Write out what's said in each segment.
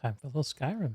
Time for a little Skyrim.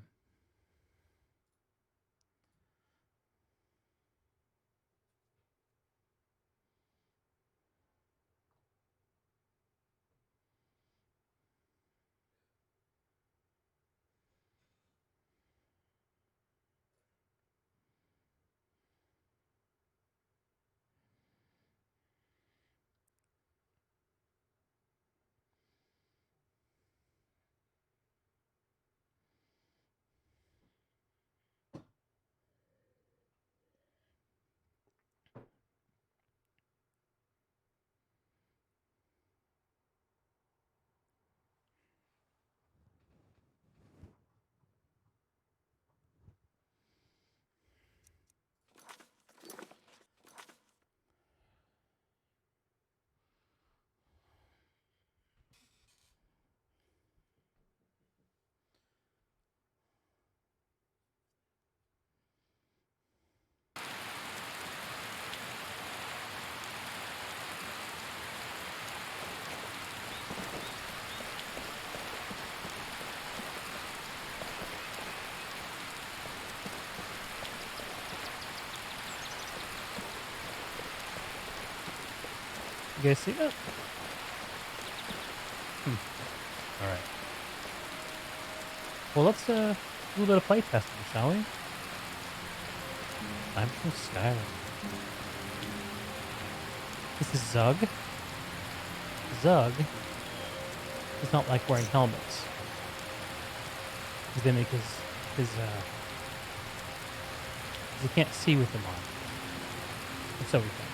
You guys see that? All right. Well, let's do a little bit of playtesting, shall we? I'm from Skyrim. This is Zug. Zug does not like wearing helmets. They make his he can't see with them on. Or so he thinks.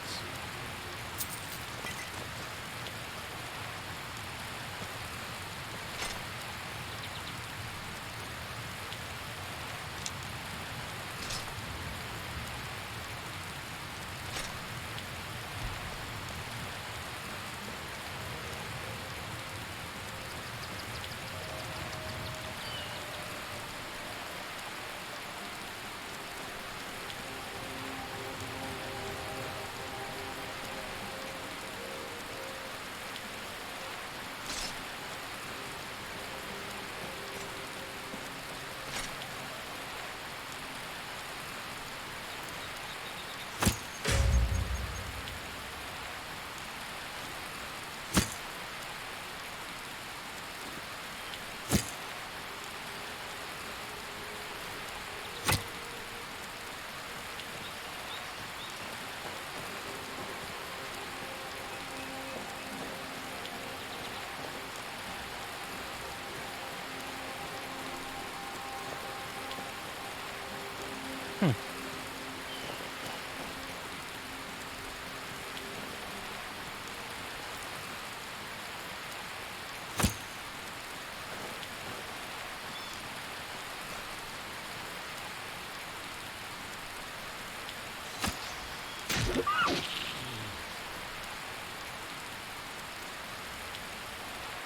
Hmm.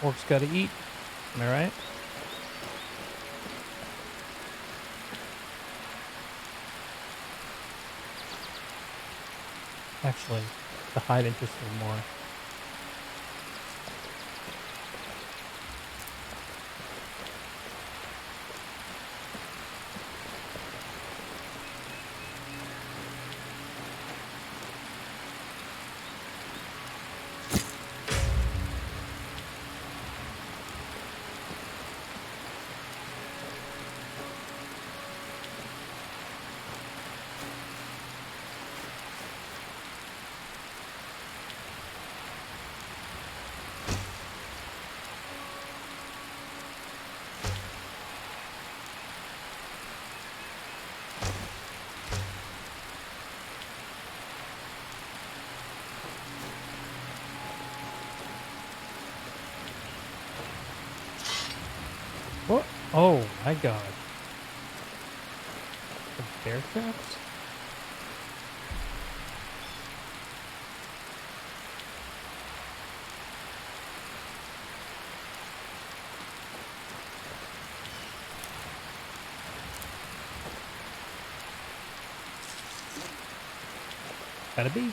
Orcs gotta eat. Am I right? Actually, the hide interests me more. What? Oh my god. The bear traps? Gotta be.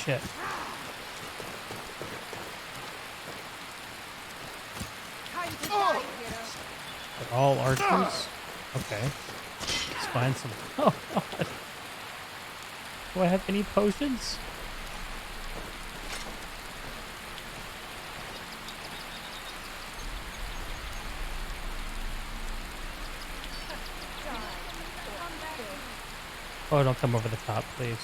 shit. They're all archers? Okay. Let's find some. Oh, God. Do I have any potions? Oh, don't come over the top, please.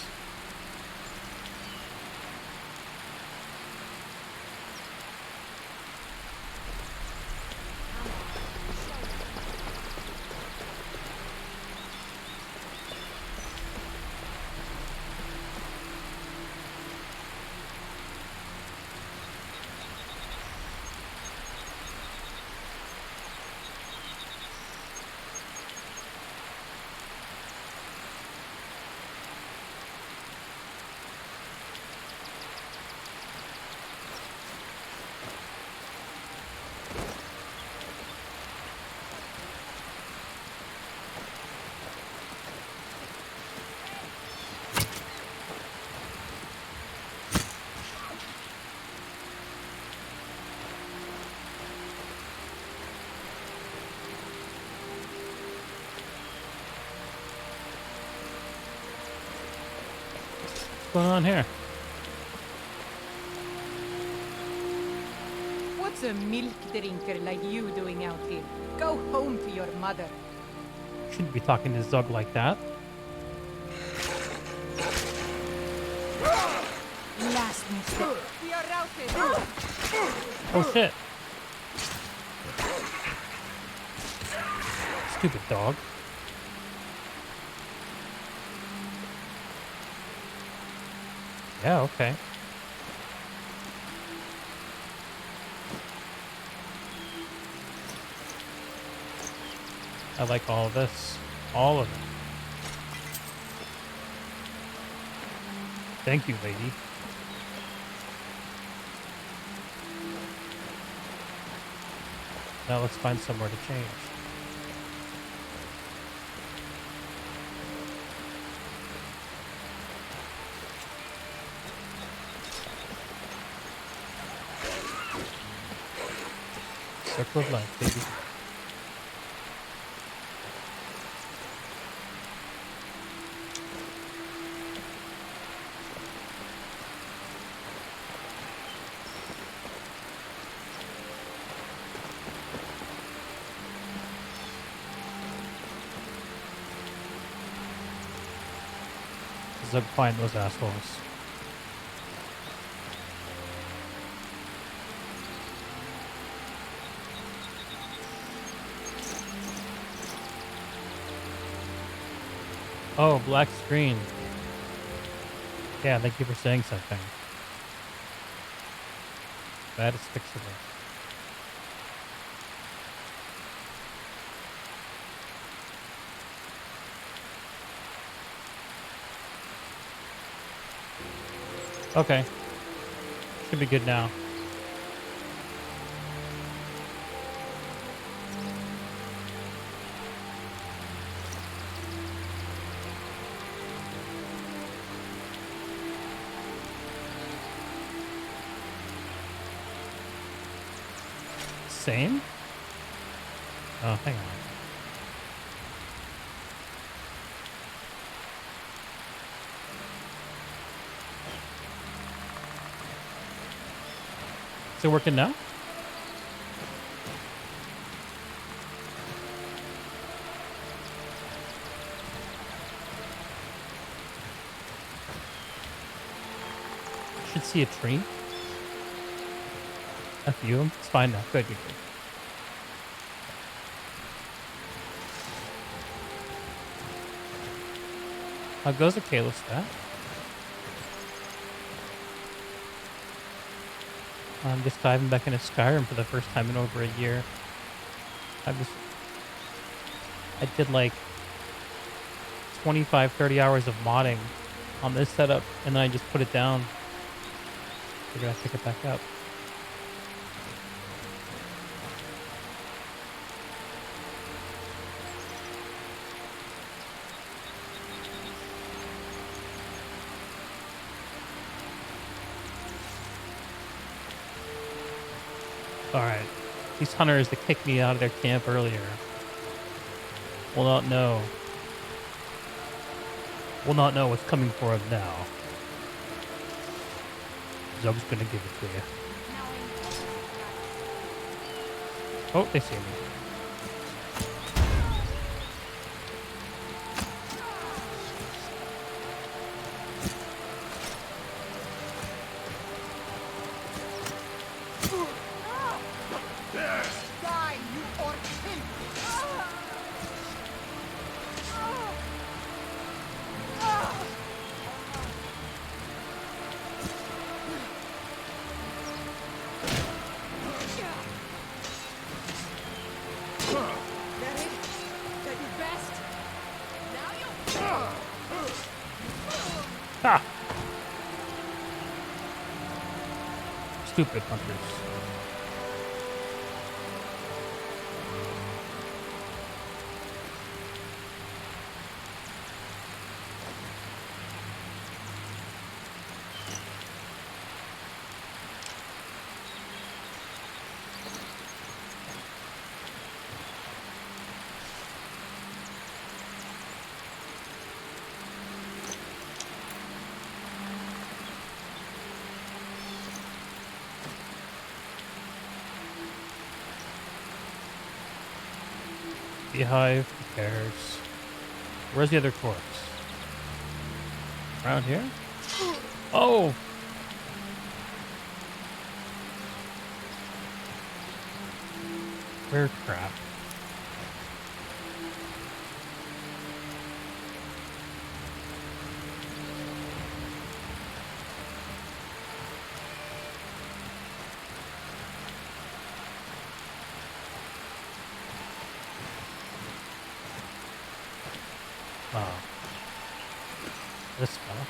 What's going on here? What's a milk drinker like you doing out here? Go home to your mother. Shouldn't be talking to Zug like that. Last mistake. We are routed. Oh shit. Stupid dog. Yeah, okay. I like all of this. All of it. Thank you, lady. Now let's find somewhere to change. Circle of life, baby. Zug, find those assholes. Oh, black screen. Yeah, thank you for saying something. That is fixable. Okay. Should be good now. Same? Oh, hang on. Is it working now? Should see a tree. A few. It's fine now. Good, good, good. How goes the Kalo stat? I'm just diving back into Skyrim for the first time in over a year. I did like 25, 30 hours of modding on this setup, and then I just put it down. We're gonna pick it back up. Alright. These hunters that kicked me out of their camp earlier will not know. Will not know what's coming for them now. So I'm just gonna give it to you. Oh, they see me. Die, you orc pimp! That it? That your best? Now you... Ha! Stupid hunters. Beehive, who cares? Where's the other corpse? Around here? Oh! Where crap? Oh. This spell.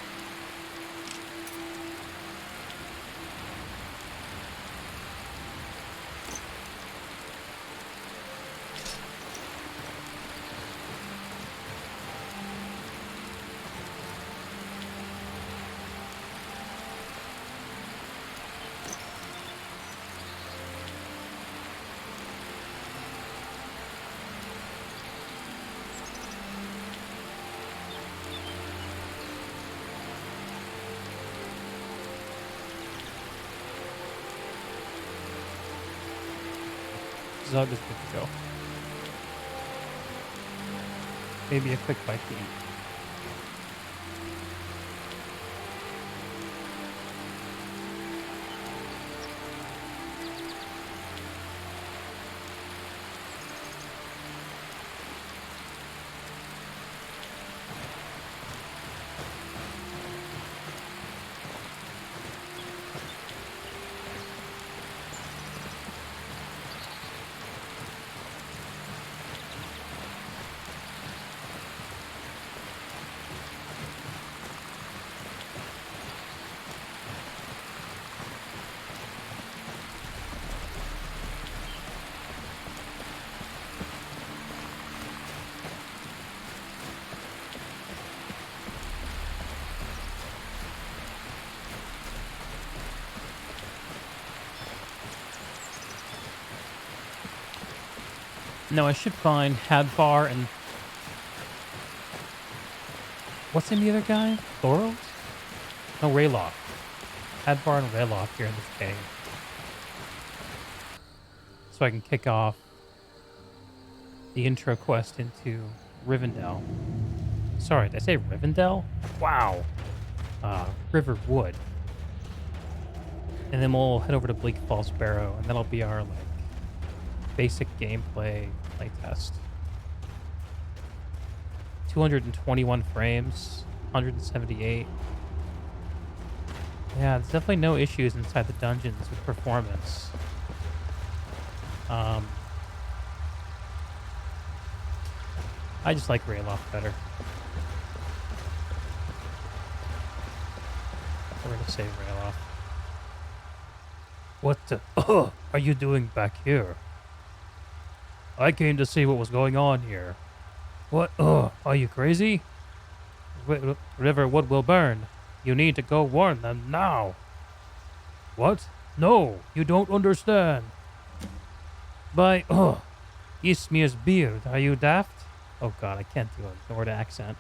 Zug is good to go. Maybe a quick bite to eat. No, I should find Hadvar and... What's in the other guy? Thoros? No, Raylock. Hadvar and Raylock here in this cave. So I can kick off the intro quest into Rivendell. Sorry, did I say Rivendell? Wow. Riverwood. And then we'll head over to Bleak Falls Barrow, and that'll be our, like, basic gameplay playtest. 221 frames, 178. Yeah, there's definitely no issues inside the dungeons with performance. I just like Raylock better. We're gonna save Raylock. What the are you doing back here? I came to see what was going on here. What? Are you crazy? Riverwood will burn. You need to go warn them now. What? No, you don't understand. By, Ismir's beard. Are you daft? Oh god, I can't do a Nord accent.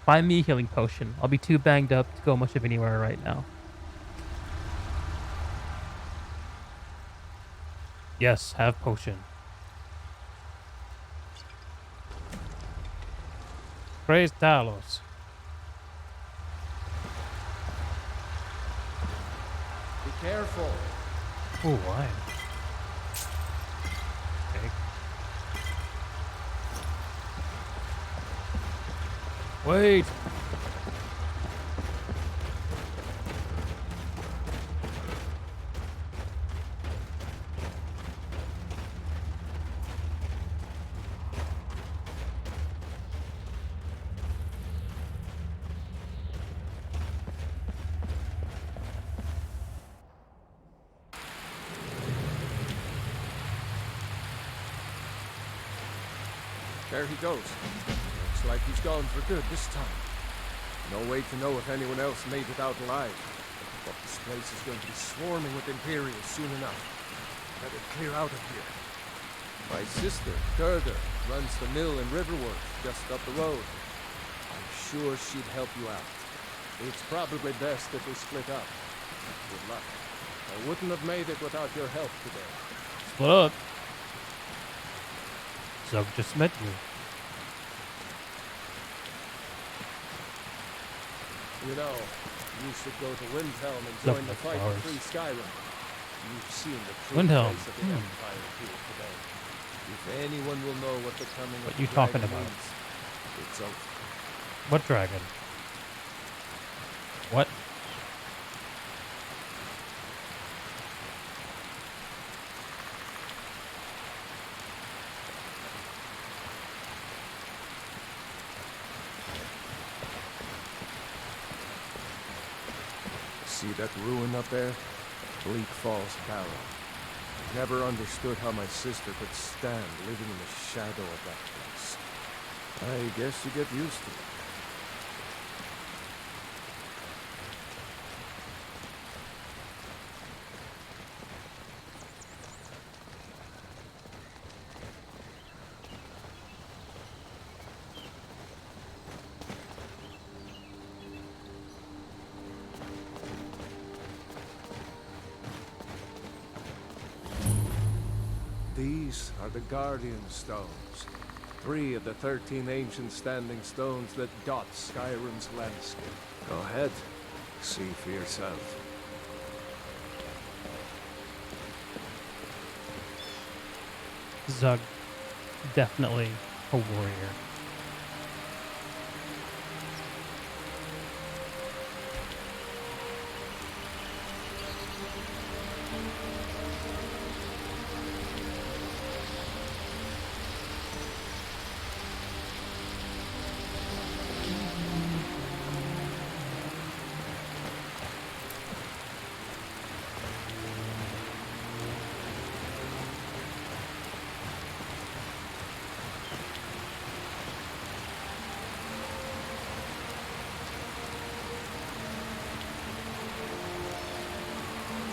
Find me a healing potion. I'll be too banged up to go much of anywhere right now. Yes, have potion. Praise Talos. Be careful. Oh, why? Okay. Wait. There he goes. Looks like he's gone for good this time. No way to know if anyone else made it out alive. But this place is going to be swarming with Imperials soon enough. Better clear out of here. My sister, Gerda, runs the mill in Riverworth, just up the road. I'm sure she'd help you out. It's probably best if we split up. Good luck. I wouldn't have made it without your help today. Split up. Zug just met you. You know, you should go to Windhelm and join the fight to free Skyrim. You've seen the true Windhelm. face of the Empire here today. If anyone will know what the coming What of you the talking dragon about? means, it's over. What dragon? What? See that ruin up there? Bleak Falls Barrow. Never understood how my sister could stand living in the shadow of that place. I guess you get used to it. These are the Guardian Stones. 3 of the 13 ancient standing stones that dot Skyrim's landscape. Go ahead, see for yourself. Zug. Definitely a warrior.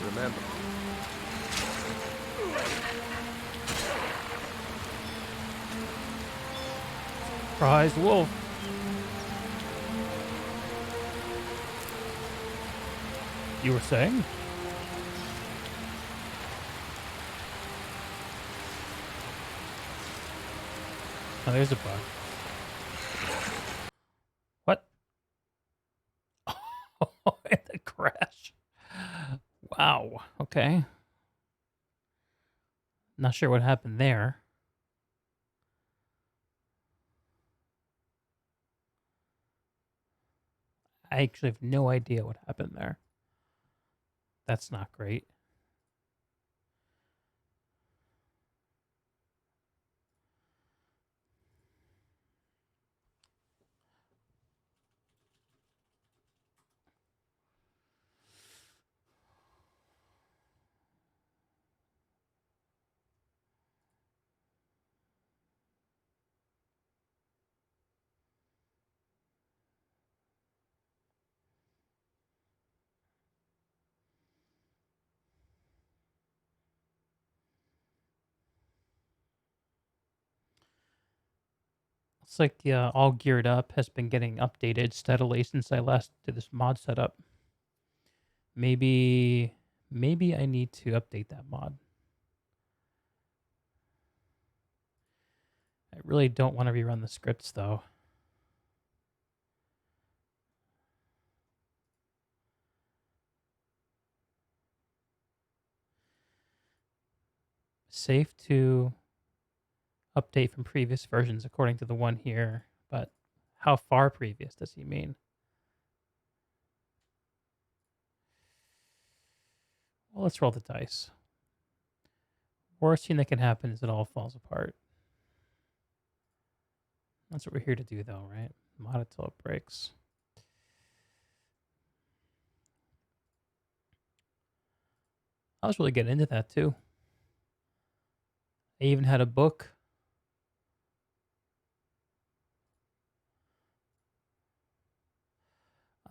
Remember, Prize wolf. You were saying? Oh, there's a bug. What? And the crash. Wow. Okay. Not sure what happened there. I actually have no idea what happened there. That's not great. Looks like all geared up has been getting updated steadily since I last did this mod setup. Maybe I need to update that mod. I really don't want to rerun the scripts though. Safe to update from previous versions according to the one here, but how far previous does he mean? Well, let's roll the dice. Worst thing that can happen is it all falls apart. That's what we're here to do though, right? Mod it till it breaks. I was really getting into that too. I even had a book.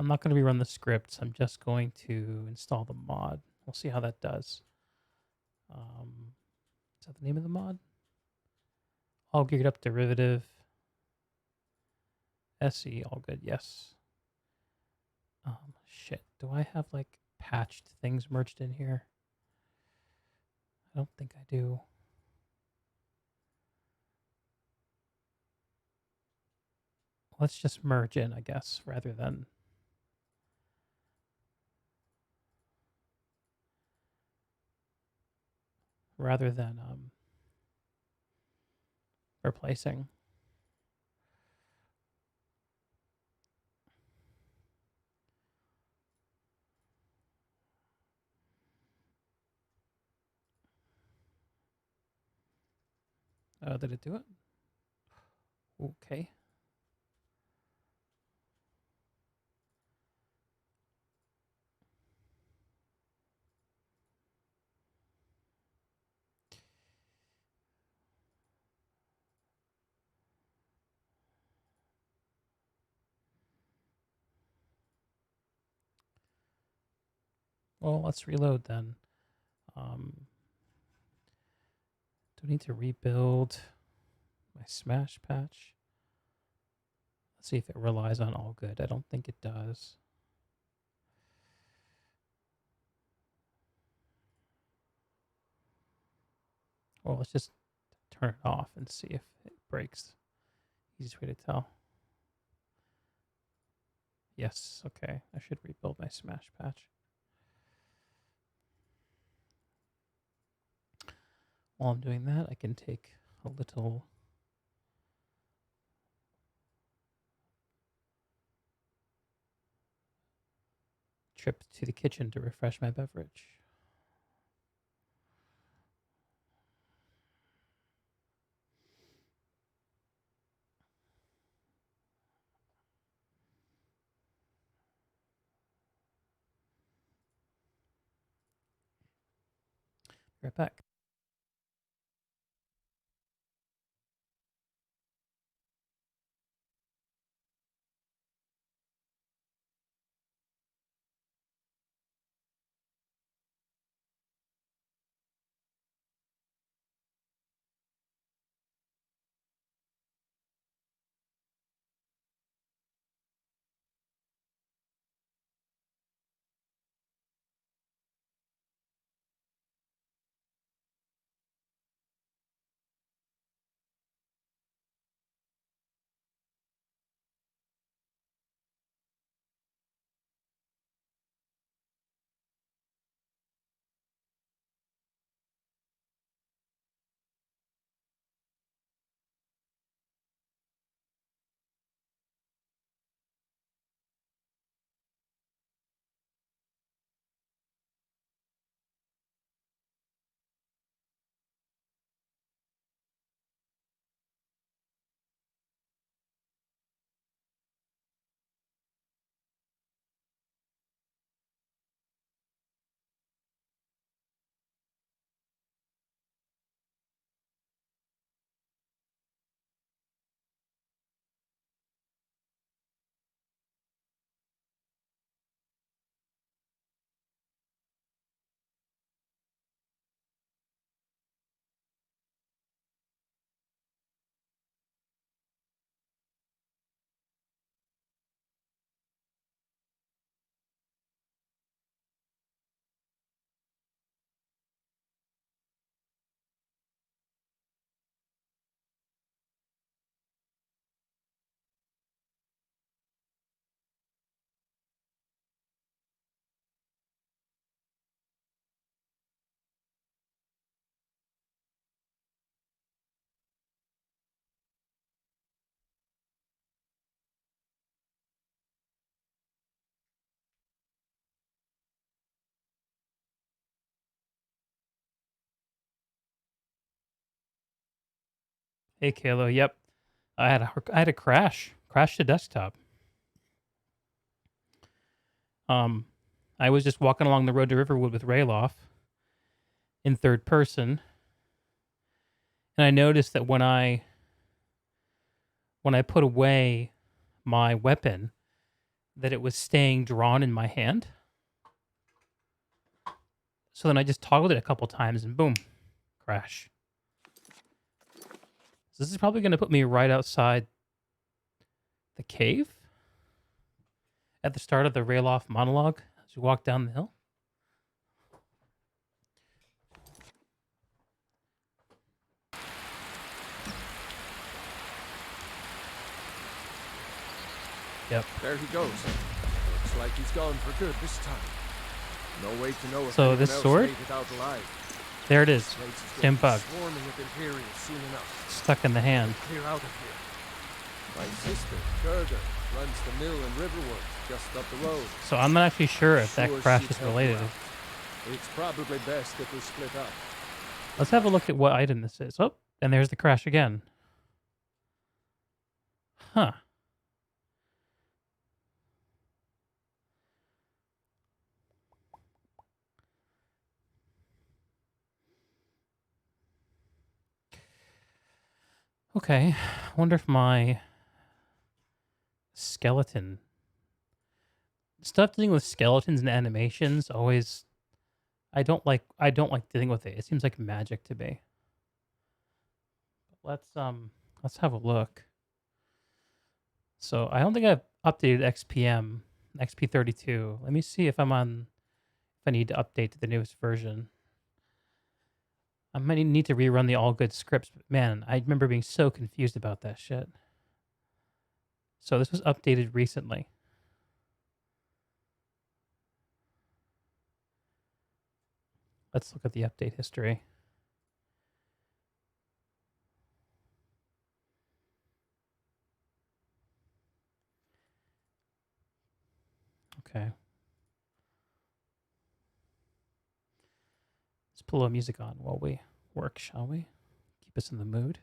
I'm not going to rerun the scripts. I'm just going to install the mod. We'll see how that does. Is that the name of the mod? All geared up derivative. SE, all good, yes. Shit, do I have like patched things merged in here? I don't think I do. Let's just merge in, I guess, rather than replacing. Did it do it? Okay. Well, let's reload then. Do I need to rebuild my smash patch? Let's see if it relies on all good. I don't think it does. Well, let's just turn it off and see if it breaks. Easiest way to tell. Yes, okay. I should rebuild my smash patch. While I'm doing that, I can take a little trip to the kitchen to refresh my beverage. Be right back. Hey, Kayla. Yep. I had a crash to desktop. Um, I was just walking along the road to Riverwood with Rayloff in third person, and I noticed that when I put away my weapon, that it was staying drawn in my hand. So then I just toggled it a couple times, and boom, crash. So this is probably going to put me right outside the cave at the start of the Rayloff monologue as you walk down the hill. Yep. There he goes. Looks like he's gone for good this time. No way to know if So anyone this else sword? made it out alive. There it This is. place is going Same to be bug. swarming with Imperials soon enough. Stuck in the hand. Clear out of here. My sister, Gerda, runs the mill in Riverwood, just up the road. So I'm not actually sure if that Sure crash she'd is help you related. out. It's probably best if we split up. Let's have a look at what item this is. Oh, and there's the crash again. Huh. Okay. Wonder if my skeleton stuff dealing with skeletons and animations always I don't like dealing with it. It seems like magic to me. Let's have a look. So I don't think I've updated XPM, XP32. Let me see if I need to update to the newest version. I might need to rerun the all good scripts, but man, I remember being so confused about that shit. So this was updated recently. Let's look at the update history. Okay. Let's pull a music on while we work, shall we? Keep us in the mood.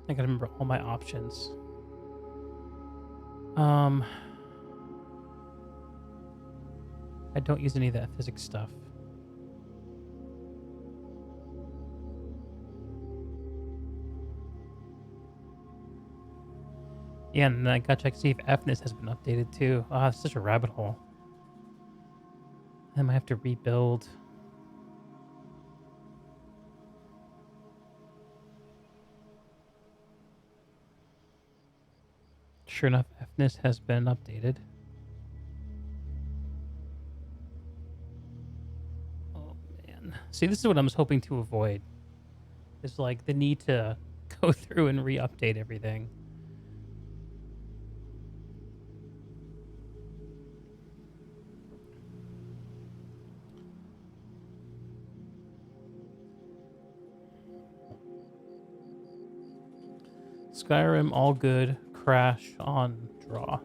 I gotta remember all my options. I don't use any of that physics stuff. Yeah, and I gotta check to see if FNIS has been updated too. Ah, it's such a rabbit hole. I might have to rebuild. Sure enough, FNIS has been updated. Oh man. See, this is what I was hoping to avoid. Is like the need to go through and re-update everything. Skyrim, all good. Crash on draw. I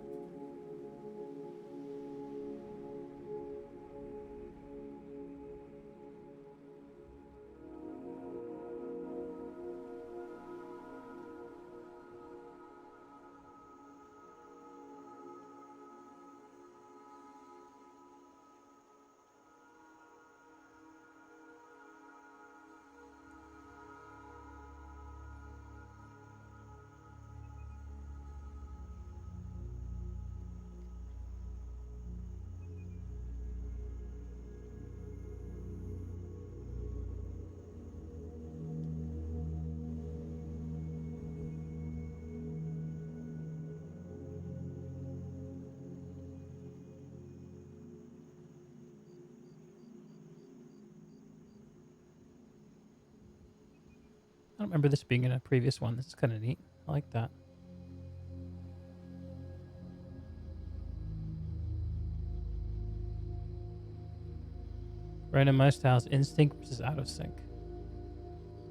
don't remember this being in a previous one. This is kind of neat. I like that. Randomized styles, instinct versus out of sync.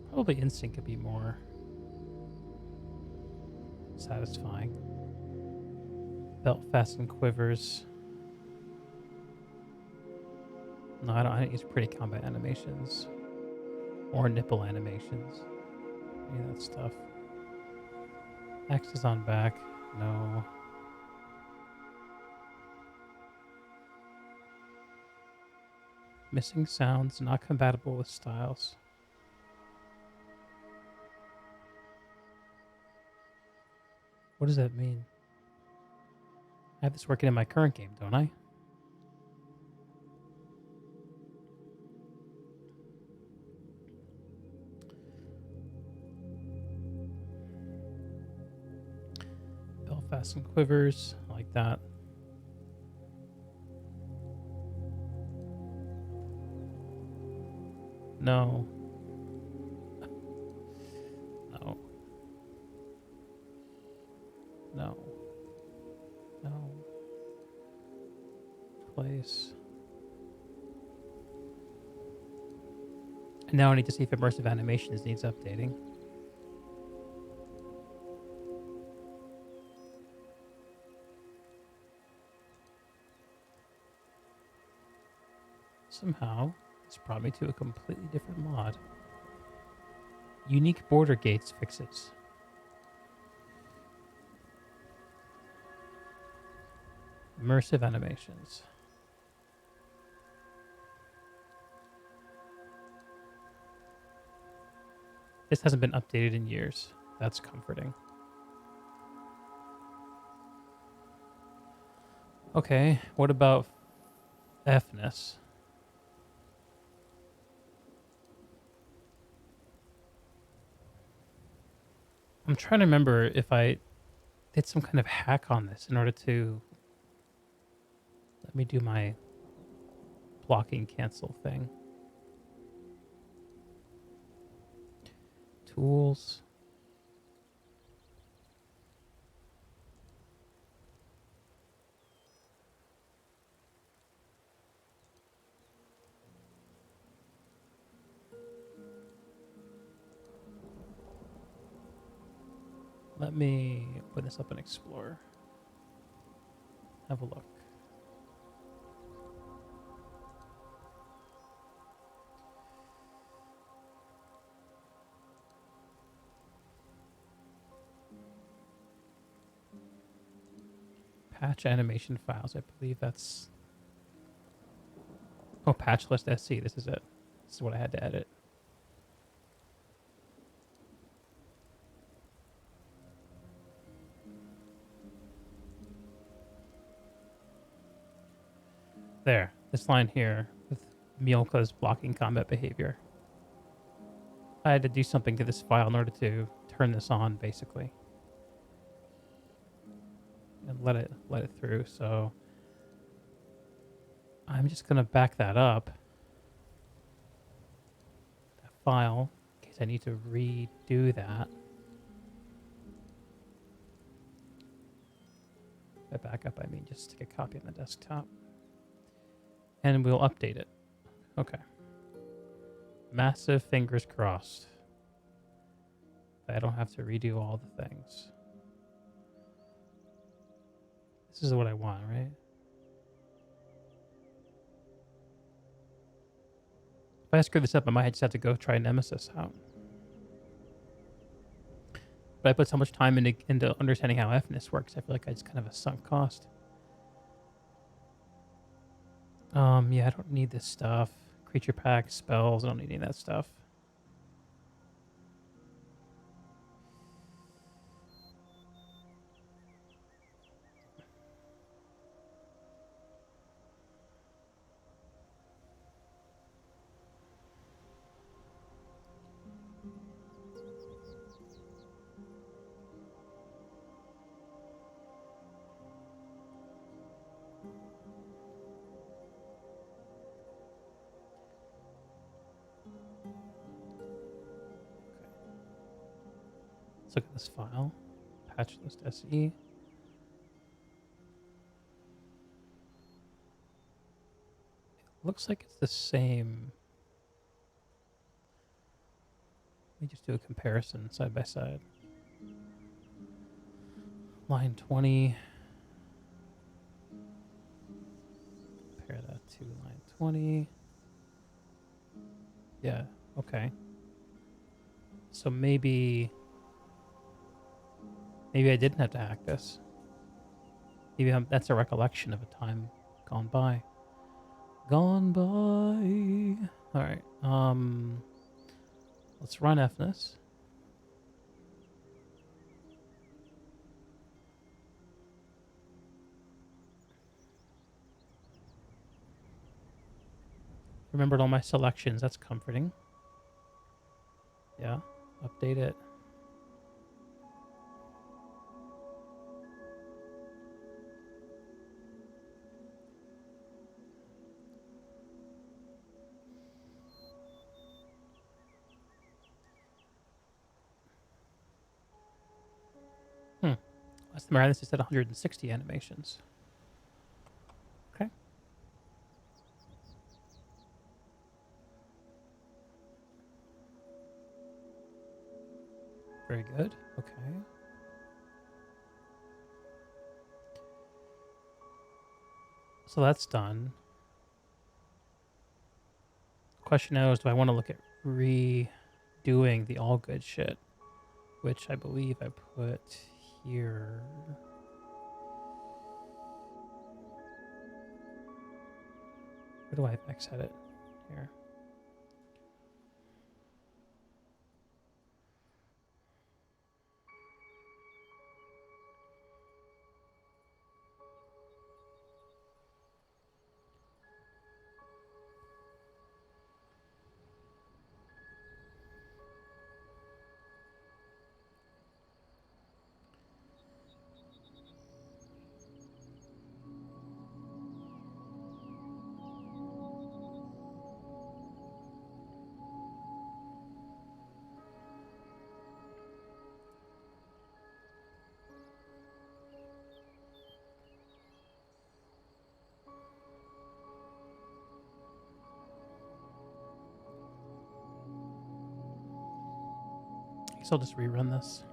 Probably instinct could be more satisfying. Belt fasten quivers. No, I don't use pretty combat animations. Or nipple animations. Any of that stuff. Axes on back. No. Missing sounds, not compatible with styles. What does that mean? I have this working in my current game, don't I? Belfast and quivers, I like that. No. No. No. No. Place. And now I need to see if immersive animations needs updating. Somehow, this brought me to a completely different mod. Unique border gates fixes. Immersive animations. This hasn't been updated in years. That's comforting. Okay, what about Fness? I'm trying to remember if I did some kind of hack on this in order to let me do my blocking cancel thing. Tools. Let me open this up and explore. Have a look. Patch animation files. I believe that's... Oh, patch list SC. This is it. This is what I had to edit. There. This line here with Mielka's blocking combat behavior. I had to do something to this file in order to turn this on, basically. And let it through, so I'm just gonna back that up. That file, in case I need to redo that. By backup, I mean just stick a copy on the desktop. And we'll update it. Okay. Massive fingers crossed. I don't have to redo all the things. This is what I want, right? If I screw this up, I might just have to go try Nemesis out. But I put so much time into understanding how Fness works, I feel like it's kind of a sunk cost. Yeah, I don't need this stuff. Creature pack, spells, I don't need any of that stuff. Let's look at this file. Patch list SE. It Looks like it's the same. Let me just do a comparison side by side. Line 20. Compare that to line 20. Yeah, okay. So maybe I didn't have to hack this. Maybe that's a recollection of a time gone by. Gone by. All right. Let's run FNIS. Remembered all my selections. That's comforting. Yeah. Update it. Last time I ran this, it said 160 animations. Okay. Very good. Okay. So that's done. Question now is, do I want to look at redoing the all good shit? Which I believe I put here. Where do I X edit? Here. I guess I'll just rerun this.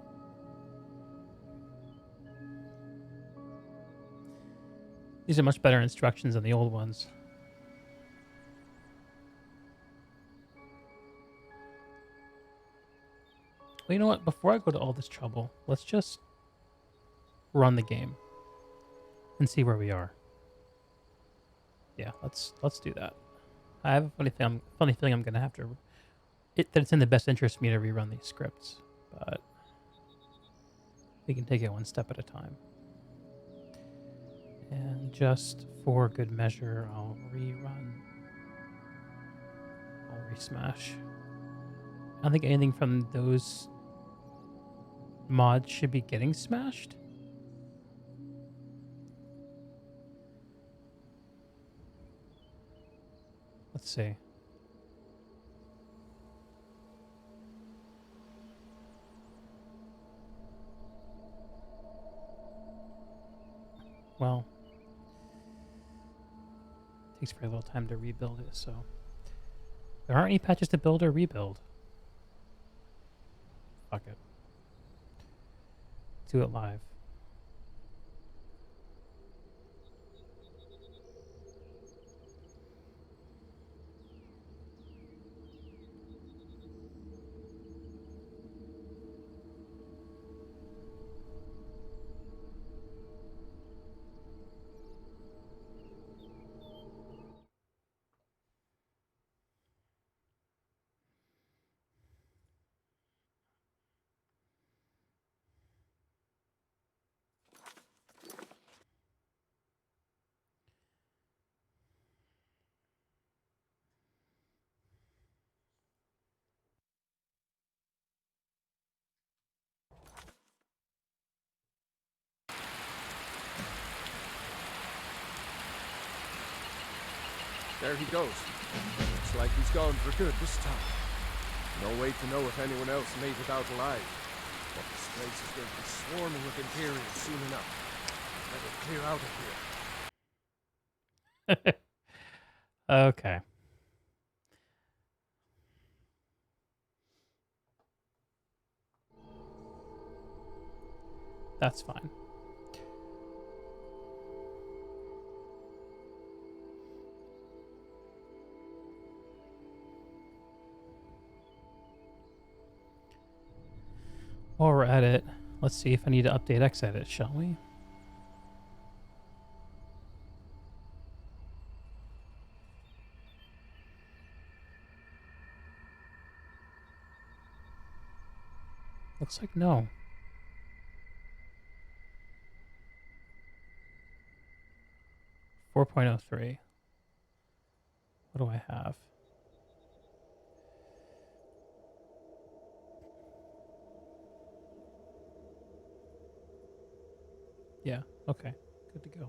These are much better instructions than the old ones. Well, you know what? Before I go to all this trouble, let's just run the game and see where we are. Yeah, let's do that. I have a funny feeling I'm gonna have to. That it's in the best interest of me to rerun these scripts, but we can take it one step at a time. And just for good measure, I'll rerun. I'll resmash. I don't think anything from those mods should be getting smashed. Let's see. Well, it takes very little time to rebuild it, so there aren't any patches to build or rebuild. Fuck it. Do it live. There he goes. Looks like he's gone for good this time. No way to know if anyone else made it out alive. But this place is going to be swarming with Imperials soon enough. Better clear out of here. Okay. That's fine. While we're at it, let's see if I need to update Xedit, shall we? Looks like no. 4.03. What do I have? Yeah, okay. Good to go.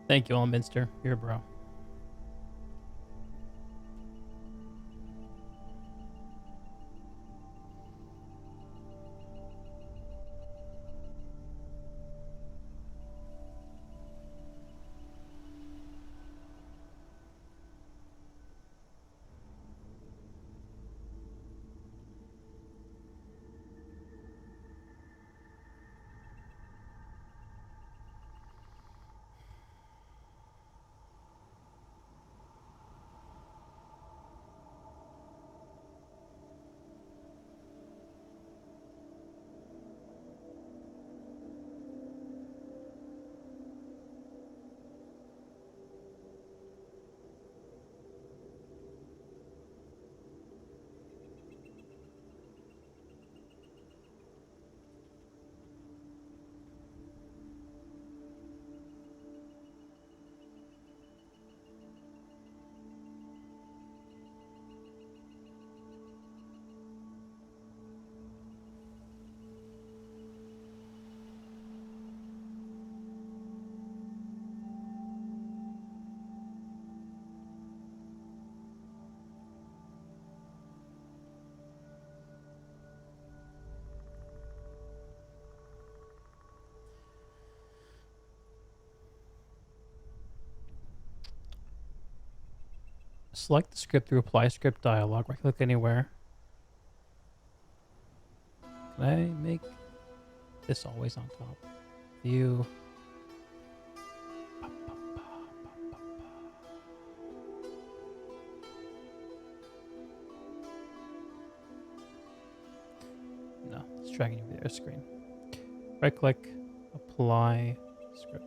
Thank you, Allminster. You're a bro. Select the script through apply script dialog. Right click anywhere. Can I make this always on top? View. No, it's dragging you over the screen. Right click, apply script.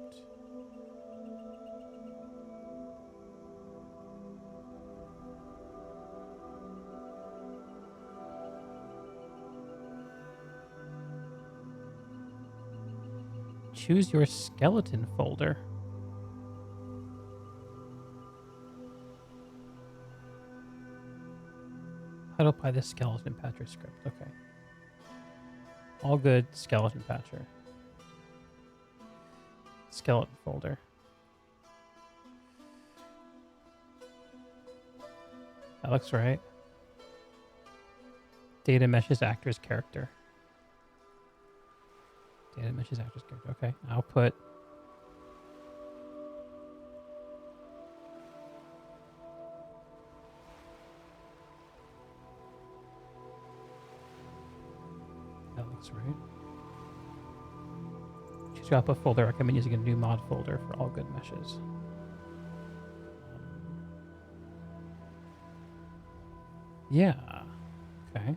Choose your skeleton folder. How to apply this skeleton patcher script. Okay. All good, skeleton patcher. Skeleton folder. That looks right. Data meshes actor's character. Data meshes actor's character. Okay. Output. That looks right. Choose your output folder. I recommend using a new mod folder for all good meshes. Yeah. Okay.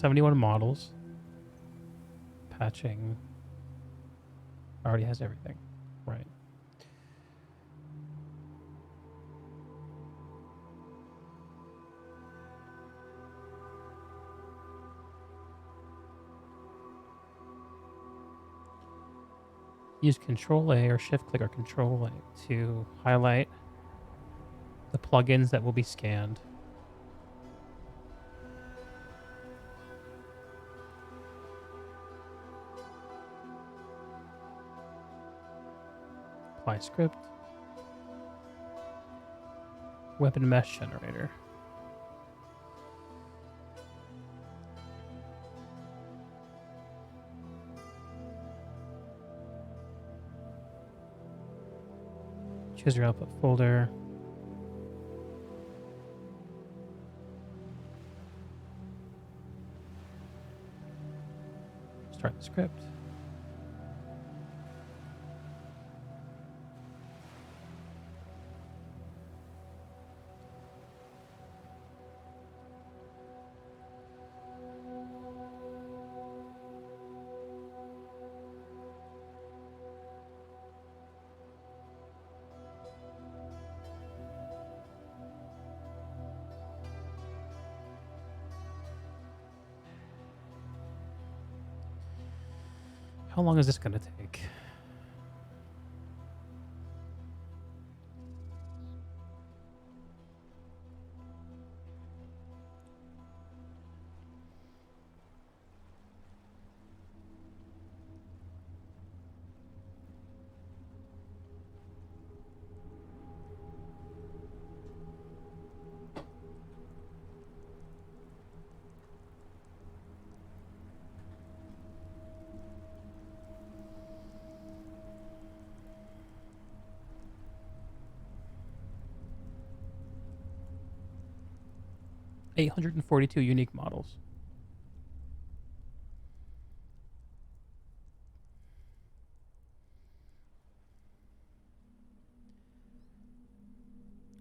$71 models. Patching. Already has everything. Right. Use Control A or Shift click or Control A to highlight the plugins that will be scanned. Apply script. Weapon mesh generator. Choose your output folder. Start the script. How long is this going to take? $842 unique models.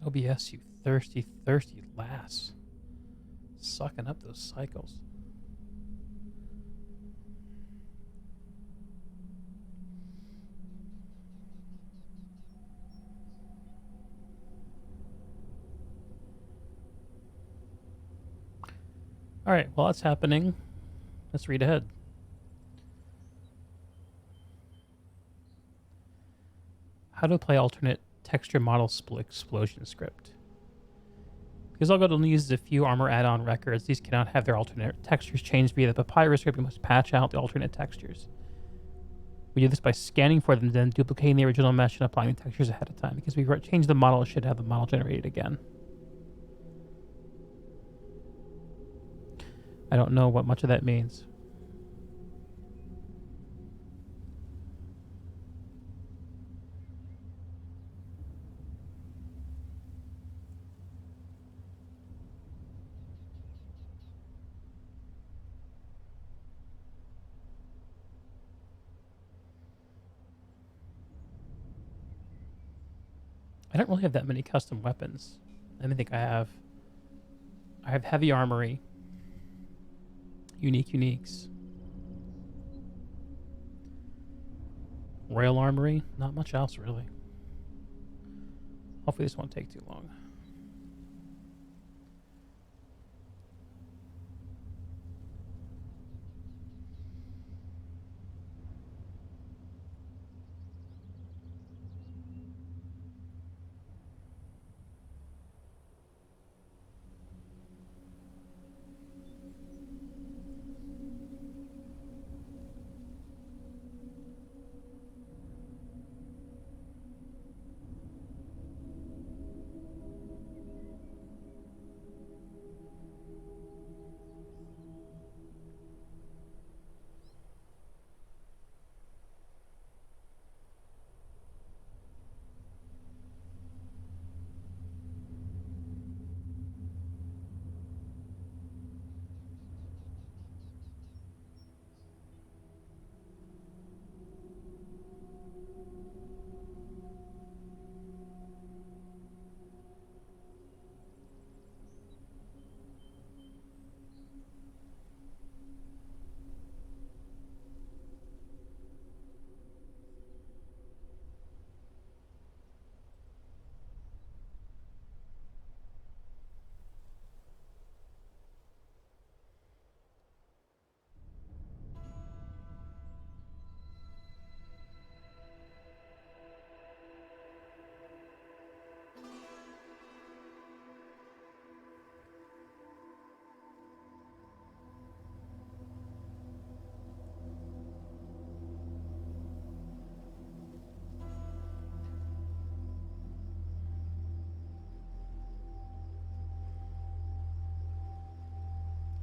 OBS, you thirsty, thirsty lass. Sucking up those cycles. All right, well, that's happening. Let's read ahead. How to apply alternate texture model split explosion script. Because I'll only uses a few armor add-on records, these cannot have their alternate textures changed via the Papyrus script. You must patch out the alternate textures. We do this by scanning for them, then duplicating the original mesh and applying the textures ahead of time. Because if we change the model, it should have the model generated again. I don't know what much of that means. I don't really have that many custom weapons. I don't think I have. I have heavy armory. Uniques. Rail armory. Not much else, really. Hopefully this won't take too long.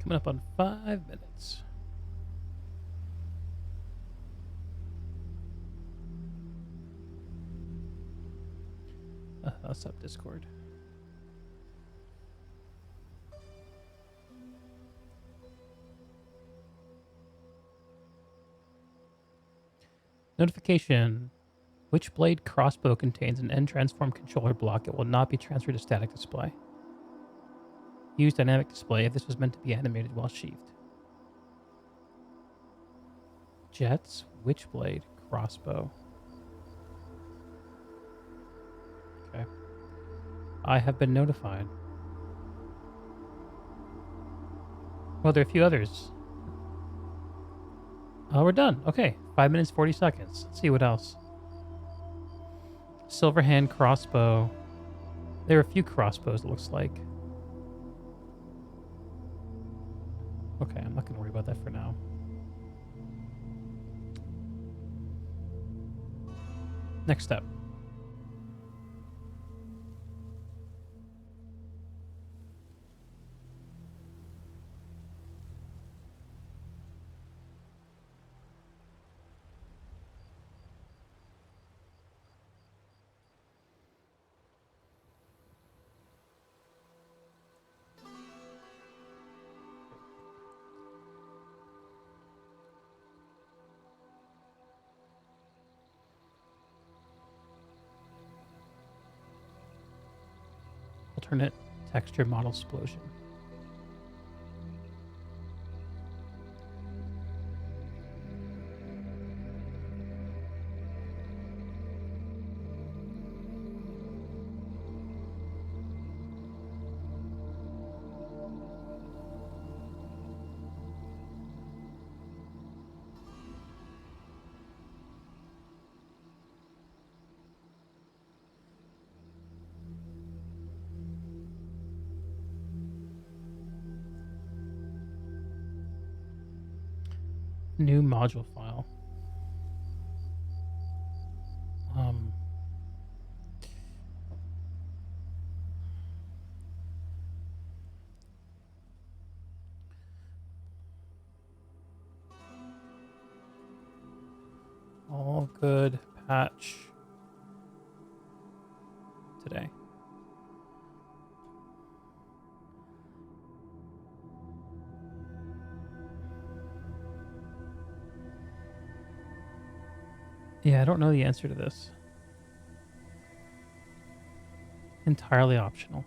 Coming up on 5 minutes. What's up, Discord? Notification. Witchblade crossbow contains an end transform controller block. It will not be transferred to static display. Use dynamic display if this was meant to be animated while sheathed. Jets, Witchblade, crossbow. Okay. I have been notified. Well, there are a few others. Oh, we're done. Okay. 5 minutes, 40 seconds. Let's see what else. Silverhand crossbow. There are a few crossbows, it looks like. Okay, I'm not going to worry about that for now. Next step. Alternate texture model explosion. New module file. All good patch today. Yeah, I don't know the answer to this. Entirely optional.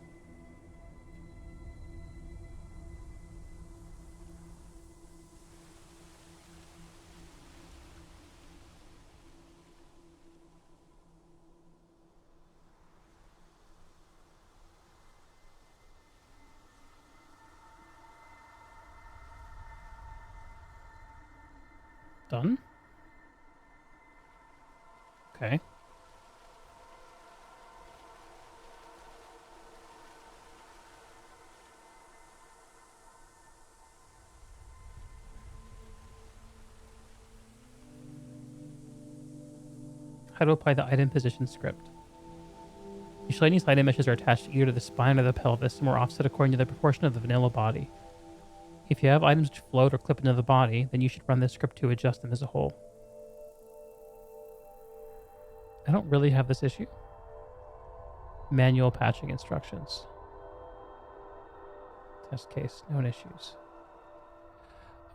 Done? Okay. How to apply the item position script. Miscellaneous item meshes are attached either to the spine or the pelvis and are offset according to the proportion of the vanilla body. If you have items which float or clip into the body, then you should run this script to adjust them as a whole. I don't really have this issue. Manual patching instructions. Test case, known issues.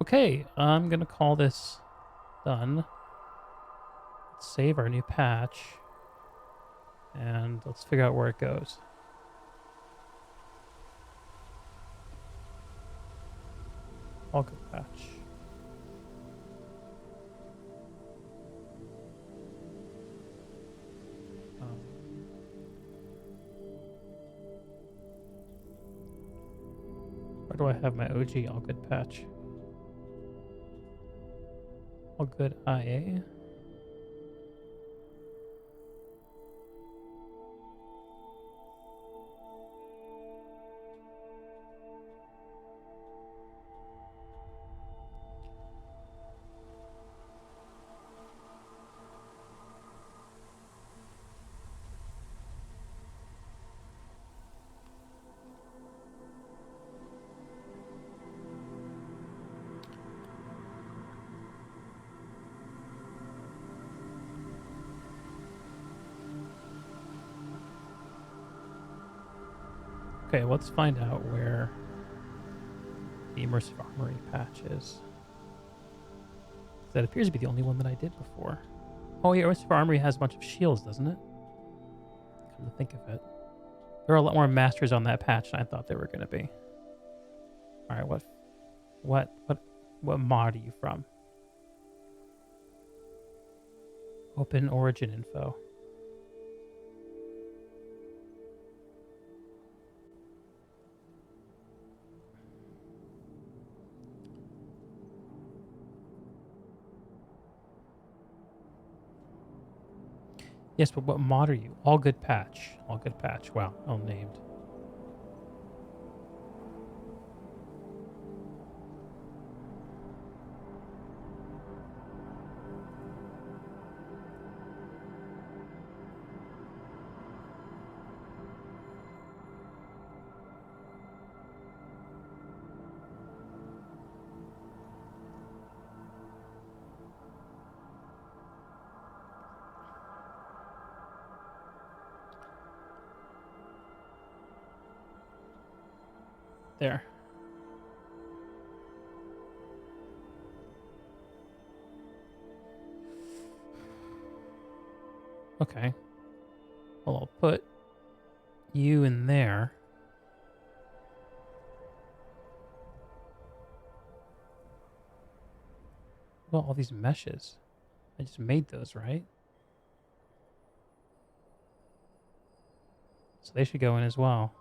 Okay, I'm going to call this done. Let's save our new patch. And let's figure out where it goes. All good patch. Where do I have my OG all good patch? All good IA. Okay, let's find out where the immersive armory patch is. That appears to be the only one that I did before. Oh yeah, immersive armory has a bunch of shields, doesn't it? Come to think of it. There are a lot more masters on that patch than I thought there were going to be. All right, what mod are you from? Open origin info. Yes, but what mod are you? All good patch. All good patch. Wow, well named. There. Okay. Well, I'll put you in there. Well, all these meshes. I just made those, right? So they should go in as well.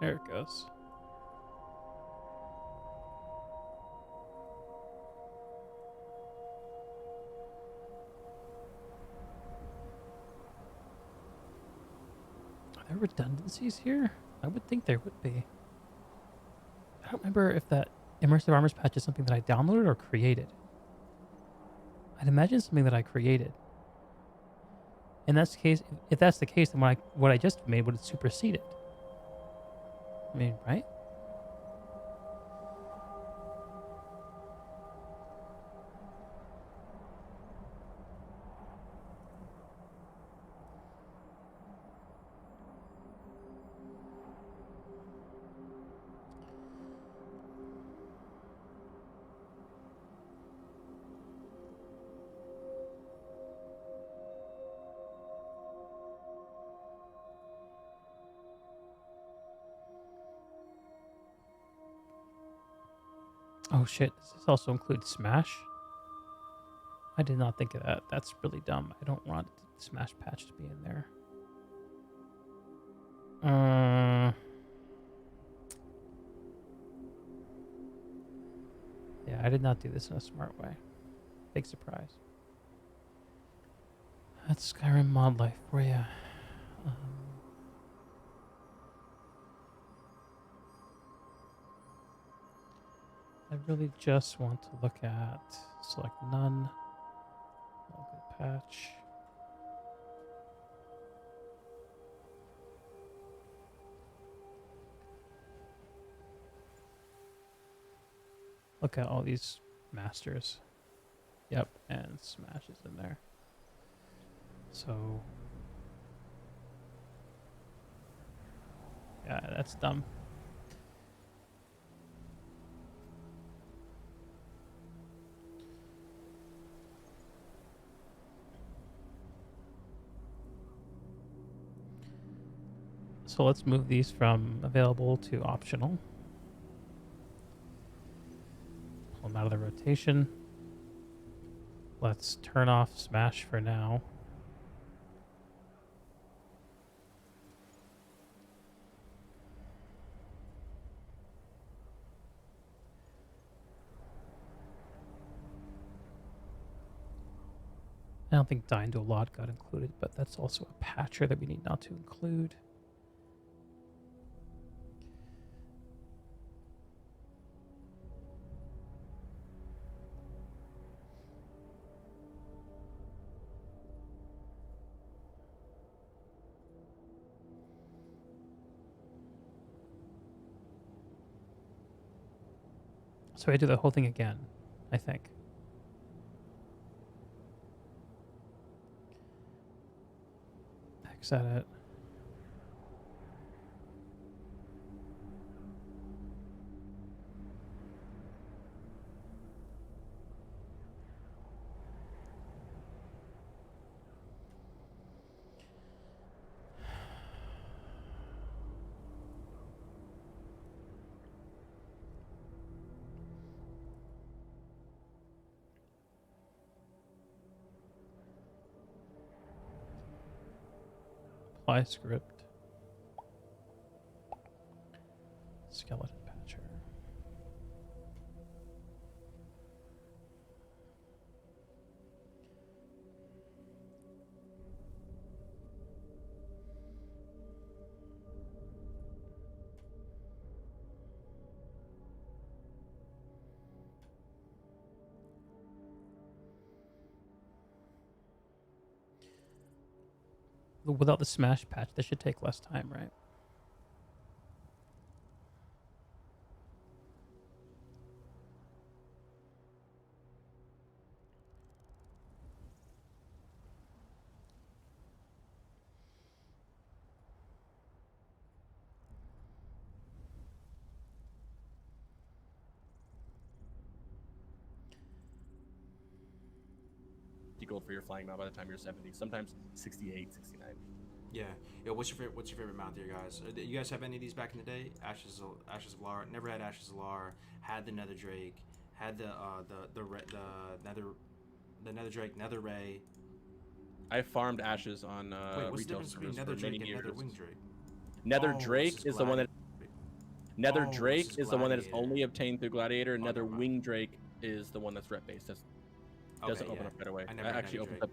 There it goes. Are there redundancies here? I would think there would be. I don't remember if that immersive armors patch is something that I downloaded or created. I'd imagine something that I created. In that case, if that's the case, then what I just made would supersede it. I mean, right? Oh shit, does this also include Smash? I did not think of that. That's really dumb. I don't want the Smash patch to be in there. Yeah, I did not do this in a smart way. Big surprise. That's Skyrim mod life for you. I really just want to look at select none. All good patch. Look at all these masters. Yep, and Smash is in there. So yeah, that's dumb. So let's move these from available to optional. Pull them out of the rotation. Let's turn off Smash for now. don't think dying to a lot got included, but that's also a patcher that we need not to include. So I do the whole thing again, I think. X at it. Apply script. Skeleton patcher. Without the smash patch, this should take less time, right? Gold for your flying mount by the time you're 70. Sometimes 68, 69. Yeah. What's your favorite mount there, guys? You guys have any of these back in the day? Ashes of Lar. Never had Ashes of Lar. Had the Nether Drake. Had the Nether Drake, Nether Ray. I farmed ashes on Wait, what's the retail difference between servers Nether for Drake many and years. Nether Wing Drake? Nether Oh, Drake this is the one that Nether Oh, Drake this is is the one that is Gladiator. only obtained through Gladiator, and Oh, Nether never mind. Wing Drake is the one that's rep based. That doesn't Okay, open yeah. up right away. I never That had actually Nether opens Drake.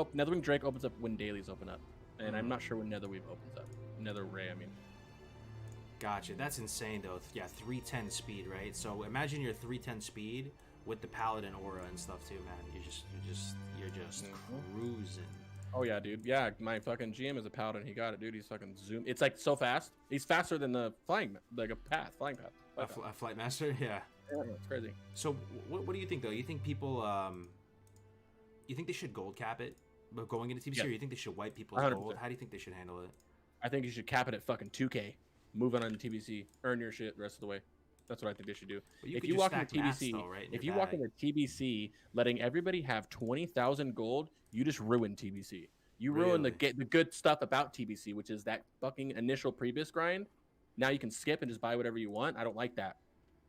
up. Nether Wing Drake opens up when dailies open up, and I'm not sure when Netherweave opens up. Nether Ray, I mean. Gotcha. That's insane, though. Yeah, 310 speed, right? So imagine your 310 speed with the Paladin aura and stuff too, man. You're just cruising. Oh yeah, dude. Yeah, my fucking GM is a paladin. He got it, dude. He's fucking zoom. It's like so fast. He's faster than the flying, like a flying path. A Flight Master, yeah. Yeah, it's crazy. So what do you think, though? You think people, you think they should gold cap it, but going into TBC, Yeah. or you think they should wipe people's 100%. gold? How do you think they should handle it? I think you should cap it at fucking 2K. Move on to TBC. Earn your shit the rest of the way. That's what I think they should do. But If could you just walk into stack mats, TBC, though, right, in if your you walk bag. into TBC, letting everybody have 20,000 gold, you just ruin TBC. You ruin the Really? good stuff about TBC, which is that fucking initial previous grind. Now you can skip and just buy whatever you want. I don't like that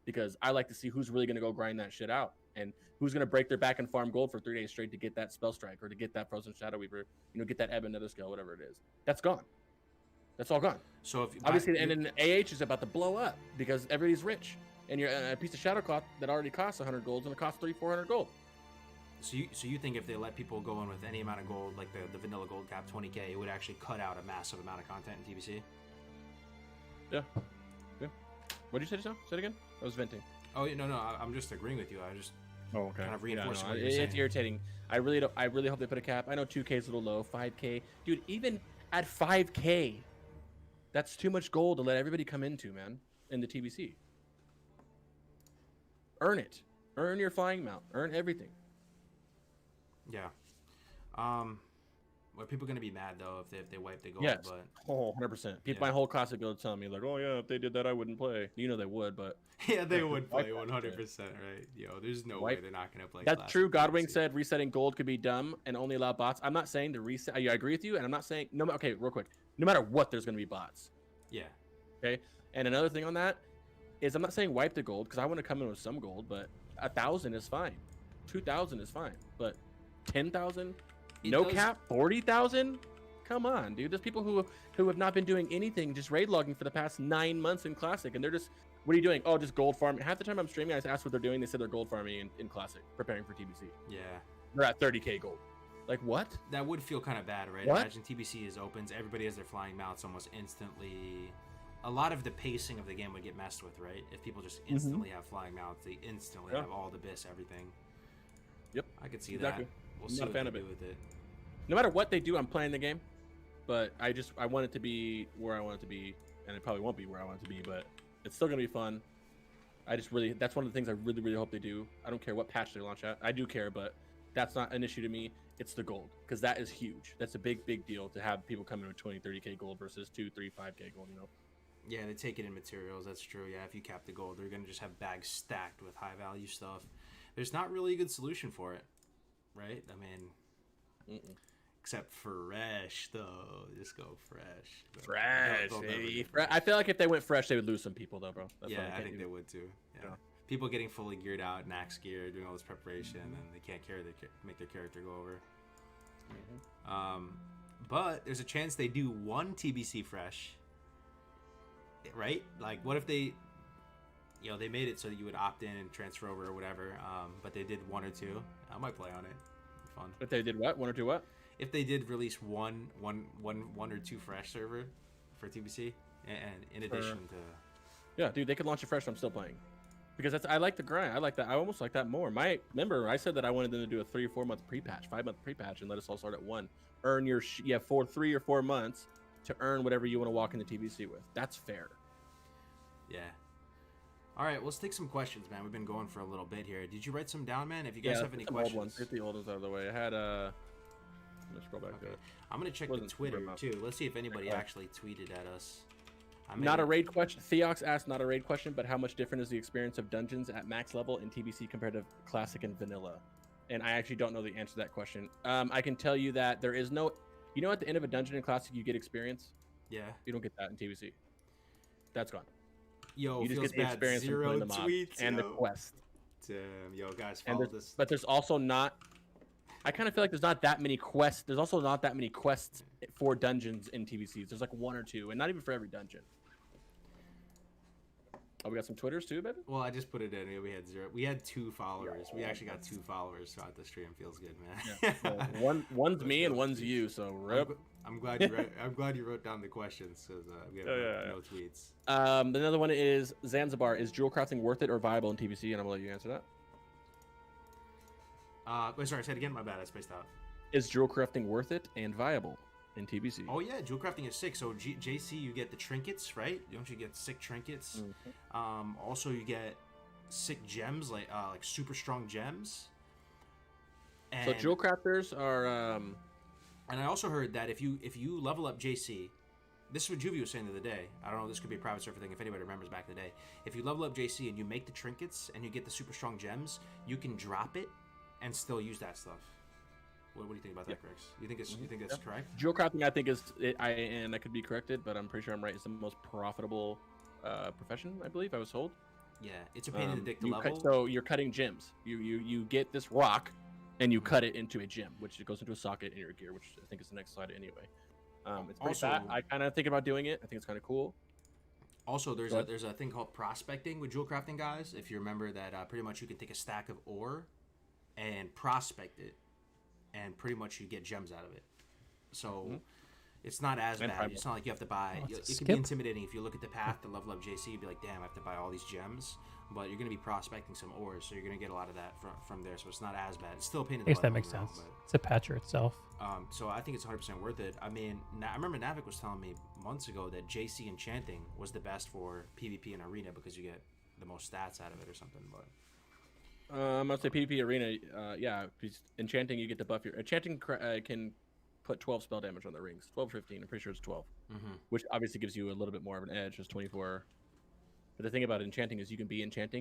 because I like to see who's really gonna go grind that shit out and who's gonna break their back and farm gold for 3 days straight to get that spell strike or to get that frozen shadow weaver. You know, get that Ebon Nether Scale, whatever it is. That's gone. That's all gone. So if Obviously, and then AH is about to blow up because everybody's rich, and you're a piece of shadow cloth that already costs 100 gold and it costs 300-400 gold. So you think if they let people go in with any amount of gold, like the vanilla gold cap 20k, it would actually cut out a massive amount of content in TBC? Yeah. What did you say just now? Say it again. I was venting. Oh no, I'm just agreeing with you. I just Oh, okay. kind of reinforcing what you're It's saying. irritating. I really hope they put a cap. I know 2K is a little low. 5K, dude. Even at 5K, that's too much gold to let everybody come into, man. In the TBC. Earn it. Earn your flying mount. Earn everything. Yeah. Are people gonna be mad though if they wipe the gold? Yes. But Oh, 100%. Yeah. My whole classic build telling me like, oh yeah, if they did that, I wouldn't play. You know they would, but yeah, they would Wipe play that 100%, right? Yo, there's no way Wipe- they're not gonna play. that's classic true. Godwing TBC. said resetting gold could be dumb and only allow bots. I'm not saying to reset. I agree with you, and I'm not saying no. Okay, real quick. No matter what, there's gonna be bots. Yeah. Okay. And another thing on that is I'm not saying wipe the gold because I want to come in with some gold, but 1,000 is fine. 2,000 is fine, but 10,000, It no does- cap, 40,000. Come on, dude. There's people who have not been doing anything, just raid logging for the past 9 months in Classic, and they're just, what are you doing? Oh, just gold farming. Half the time I'm streaming, I ask what they're doing. They said they're gold farming in Classic, preparing for TBC. Yeah. They're at 30k gold. Like what? That would feel kind of bad, right? What? Imagine TBC is opens, everybody has their flying mounts almost instantly. A lot of the pacing of the game would get messed with, right? If people just instantly have flying mounts, they instantly have all the bis, everything. Yep. I could see Exactly. that. We'll I'm see not a what fan they of do it. with it. No matter what they do, I'm playing the game. But I want it to be where I want it to be, and it probably won't be where I want it to be, but it's still gonna be fun. That's one of the things I really, really hope they do. I don't care what patch they launch at. I do care, but that's not an issue to me. It's the gold, because that is huge. That's a big, big deal to have people come in with 20, 30k gold versus 2, 3, 5k gold, you know? Yeah, they take it in materials. That's true. Yeah, if you cap the gold, they're going to just have bags stacked with high value stuff. There's not really a good solution for it, right? I mean, except fresh, though. Just go fresh. But Fresh, they'll never baby. get- I feel like if they went fresh, they would lose some people, though, bro. That's why Yeah, I can't think do they it. would too. Yeah. Yeah. People getting fully geared out, Nax gear, doing all this preparation, and they can't make their character go over. But there's a chance they do one TBC fresh, right? Like, what if they, they made it so that you would opt in and transfer over or whatever, but they did one or two. I might play on it. Fun. If they did what? One or two what? If they did release one or two fresh server for TBC, and in addition to... Yeah, dude, they could launch it fresh. I'm still playing. Because I like the grind. I like that. I almost like that more. Remember, I said that I wanted them to do a 3 or 4 month pre-patch, 5 month pre-patch, and let us all start at 1. Earn your 3 or 4 months to earn whatever you want to walk into TBC with. That's fair. Yeah. All right, let's take some questions, man. We've been going for a little bit here. Did you write some down, man? If you guys have any some questions, old ones. Get the old ones out of the way. I had I'm gonna scroll back okay. to it. I'm gonna check the Wasn't Twitter super much. too. Let's see if anybody Okay. actually tweeted at us. Not a raid question. Theox asked, not a raid question, but how much different is the experience of dungeons at max level in TBC compared to classic and vanilla? And I actually don't know the answer to that question. I can tell you that there is no, at the end of a dungeon in classic, you get experience. Yeah. You don't get that in TBC. That's gone. Yo, You just feels get the bad. experience of 0 playing the mob tweets and the yo. quest. Damn, yo, guys, And follow there's, this. but there's also not. I kind of feel like there's not that many quests. There's also not that many quests for dungeons in TBCs. There's like 1 or 2, and not even for every dungeon. Oh, we got some Twitters too, baby. Well, I just put it in. We had 0. We had 2 followers. We actually got 2 followers throughout the stream. Feels good, man. Well, one's me and one's you. So rip. I'm glad you wrote. I'm glad you wrote down the questions because we have no tweets. Another one is Zanzibar. Is jewel crafting worth it or viable in TBC? And I'm gonna let you answer that. Wait, sorry, say it again. My bad. I spaced out. Is jewel crafting worth it and viable in TBC? Oh yeah, jewel crafting is sick. So JC, you get the trinkets, right? Don't you get sick trinkets? Also, you get sick gems, like super strong gems. And, So jewel crafters are. And I also heard that if you level up JC, this is what Juvie was saying the other day. I don't know. This could be a private server thing. If anybody remembers back in the day, if you level up JC and you make the trinkets and you get the super strong gems, you can drop it and still use that stuff. What do you think about that, Grix? You think that's correct? Jewel crafting, I think, and I could be corrected, but I'm pretty sure I'm right. It's the most profitable profession, I believe. I was told. Yeah, it's a pain in the dick to level. So you're cutting gems. You get this rock, and you cut it into a gem, which it goes into a socket in your gear, which I think is the next slide anyway. It's pretty Also- fat. I kind of think about doing it. I think it's kind of cool. Also, there's a thing called prospecting with jewel crafting, guys. If you remember that, pretty much you can take a stack of ore and prospect it, and pretty much you get gems out of it. So it's not as And bad. primal. It's not like you have to buy. it's a It can skip. be intimidating if you look at the path to level up JC. You'd be like, damn, I have to buy all these gems. But you're gonna be prospecting some ores, so you're gonna get a lot of that from there. So it's not as bad. It's still a pain in I the guess butt that to makes level sense. out, It's a patcher itself. so I think it's 100% worth it. I mean, I remember Navik was telling me months ago that JC Enchanting was the best for PvP and Arena because you get the most stats out of it or something. But I'd say PvP arena. Yeah, because enchanting, you get to buff your enchanting can put 12 spell damage on the rings. 12 or 15. I'm pretty sure it's 12, which obviously gives you a little bit more of an edge. It's 24. But the thing about enchanting is you can be enchant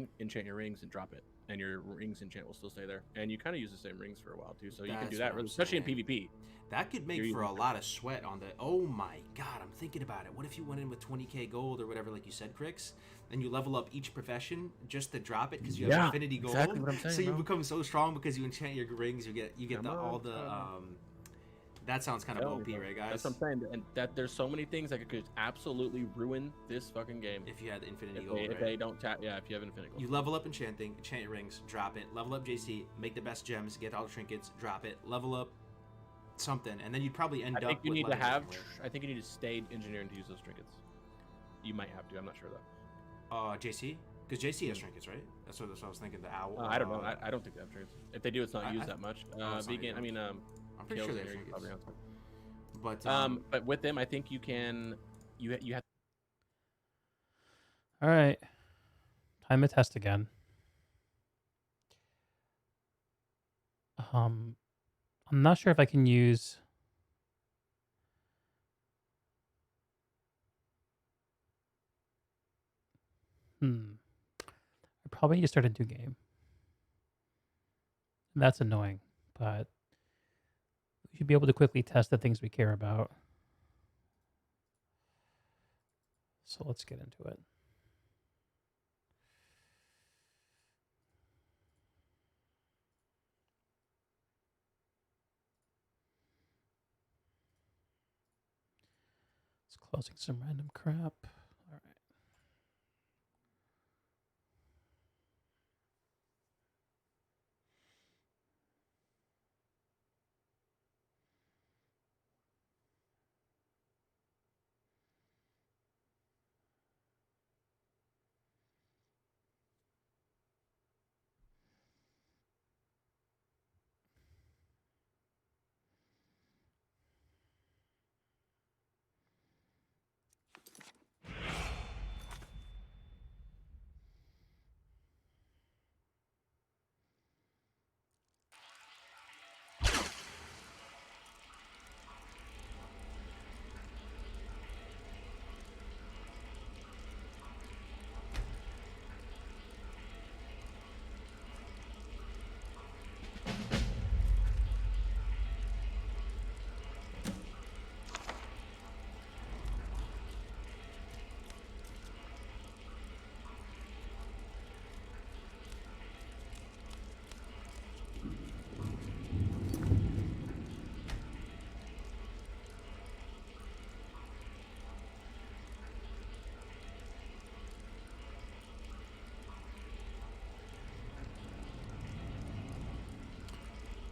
your rings and drop it, and your rings enchant will still stay there. And you kind of use the same rings for a while too, so you can do That's that, what I'm especially saying. in PvP. that could make You're for a using- lot of sweat on the. Oh my god, I'm thinking about it. What if you went in with 20k gold or whatever, like you said, Crix, and you level up each profession just to drop it because you have Yeah, infinity gold. exactly what I'm saying, so you bro. become so strong because you enchant your rings. You get Come on, all the. come on. That sounds kind of Tell me, OP, bro. right, guys? That's what I'm saying, and that there's so many things that could absolutely ruin this fucking game If you had the infinity if gold, they, right? if they don't tap. Yeah, if you have infinite gold. You level up enchanting, enchant your rings, drop it. Level up JC, make the best gems, get all the trinkets, drop it. Level up something, and then you'd probably end I think up you with need to level have. up, right? I think you need to stay engineering to use those trinkets. You might have to. I'm not sure though. JC, because JC has trinkets, right? That's what I was thinking. The owl. I don't know. I don't think they have trinkets. If they do, it's not I- used I- that much. it's not Vegan. used I mean, I'm pretty Kale's sure they in have here, you trinkets. probably have to. But But with them, I think you can. You have. All right. Time to test again. I'm not sure if I can use. I probably need to start a new game. That's annoying, but we should be able to quickly test the things we care about. So let's get into it. It's closing some random crap. All right.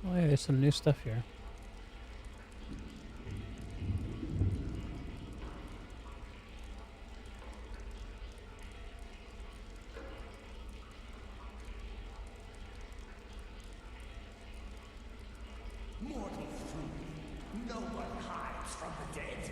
Oh yeah, there's some new stuff here. Mortal fool, no one hides from the dead.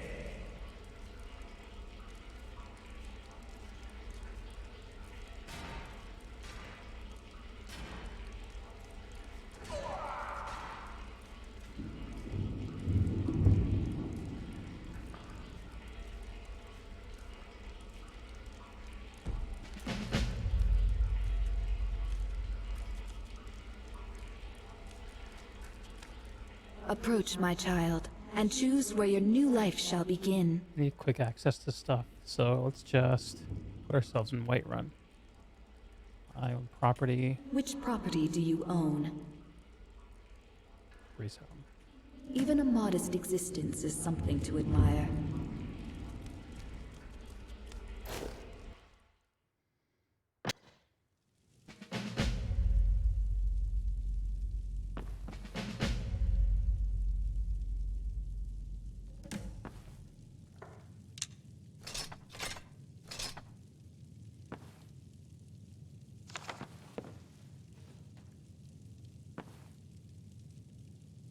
Approach, my child, and choose where your new life shall begin. We need quick access to stuff, so let's just put ourselves in Whiterun. I own property. Which property do you own? Resale. Even a modest existence is something to admire.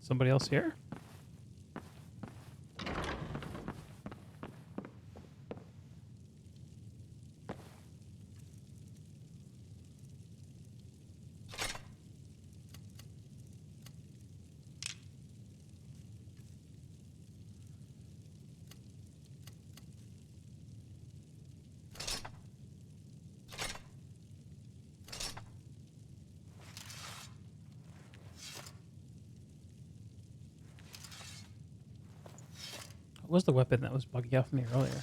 Somebody else here? What was the weapon that was bugging off me earlier?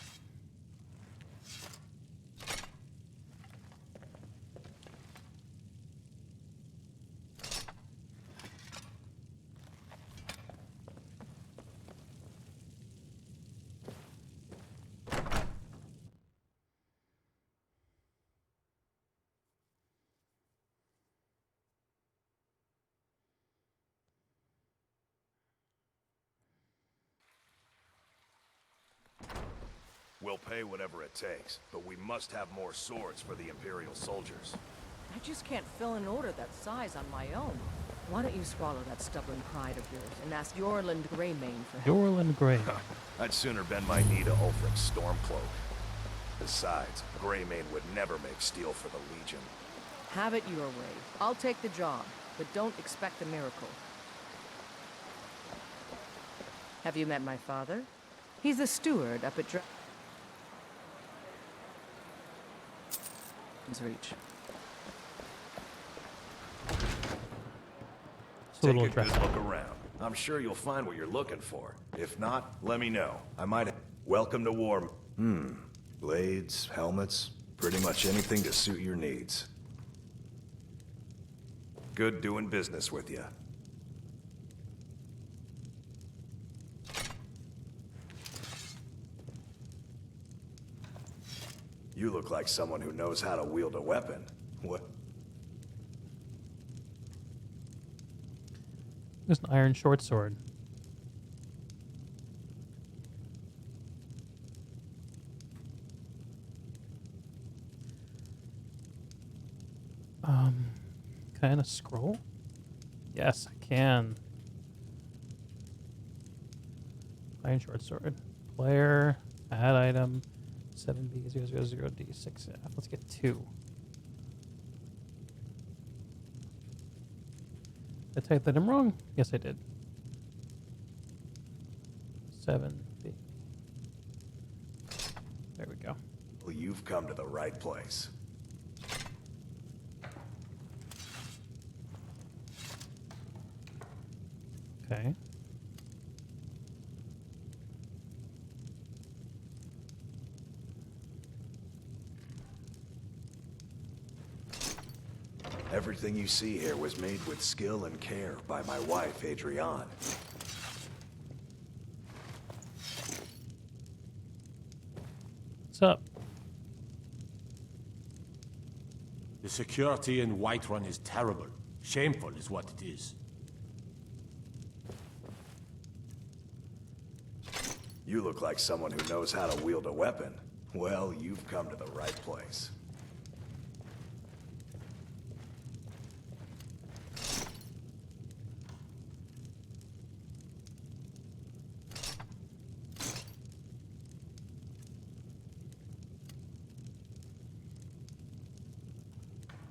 We'll pay whatever it takes, but we must have more swords for the Imperial soldiers. I just can't fill an order that size on my own. Why don't you swallow that stubborn pride of yours and ask Yorland Greymane for help? Dorland Gray. I'd sooner bend my knee to Ulfric's Stormcloak. Besides, Greymane would never make steel for the Legion. Have it your way. I'll take the job, but don't expect a miracle. Have you met my father? He's a steward up at Reach. It's a little Take a good dressed. look around. I'm sure you'll find what you're looking for. If not, let me know. I might... Welcome to war. Blades, helmets, pretty much anything to suit your needs. Good doing business with you. You look like someone who knows how to wield a weapon. What? There's an iron short sword. Can I scroll? Yes, I can. Iron short sword. Player, add item, 7B000D6F. Let's get 2. Did I type that in wrong? Yes, I did. 7B. There we go. Well, you've come to the right place. Okay. Everything you see here was made with skill and care by my wife, Adrienne. What's up? The security in Whiterun is terrible. Shameful is what it is. You look like someone who knows how to wield a weapon. Well, you've come to the right place.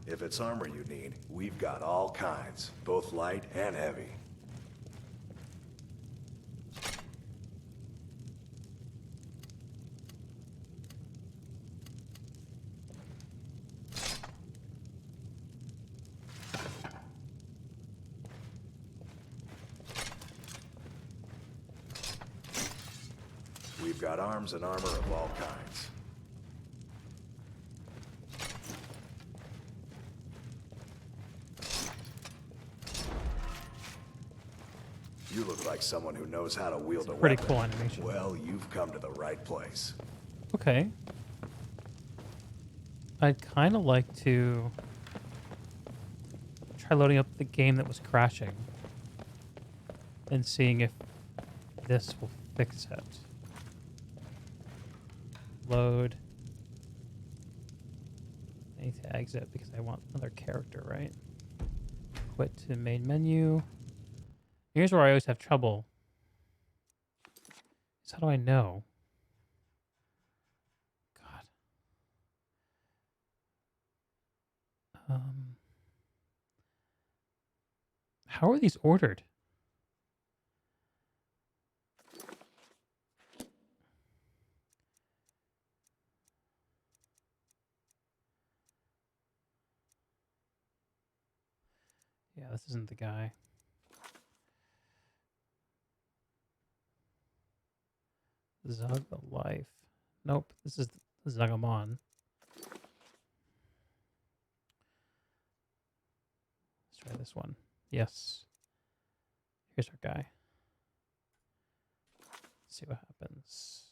If it's armor you need, we've got all kinds, both light and heavy. We've got arms and armor of all kinds. You look like someone who knows how to wield a Pretty weapon. cool animation. Well, you've come to the right place. Okay. I'd kind of like to try loading up the game that was crashing and seeing if this will fix it. Load. I need to exit because I want another character, right? Quit to main menu. Here's where I always have trouble. Is how do I know? God. How are these ordered? Yeah, this isn't the guy. Zug the Life. Nope, this is Zagamon. Let's try this one. Yes. Here's our guy. Let's see what happens.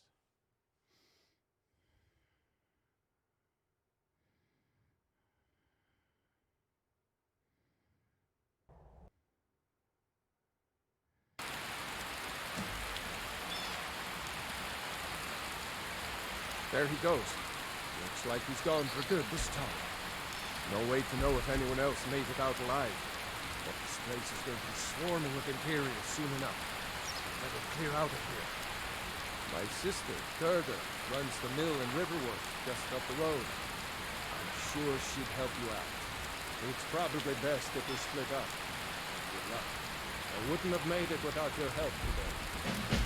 There he goes. Looks like he's gone for good this time. No way to know if anyone else made it out alive. But this place is going to be swarming with Imperials soon enough. Better clear out of here. My sister, Gerda, runs the mill and riverwork just up the road. I'm sure she'd help you out. It's probably best if we split up. Good luck. I wouldn't have made it without your help today.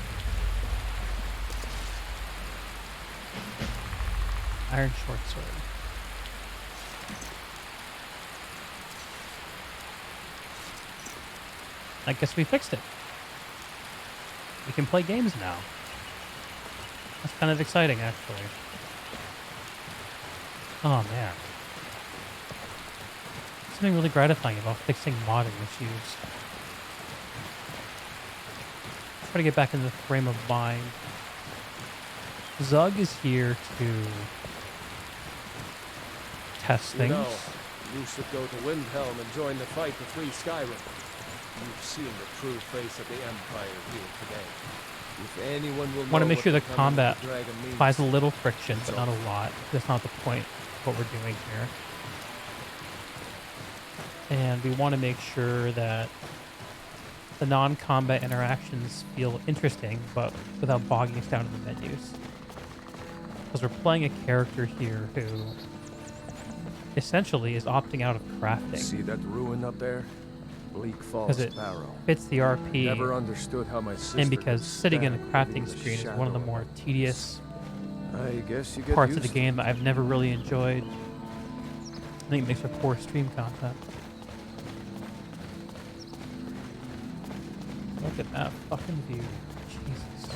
Iron short sword. I guess we fixed it. We can play games now. That's kind of exciting, actually. Oh, man. Something really gratifying about fixing modding issues. Try to get back in the frame of mind. Zug is here to test things. You know, you should go to Windhelm and join the fight to free Skyrim. You've seen the true face of the Empire here today. If anyone will Want to make sure the becoming combat the dragon means, applies a little friction, but not a lot. That's not the point of what we're doing here. And we want to make sure that the non-combat interactions feel interesting, but without bogging us down in the menus. Because we're playing a character here who essentially is opting out of crafting. See that ruin up there? Bleak Falls Because it Barrow. fits the RP, Never understood how my sister and because could sitting in a stand crafting being the screen is one of the shadow more tedious I guess you get parts of the used to game that I've never really enjoyed. I think it makes for poor stream content. Look at that fucking view. Jesus.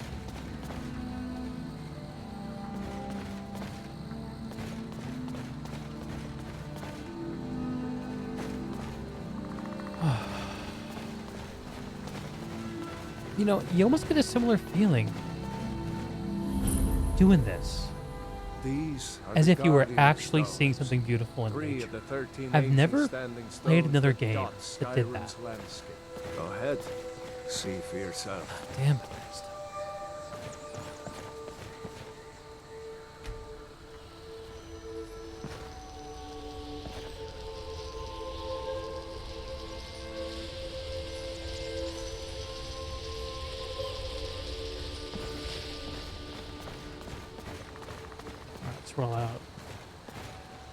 You know, you almost get a similar feeling doing this. These are As the if you were guardian actually stones. seeing something beautiful in 3 nature. of the 13 I've ancient never standing played stones another that game dot that did Skyrim's that. landscape. Go ahead. See for yourself. Damn it, Krista. Alright, let's roll out.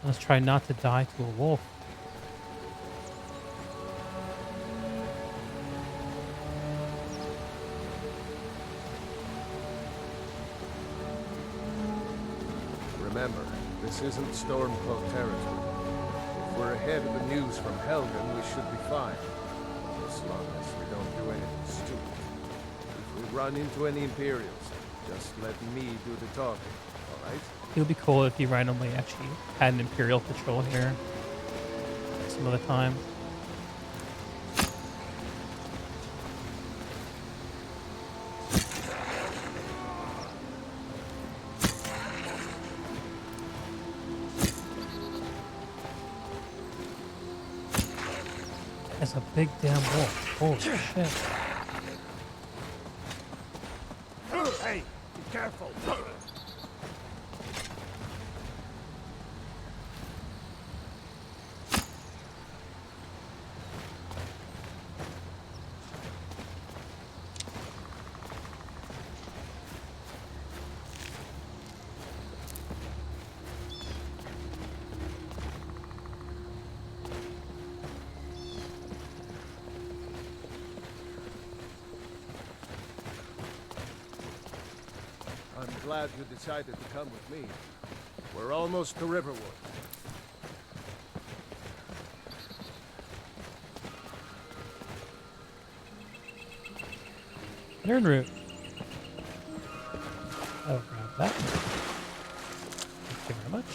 Let's try not to die to a wolf. Remember, this isn't Stormcloak territory. If we're ahead of the news from Helgen, we should be fine. As long as we don't do anything stupid. If we run into any Imperials, just let me do the talking, alright? It would be cool if you randomly actually had an Imperial patrol here some other time. That's a big damn wolf. Holy shit. Hey, be careful! I'm glad you decided to come with me. We're almost to Riverwood. Turn route. I'll grab that. Thank you very much.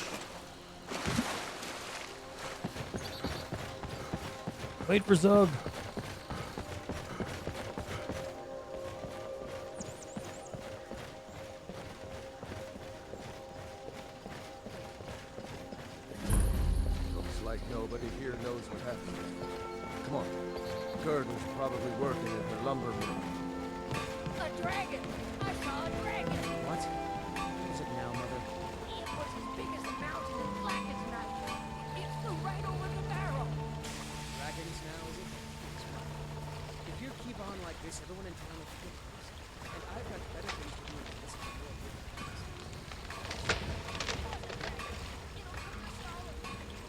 Wait for Zug. Looks like nobody here knows what happened. Come on. Gerda's probably working at her lumber mill. A dragon! I saw a dragon! What? What is it now, Mother? case everyone in town will get crazy. And I've got better things to do than listen to more people.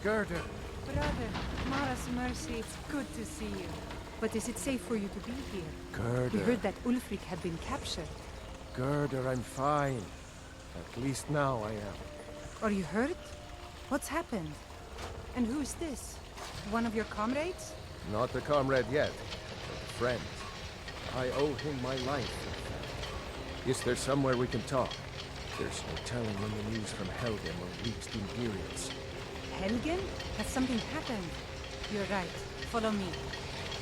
Gerda! Brother, Mara's mercy, it's good to see you. But is it safe for you to be here? Gerda. We heard that Ulfric had been captured. Gerda, I'm fine. At least now I am. Are you hurt? What's happened? And who's this? One of your comrades? Not a comrade yet, but a friend. I owe him my life. Is there somewhere we can talk? There's no telling when the news from Helgen will reach the Imperials. Helgen? Has something happened? You're right. Follow me.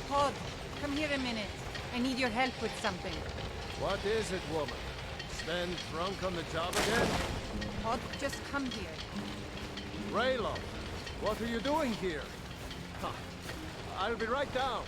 Pod, come here a minute. I need your help with something. What is it, woman? Sven drunk on the job again? Pod, just come here. Raylo, what are you doing here? Huh. I'll be right down.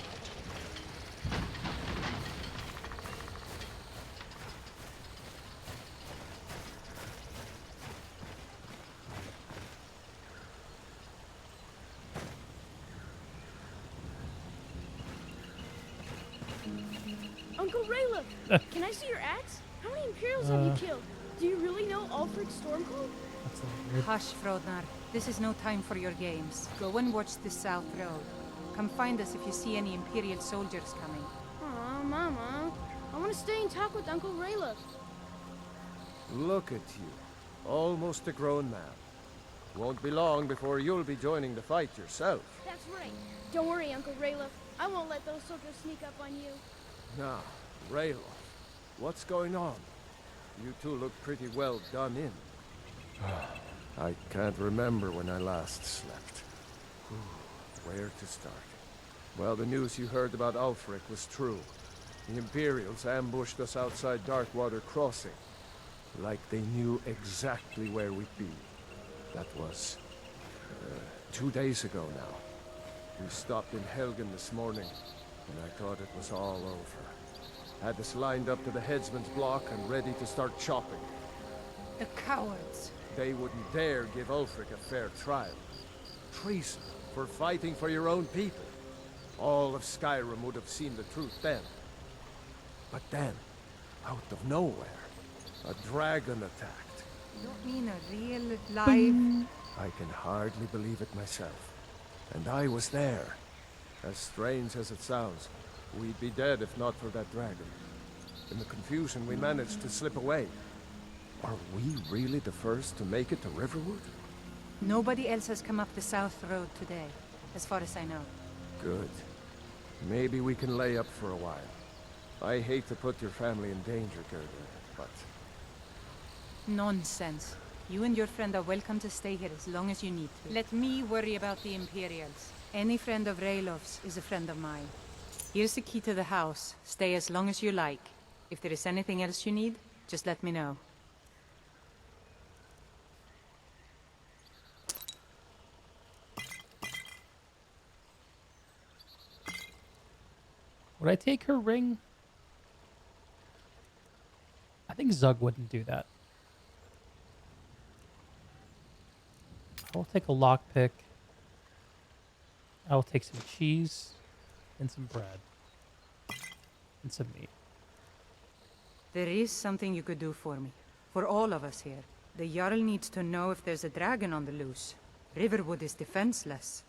Uncle Raylo, can I see your axe? How many Imperials have you killed? Do you really know Ulfric's Stormcold? That's weird. Hush, Frodnar. This is no time for your games. Go and watch the South Road. Come find us if you see any Imperial soldiers coming. Aw, Mama. I want to stay and talk with Uncle Raylo. Look at you. Almost a grown man. Won't be long before you'll be joining the fight yourself. That's right. Don't worry, Uncle Raylo. I won't let those soldiers sneak up on you. Now, Raylo, what's going on? You two look pretty well done in. I can't remember when I last slept. Where to start? Well, the news you heard about Ulfric was true. The Imperials ambushed us outside Darkwater Crossing. Like they knew exactly where we'd be. That was 2 days ago now. We stopped in Helgen this morning, and I thought it was all over. Had us lined up to the headsman's block and ready to start chopping. The cowards. They wouldn't dare give Ulfric a fair trial. Treason for fighting for your own people. All of Skyrim would have seen the truth then. But then, out of nowhere, a dragon attacked. You don't mean a real, live... I can hardly believe it myself. And I was there. As strange as it sounds, we'd be dead if not for that dragon. In the confusion, we managed to slip away. Are we really the first to make it to Riverwood? Nobody else has come up the South Road today, as far as I know. Good. Maybe we can lay up for a while. I hate to put your family in danger, Gerda, but... Nonsense. You and your friend are welcome to stay here as long as you need to. Let me worry about the Imperials. Any friend of Raylov's is a friend of mine. Here's the key to the house. Stay as long as you like. If there is anything else you need, just let me know. Would I take her ring? I think Zug wouldn't do that. I'll take a lockpick. I'll take some cheese and some bread and some meat. There is something you could do for me. For all of us here. The Jarl needs to know if there's a dragon on the loose. Riverwood is defenseless.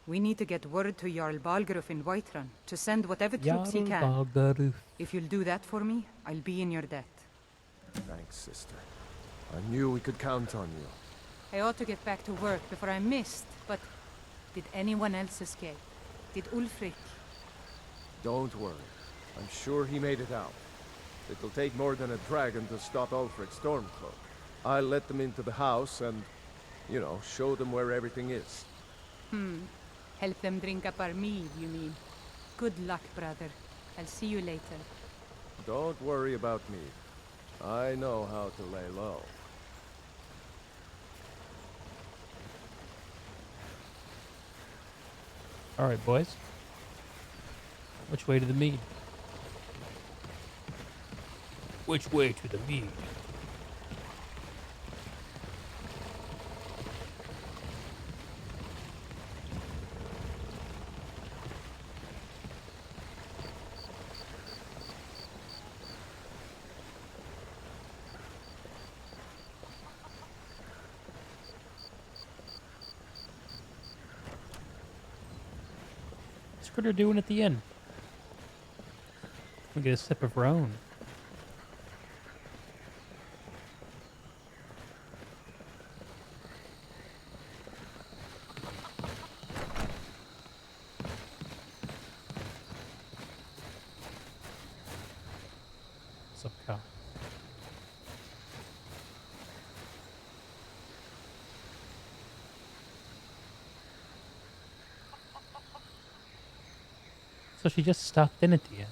We need to get word to Jarl Balgruuf in Whiterun to send whatever troops he can. Balgruuf. If you'll do that for me, I'll be in your debt. Thanks, sister. I knew we could count on you. I ought to get back to work before I missed, but did anyone else escape? Did Ulfric? Don't worry. I'm sure he made it out. It'll take more than a dragon to stop Ulfric's Stormcloak. I'll let them into the house and, you know, show them where everything is. Help them drink up our mead, you mean? Good luck, brother. I'll see you later. Don't worry about me. I know how to lay low. All right, boys. Which way to the mead? Which way to the mead? critter doing at the inn? We get a sip of Rhone. What's up, cow? So she just stopped in at the end.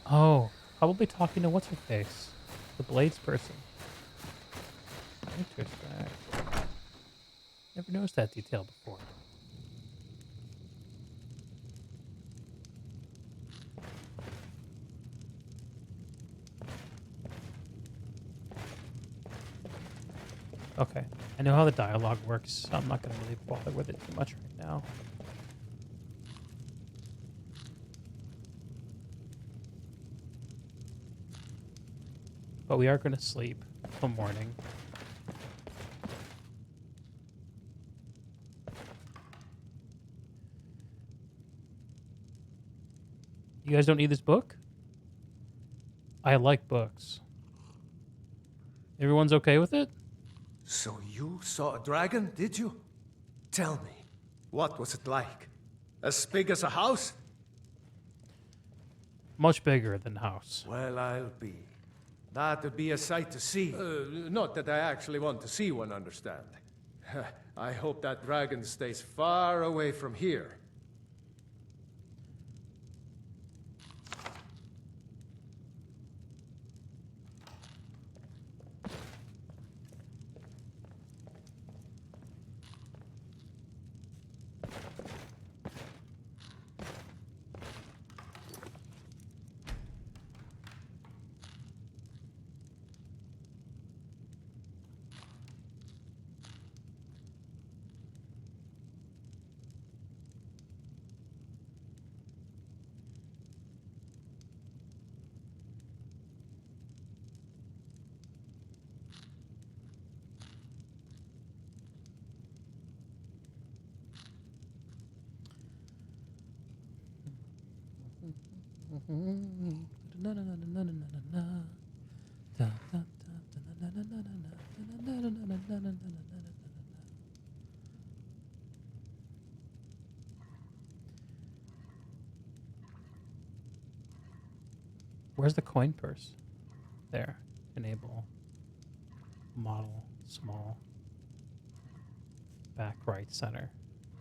Oh, probably talking to what's her face, the Blades person. Interesting. Never noticed that detail before. Okay, I know how the dialogue works, so I'm not going to really bother with it too much right now. But we are going to sleep till morning. You guys don't need this book? I like books. Everyone's okay with it? So you saw a dragon, did you? Tell me, what was it like? As big as a house? Much bigger than house. Well, I'll be. That'd be a sight to see. Not that I actually want to see one, understand. I hope that dragon stays far away from here. Where's the coin purse? There. Enable. Model. Small. Back right center.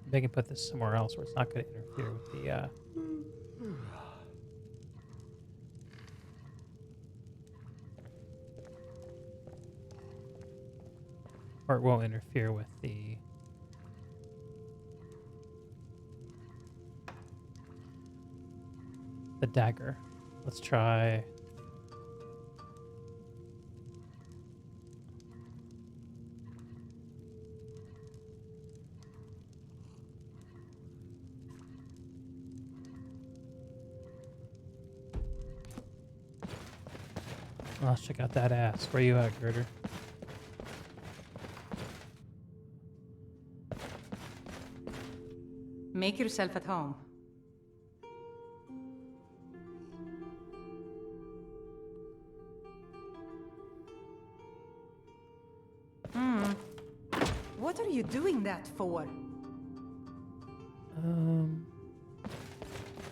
Maybe I can put this somewhere else where it's not going to interfere with the or it won't interfere with the dagger. Let's try. Let's check out that ass. Where you at, Girder? Make yourself at home. What are you doing that for?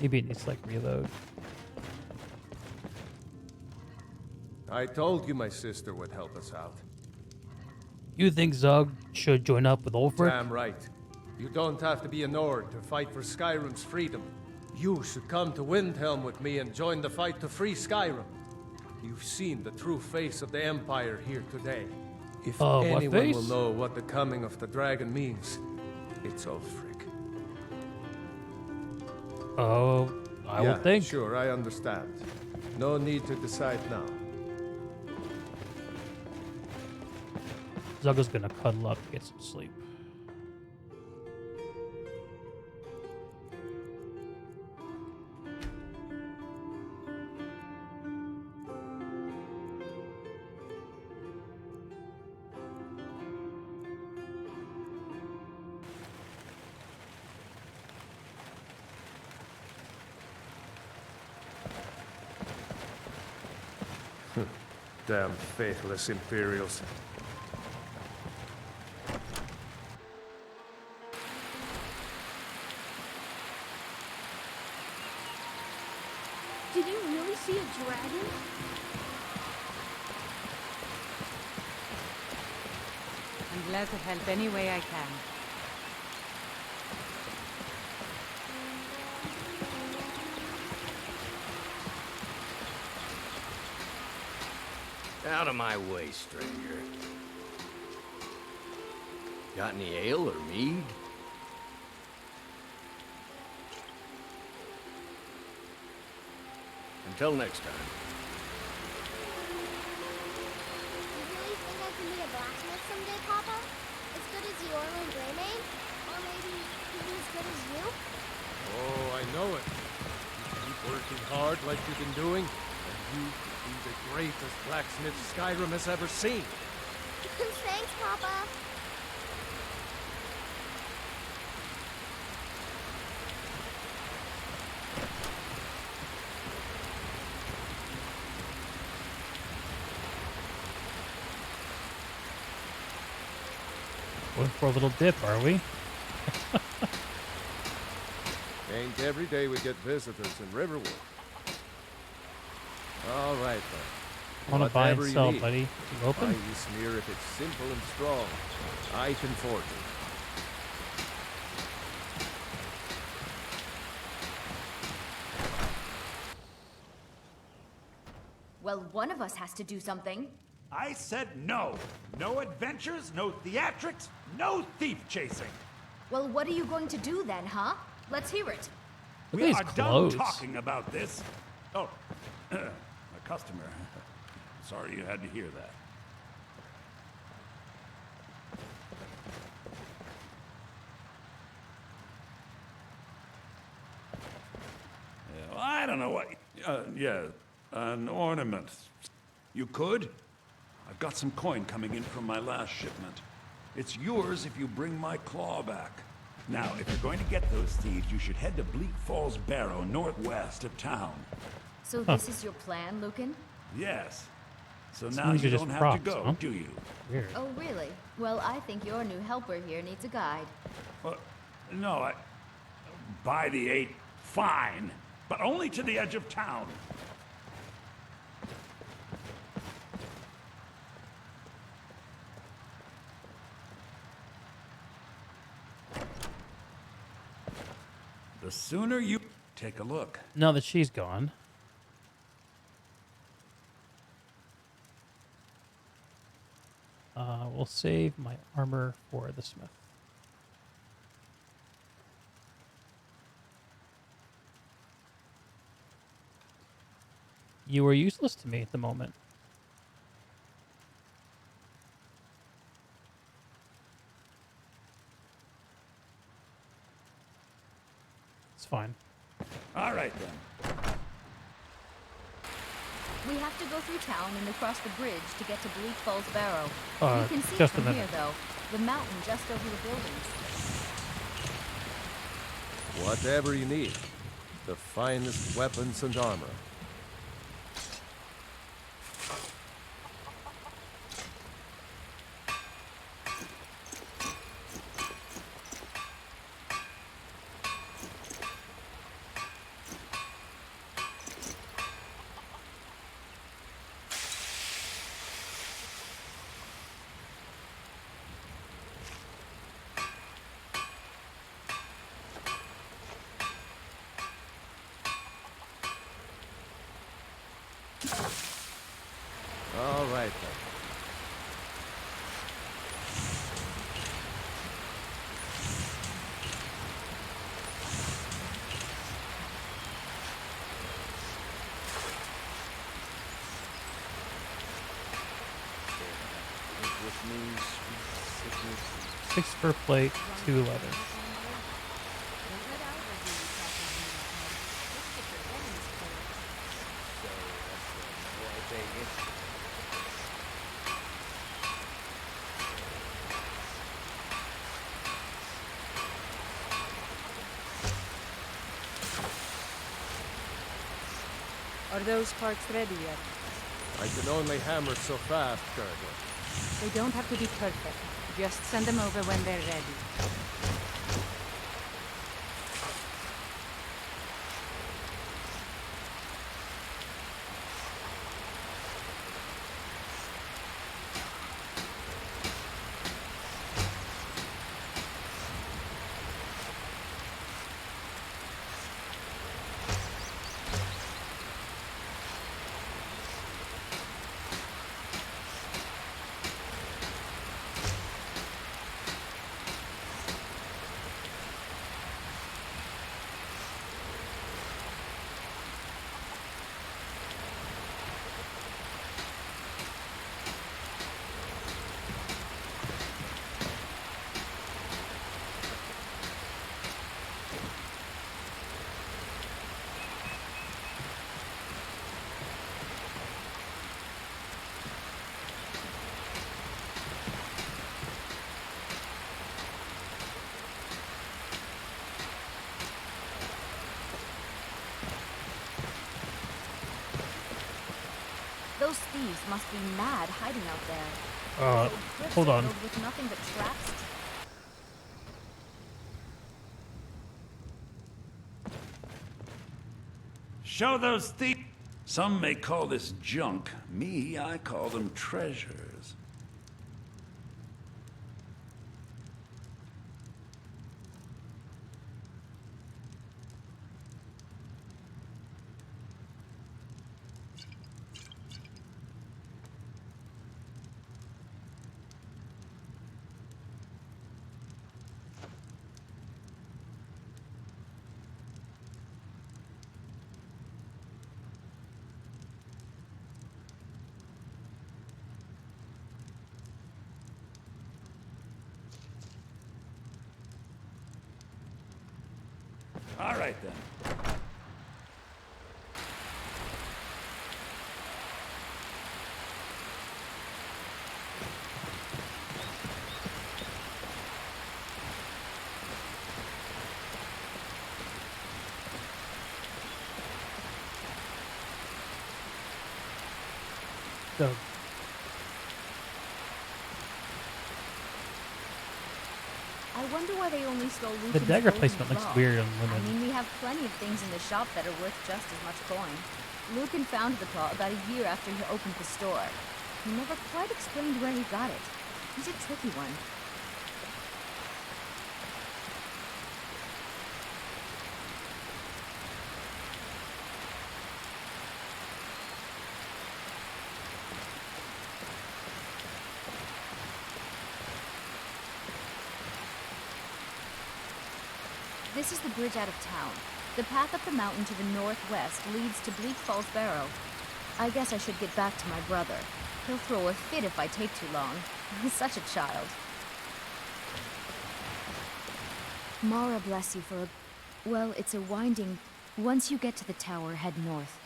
Maybe it needs to, like, reload. I told you my sister would help us out. You think Zug should join up with Ulfric? Damn right. You don't have to be a Nord to fight for Skyrim's freedom. You should come to Windhelm with me and join the fight to free Skyrim. You've seen the true face of the Empire here today. If anyone will know what the coming of the dragon means, it's Ulfric. Oh, I would think. Sure, I understand. No need to decide now. Zugga's gonna cuddle up to get some sleep. Damn faithless Imperials. Did you really see a dragon? I'm glad to help any way I can. Out of my way, stranger. Got any ale or mead? Until next time. You really think I can be a blacksmith someday, Papa? As good as the Orlin Greymane? Or maybe even as good as you? Oh, I know it. You keep working hard like you've been doing, and you will be the greatest blacksmith Skyrim has ever seen. Thanks, Papa. Going for a little dip, are we? Ain't every day we get visitors in Riverwood. All right, then. I want to buy and Whatever you sell, need. buddy. You open? Buy you smear if it's simple and strong. I can forge it. Well, one of us has to do something. I said no. No adventures, no theatrics, no thief chasing. Well, what are you going to do then, huh? Let's hear it. We are done talking about this. Oh, a customer. Sorry you had to hear that. Yeah, well, I don't know what. Yeah, an ornament. You could? I've got some coin coming in from my last shipment. It's yours if you bring my claw back. Now, if you're going to get those thieves, you should head to Bleak Falls Barrow, northwest of town. So this is your plan, Lucan? Yes. So Some now of these you are just don't have props, to go, huh? do you? Weird. Oh, really? Well, I think your new helper here needs a guide. No, by the 8, fine. But only to the edge of town. The sooner you take a look. Now that she's gone. We'll save my armor for the smith. You are useless to me at the moment. It's fine. All right, then. We have to go through town and across the bridge to get to Bleak Falls Barrow. You can see it just a from minute. here, though. The mountain just over the buildings. Whatever you need. The finest weapons and armor. All right, then. Which means 6 per plate, 2 leather. Are those parts ready yet? I can only hammer so fast, Gurgle. They don't have to be perfect. Just send them over when they're ready. Those thieves must be mad hiding out there. Hold on. Filled with nothing but traps. Show those thieves. Some may call this junk. Me, I call them treasures. All right, then. So, I wonder why they only stole Lucan's the dagger golden placement looks claw. weird on I women. mean, we have plenty of things in the shop that are worth just as much coin. Lucan found the claw about a year after he opened the store. He never quite explained where he got it. He's a tricky one. This is the bridge out of town. The path up the mountain to the northwest leads to Bleak Falls Barrow. I guess I should get back to my brother. He'll throw a fit if I take too long. He's such a child. Mara bless you for a... Well, it's a winding... Once you get to the tower, head north.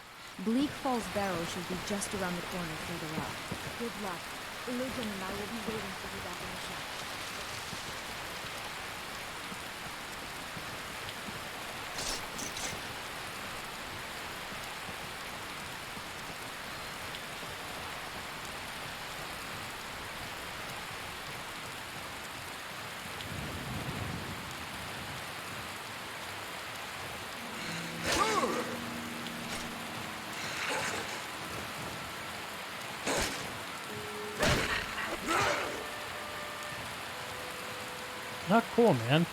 Bleak Falls Barrow should be just around the corner further up. Good luck. Lucan and I will be waiting for you back in the shop. Not cool, man.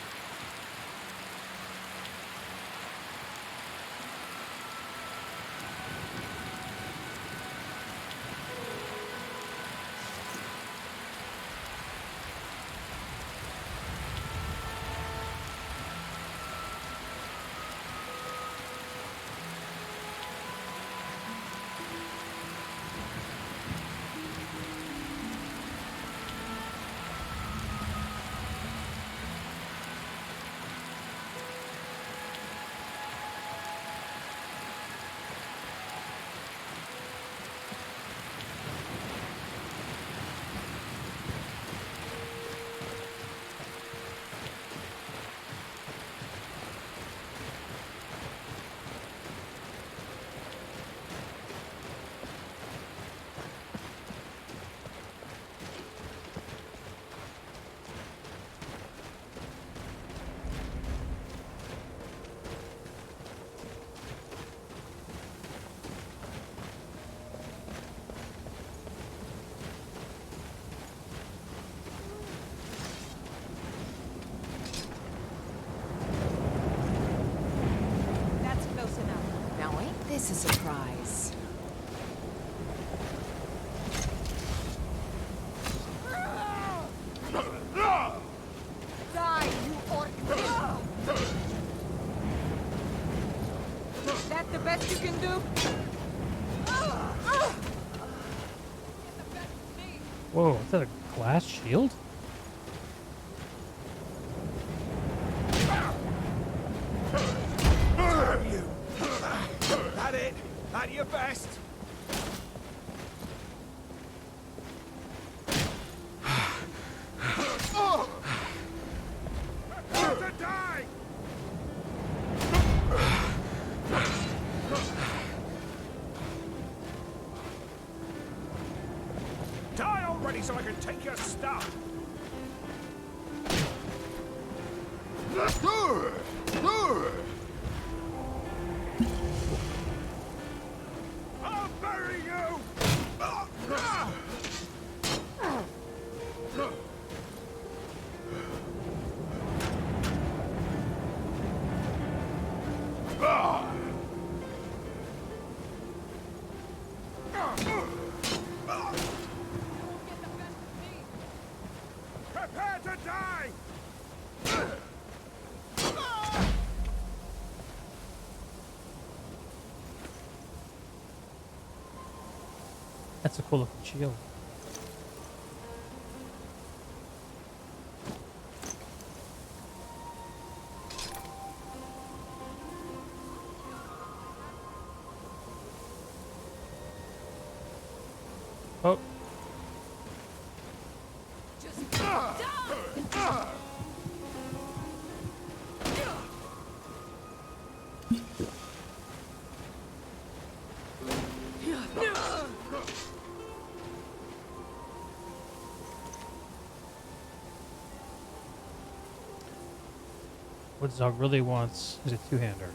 this a surprise. Die, you orc! That the best you can do? Whoa, is that a glass shield? That it? At your best? To die! Die already so I can take your stuff! I'll bury you! Prepare to die! That's a cool looking shield. Oh. What Zog really wants is a two-hander.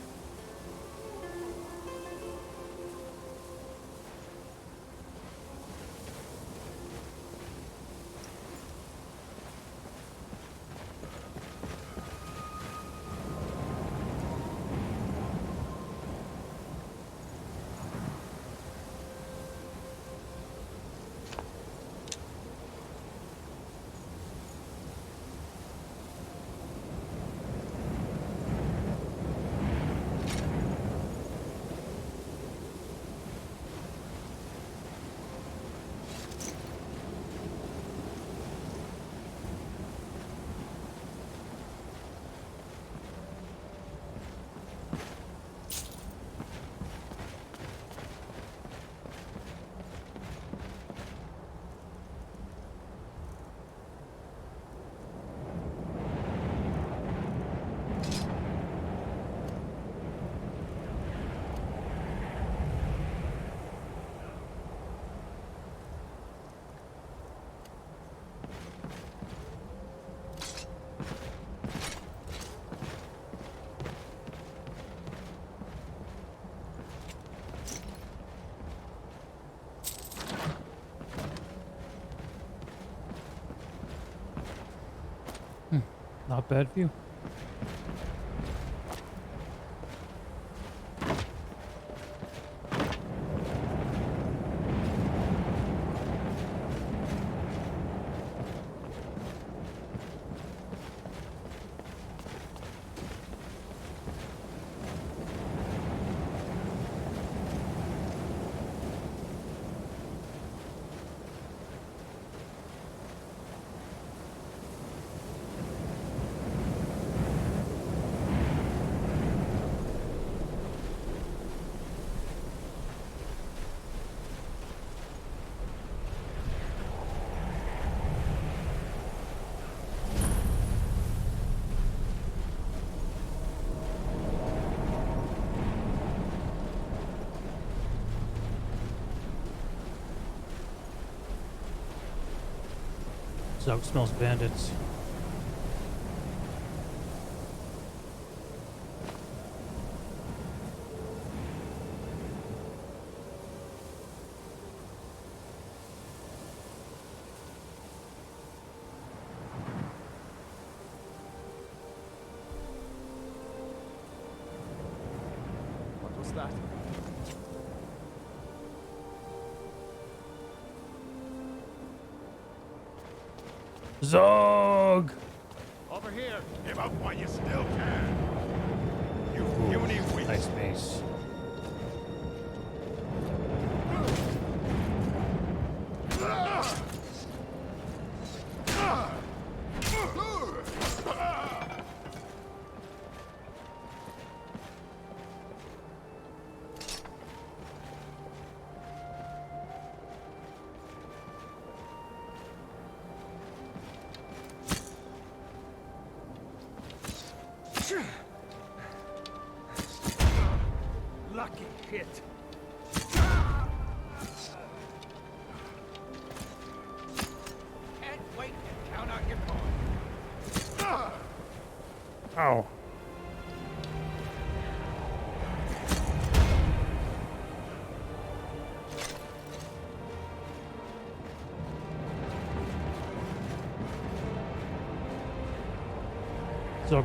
Not bad view. Zog smells bandits. What was that? Zog! Over here. Give up while you still can. You puny weak. Nice mace. Lucky hit. Can't wait to count out your coin. Ow. Zog.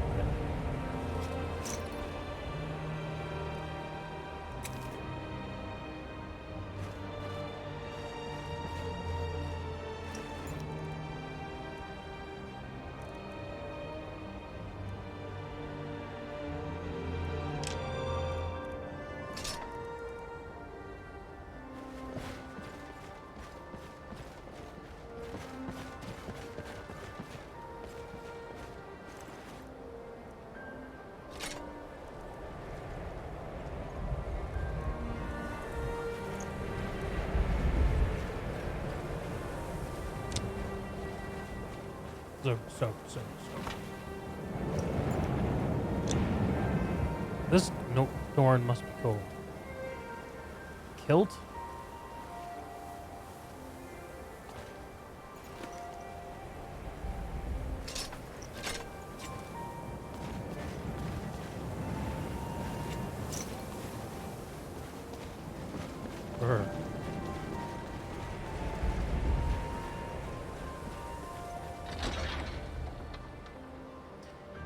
So. This Norn must be cool. Kilt? Brr.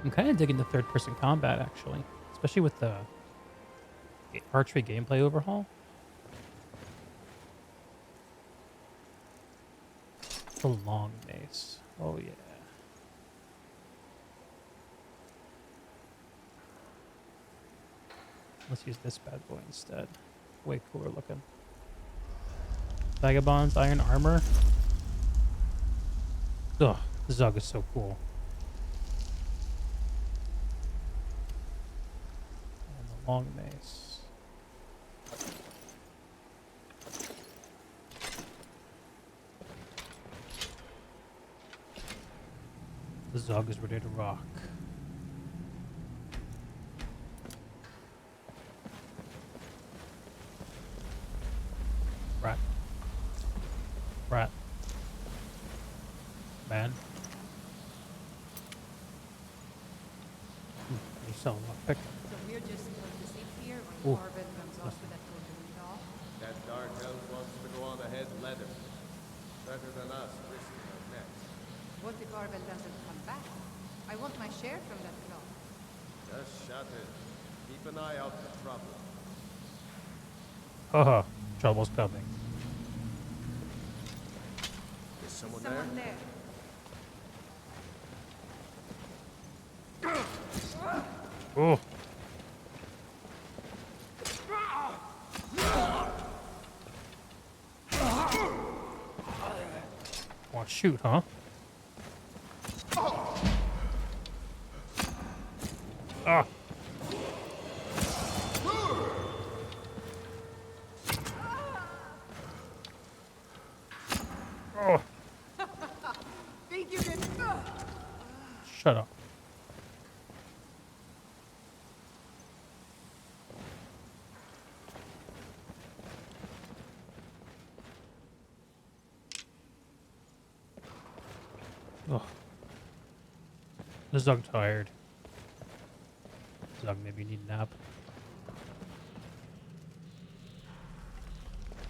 I'm kind of digging the third-person combat, actually, especially with the archery gameplay overhaul. The long mace. Oh yeah. Let's use this bad boy instead. Way cooler looking. Vagabond's iron armor. Ugh, the Zug is so cool. Long mace. The Zog is ready to rock. Rat. Rat. Man. You sell a lockpick. So we're just going to sit here when Corbin runs off with that golden doll? That dark elf wants to go on ahead and let him. Better than us risking our necks. What if Corbin doesn't come back? I want my share from that claw. Just shut it. Keep an eye out for trouble. Haha, trouble's coming. Is someone Someone there? Oh. Want to shoot, huh? Ah. Oh. Think you can... Shut up. Ugh. The Zug tired. Zug, maybe you need a nap.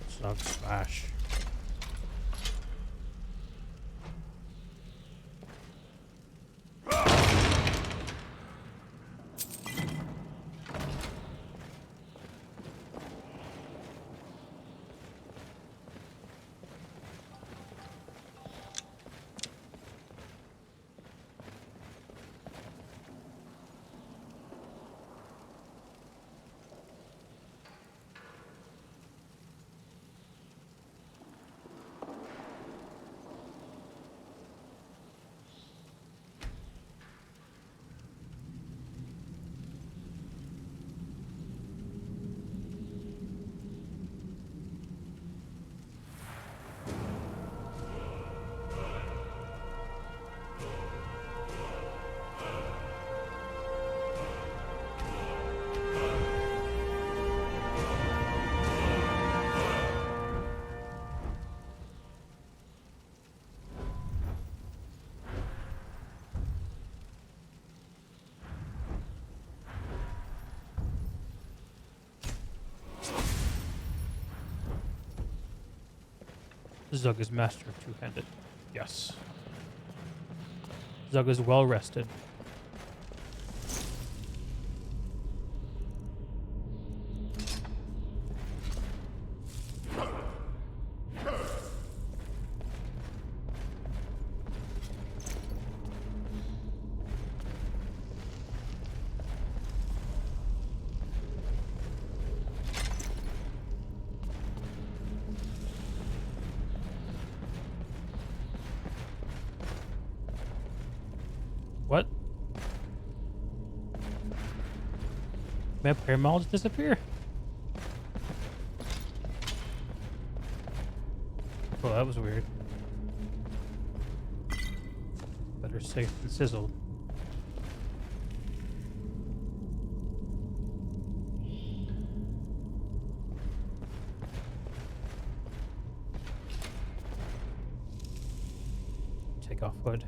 Zug smash. Zug is master of two-handed. Yes. Zug is well rested. What? My player models disappear? Well, that was weird. Better safe than sizzled. Take off hood.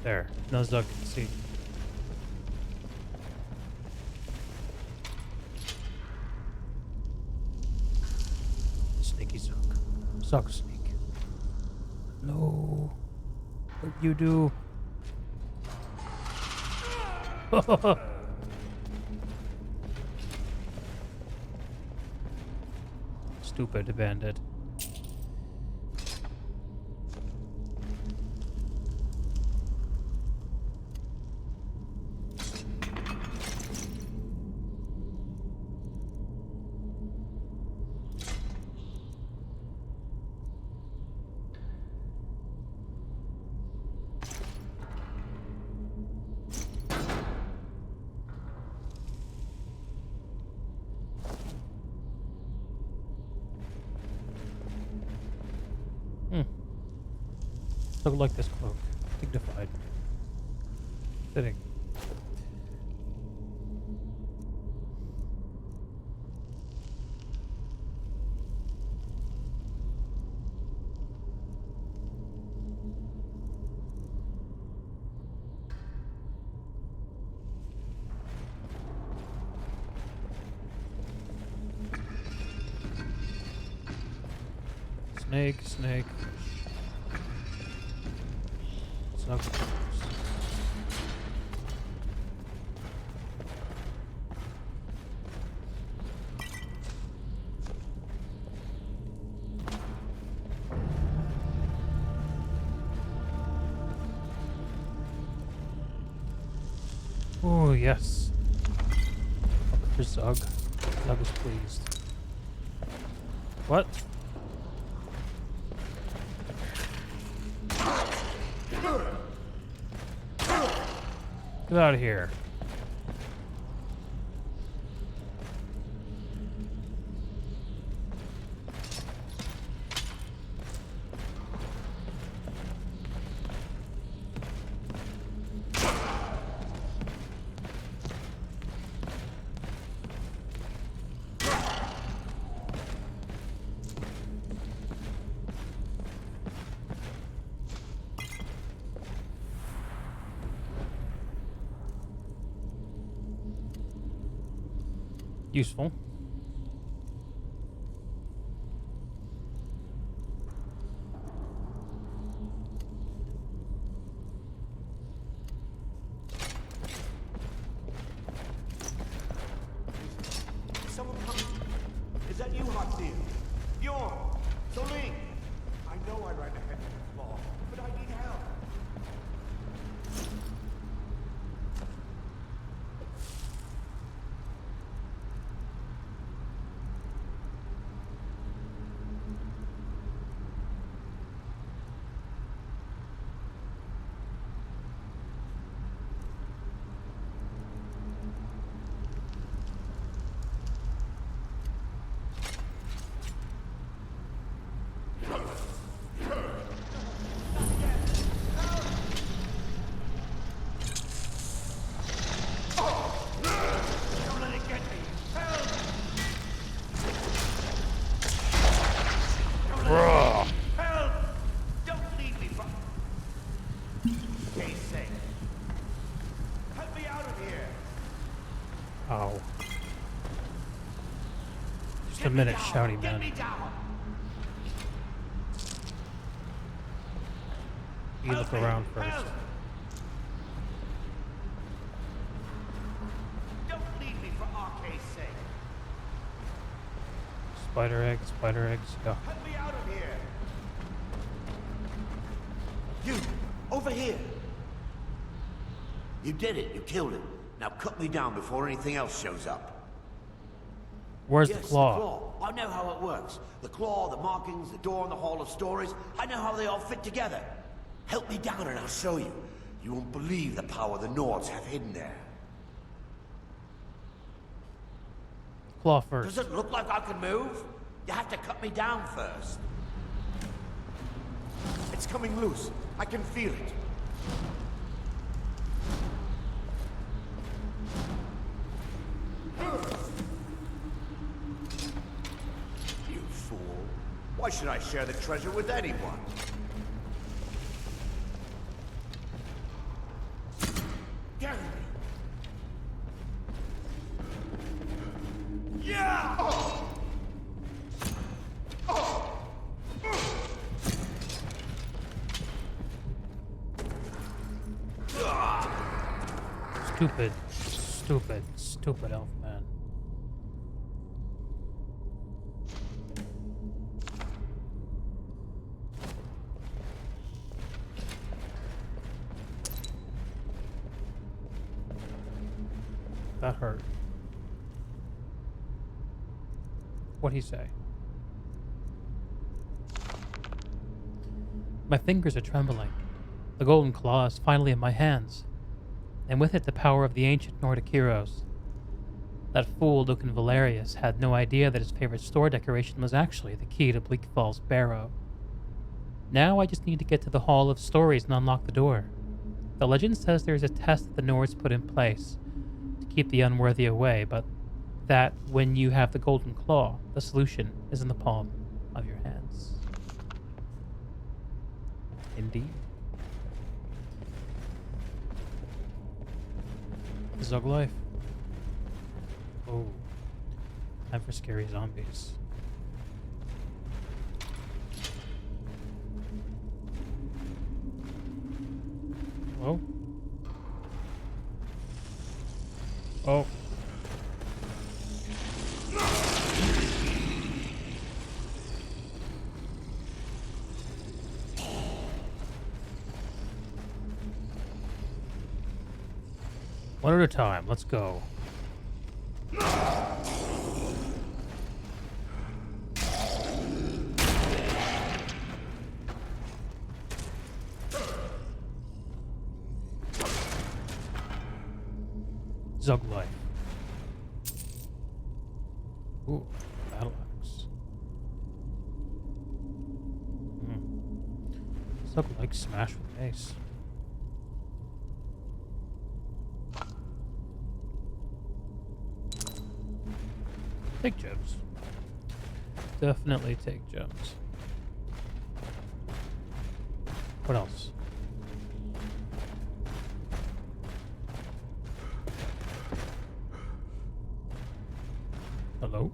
There, no Zug can see. Sneaky Zug. Zug sneak. No. What you do? Stupid bandit. Look like this cloak. Dignified. Fitting. Snake, snake. Snug. Oh, yes. For Zug. Zug is pleased. What? Get out of here. Useful. Someone coming. Is that you, Hatsir? Bjorn! Soling! I know I ran ahead of the flaw, but I need help. Just a minute, shouty man. You look around first. Don't leave me for Arcade's sake. Spider eggs, go. Cut me out of here. You, over here. You did it. You killed him. Now cut me down before anything else shows up. Where's Yes, the claw? I know how it works. The claw, the markings, the door in the Hall of Stories. I know how they all fit together. Help me down and I'll show you. You won't believe the power the Nords have hidden there. Claw first. Does it look like I can move? You have to cut me down first. It's coming loose. I can feel it. You fool. Why should I share the treasure with anyone? Damn me. Yeah! Oh! Oh! Stupid elf man. That hurt. What'd he say? My fingers are trembling. The golden claw is finally in my hands, and with it the power of the ancient Nordic heroes. That fool Lucan Valerius had no idea that his favorite store decoration was actually the key to Bleak Falls Barrow. Now I just need to get to the Hall of Stories and unlock the door. The legend says there is a test that the Nords put in place to keep the unworthy away, but that when you have the golden claw, the solution is in the palm of your hands. Indeed. Zug life. Oh. Time for scary zombies. Oh. Oh. One at a time, let's go. Zug life. Ooh, battle axe. Zug like smash with mace. Take gems. Definitely take gems. What else? Hello?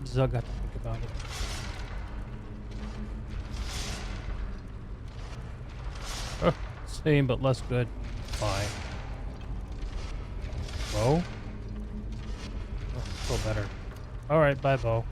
Zug got to think about it. Same but less good. Bye. Whoa. Oh, feel better. Alright, bye, Bo.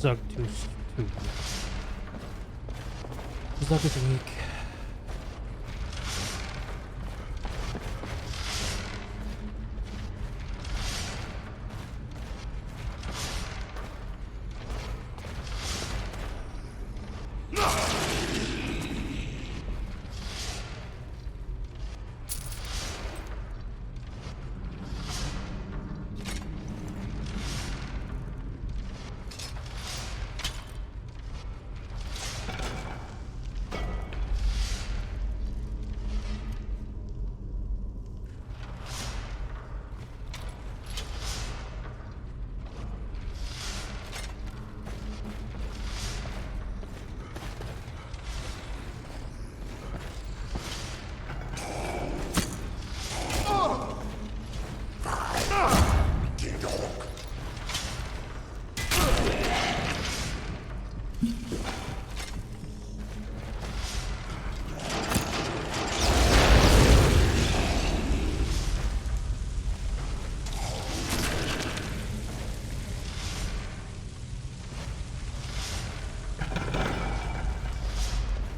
Zug too. Zug is weak.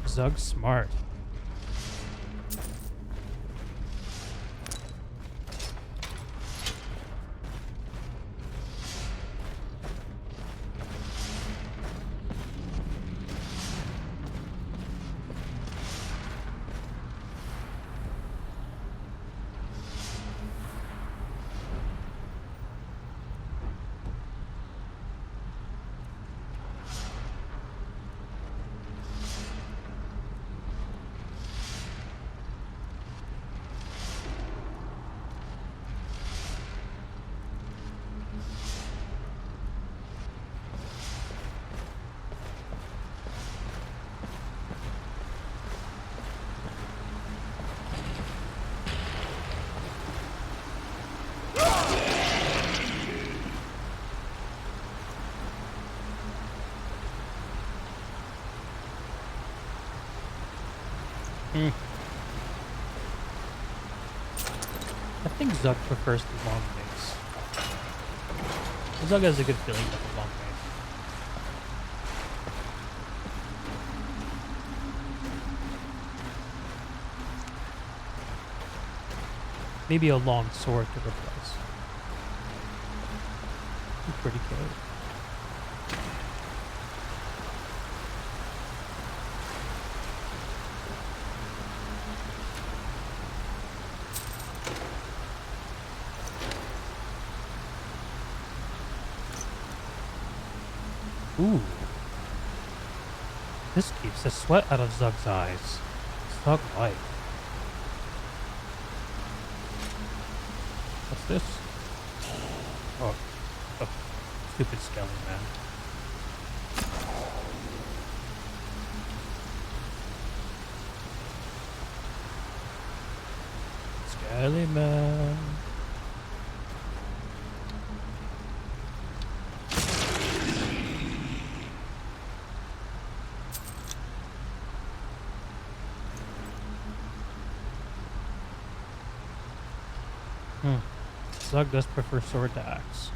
Zug's smart. I think Zug prefers the long range. Zug has a good feeling about the long range. Maybe a long sword to replace. Be pretty good. Ooh. This keeps the sweat out of Zug's eyes. Zug light. What's this? Oh, oh, stupid skeleton man. Skelly man. Zug does prefer sword to axe.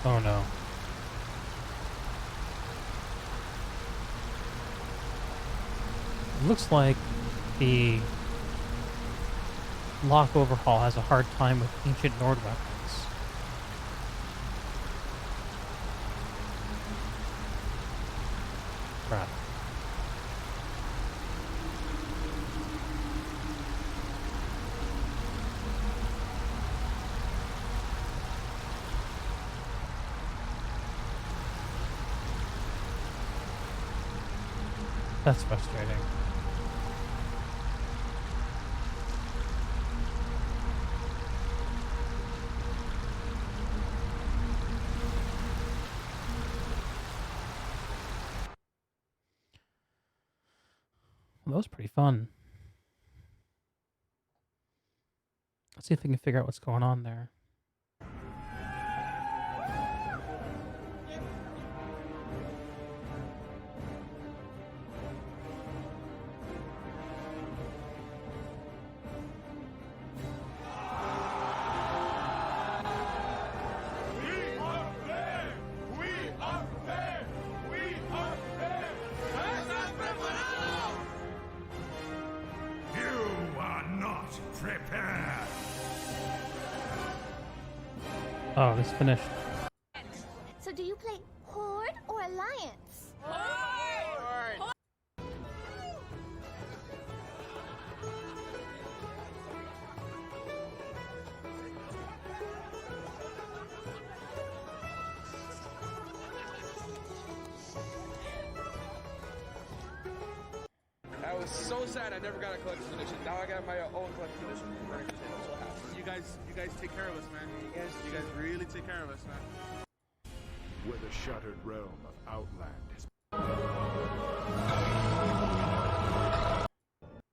Oh no. It looks like the lock overhaul has a hard time with ancient Nord weapons. Crap. That's frustrating. Well, that was pretty fun. Let's see if we can figure out what's going on there. Oh, it's finished. So do you play Horde or Alliance? Horde! I was so sad I never got a collector's edition. Now I got my own collector's edition. I'm so happy. You guys take care of us, man. You guys really take care of us, man. Where the shattered realm of Outland has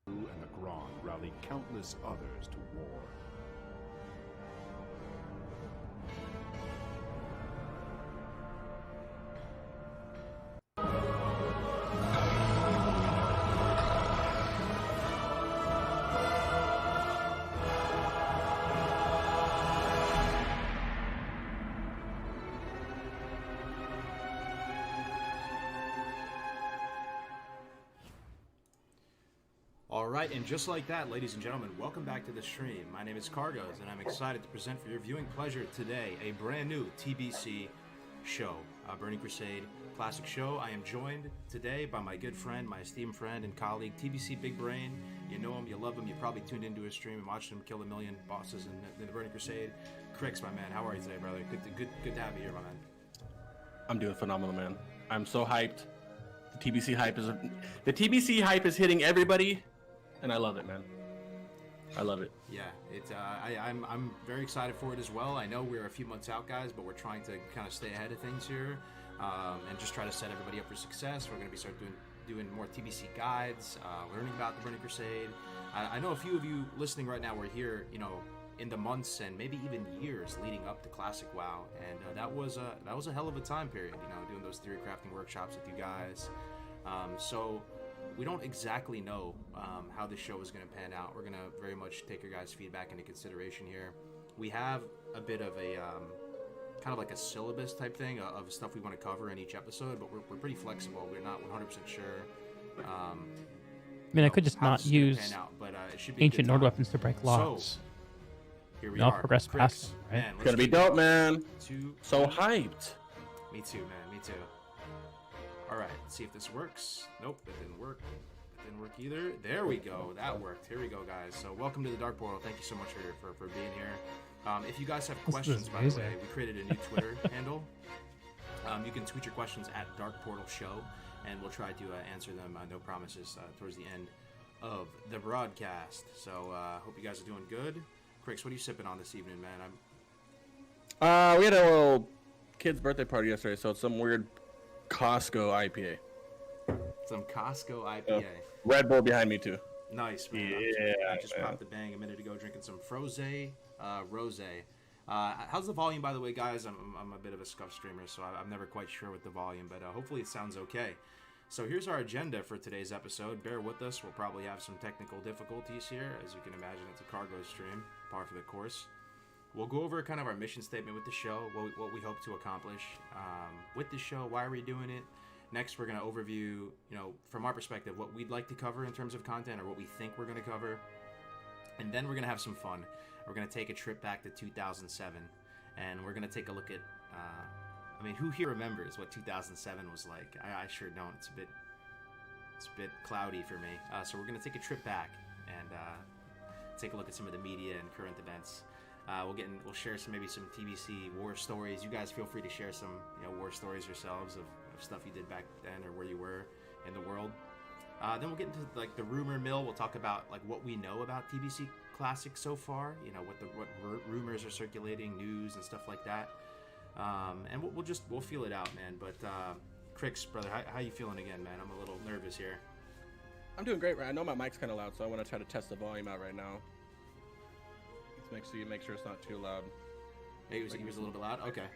you and the Grand rally countless others to war. Alright, and just like that, ladies and gentlemen, welcome back to the stream. My name is Cargos, and I'm excited to present for your viewing pleasure today a brand new TBC show, Burning Crusade Classic Show. I am joined today by my good friend, my esteemed friend and colleague, TBC Big Brain. You know him, you love him, you probably tuned into his stream and watched him kill a million bosses in the Burning Crusade. Crix, my man, how are you today, brother? Good to have you here, my man. I'm doing phenomenal, man. I'm so hyped. The TBC hype is hitting everybody. And I love it, man. I love it. Yeah, I'm very excited for it as well. I know we're a few months out, guys, but we're trying to kind of stay ahead of things here, and just try to set everybody up for success. We're going to be doing more TBC guides, learning about the Burning Crusade. I know a few of you listening right now were here, in the months and maybe even years leading up to Classic WoW, and that was a hell of a time period. Doing those theory crafting workshops with you guys. So we don't exactly know how this show is going to pan out. We're going to very much take your guys' feedback into consideration here. We have a bit of a kind of like a syllabus type thing of stuff we want to cover in each episode, but we're pretty flexible. We're not 100% sure. I mean, I could just not use ancient Nord weapons to break locks. So, here we I'll are. progress past them, right? Man, It's gonna be dope, man. So hyped. Me too, man. Me too. All right, let's see if this works. Nope, that didn't work. That didn't work either. There we go. That worked. Here we go, guys. So welcome to the Dark Portal. Thank you so much for being here. If you guys have questions, by the way, we created a new Twitter handle. You can tweet your questions at Dark Portal Show, and we'll try to answer them. No promises towards the end of the broadcast. So hope you guys are doing good. Crix, what are you sipping on this evening, man? We had a little kid's birthday party yesterday, so it's some weird Costco IPA. Some Costco IPA. Red Bull behind me too. Nice, man. Yeah, I just popped the bang a minute ago drinking some Froze Rosé. How's the volume, by the way, guys? I'm a bit of a scuff streamer, so I'm never quite sure with the volume, but hopefully it sounds okay. So here's our agenda for today's episode. Bear with us. We'll probably have some technical difficulties here. As you can imagine, it's a cargo stream, par for the course. we'll go over kind of our mission statement with the show, what we hope to accomplish with the show, why are we doing it. Next, we're going to overview, from our perspective, what we'd like to cover in terms of content or what we think we're going to cover. And then we're going to have some fun. We're going to take a trip back to 2007, and we're going to take a look at, who here remembers what 2007 was like? I sure don't. It's a bit cloudy for me. So we're going to take a trip back and take a look at some of the media and current events. We'll share maybe some TBC war stories. You guys feel free to share some war stories yourselves of stuff you did back then or where you were in the world. Then we'll get into like the rumor mill. We'll talk about like what we know about TBC Classic so far. What rumors are circulating, news and stuff like that. And we'll feel it out, man. But Crix, brother, how you feeling again, man? I'm a little nervous here. I'm doing great, right? I know my mic's kind of loud, so I want to try to test the volume out right now. Let's make sure it's not too loud. Hey, he was a little bit loud. Okay.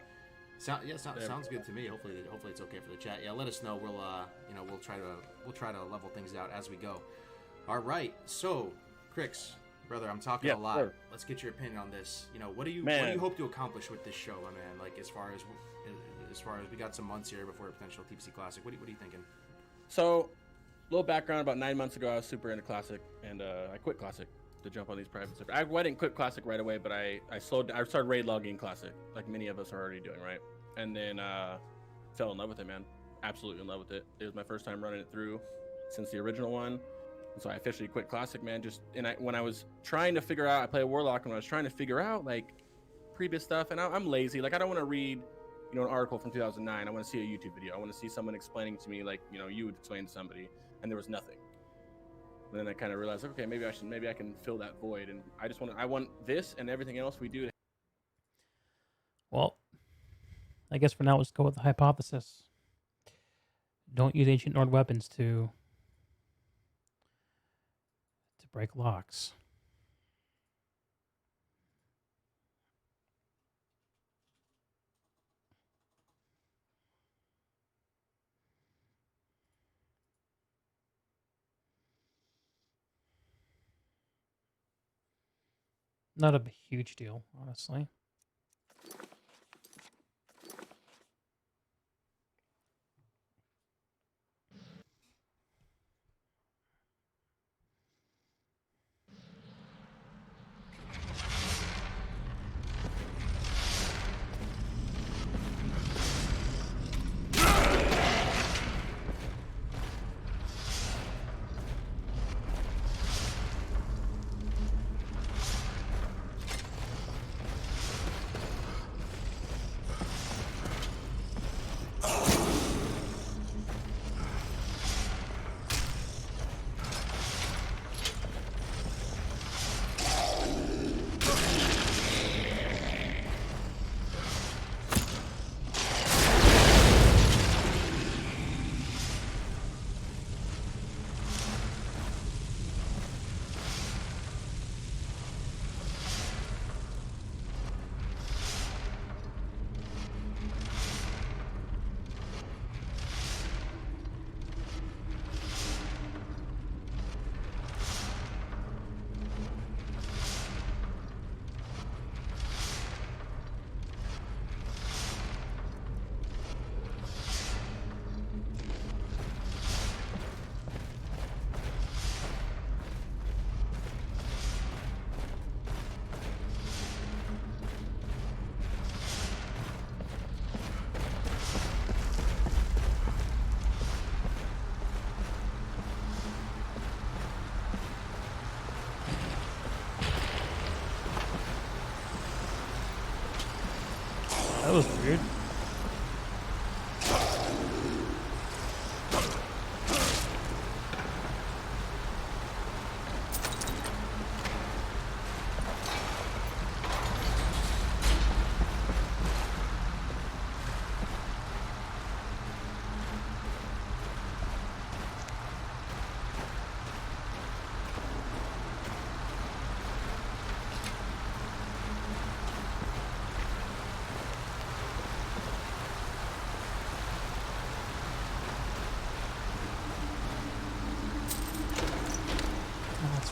Sounds good to me. Hopefully it's okay for the chat. Yeah, let us know. We'll try to level things out as we go. All right. So, Crix, brother, I'm talking a lot. Sure. Let's get your opinion on this. What do you hope to accomplish with this show, my man? Like as far as we got some months here before a potential TBC Classic. What are you thinking? So, little background. About 9 months ago, I was super into Classic, and I quit Classic to jump on these private servers. I didn't quit Classic right away, but I started raid logging Classic, like many of us are already doing, right? And then fell in love with it, man. Absolutely in love with it. It was my first time running it through since the original one. And so I officially quit Classic, man. When I was trying to figure out, I play Warlock, and when I was trying to figure out like previous stuff, and I'm lazy. Like I don't want to read, an article from 2009. I want to see a YouTube video. I want to see someone explaining to me like, you would explain to somebody, and there was nothing. And then I kind of realized, okay, maybe I can fill that void, and I want this and everything else we do. Well, I guess for now let's go with the hypothesis. Don't use ancient Nord weapons to break locks. Not a huge deal, honestly. That was weird.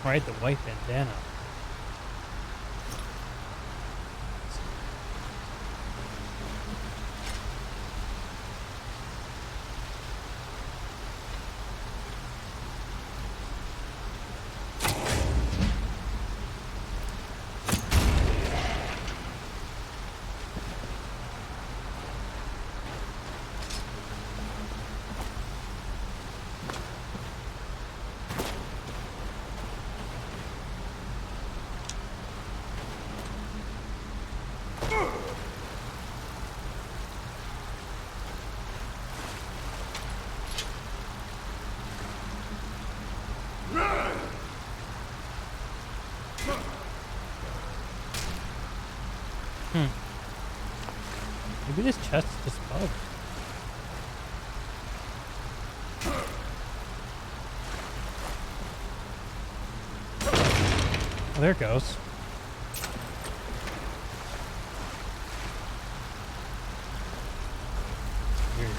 Right, the white bandana. Maybe this chest is just bugged. Oh, there it goes. Weird.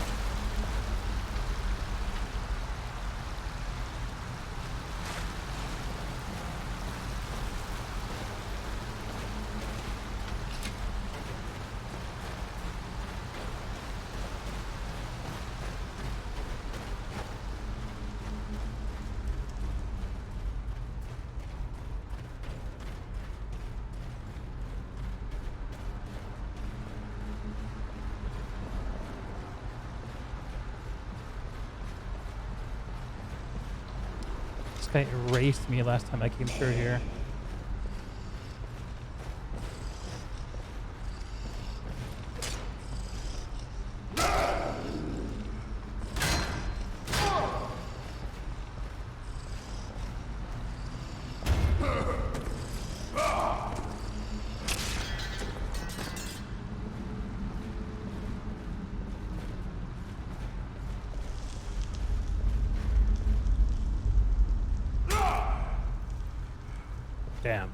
This guy erased me last time I came through here. Damn.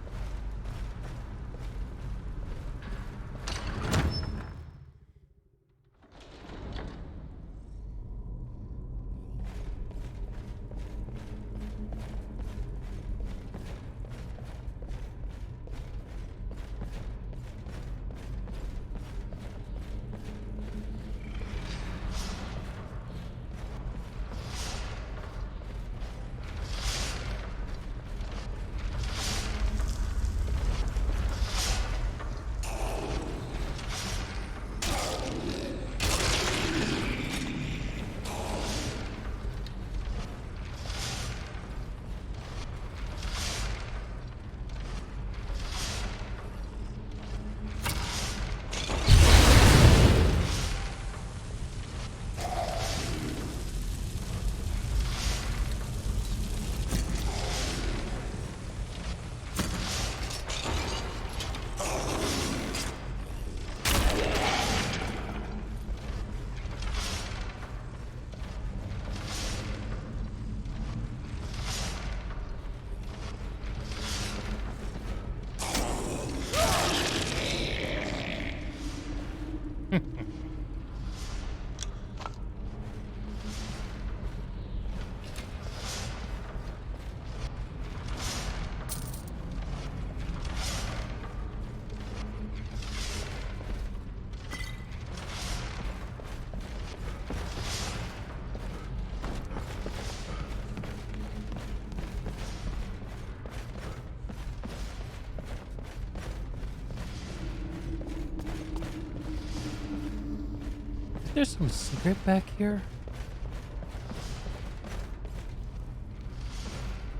There's some secret back here.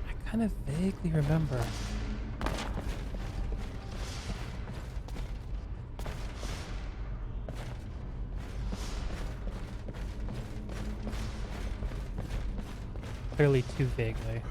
I kind of vaguely remember. Clearly too vaguely.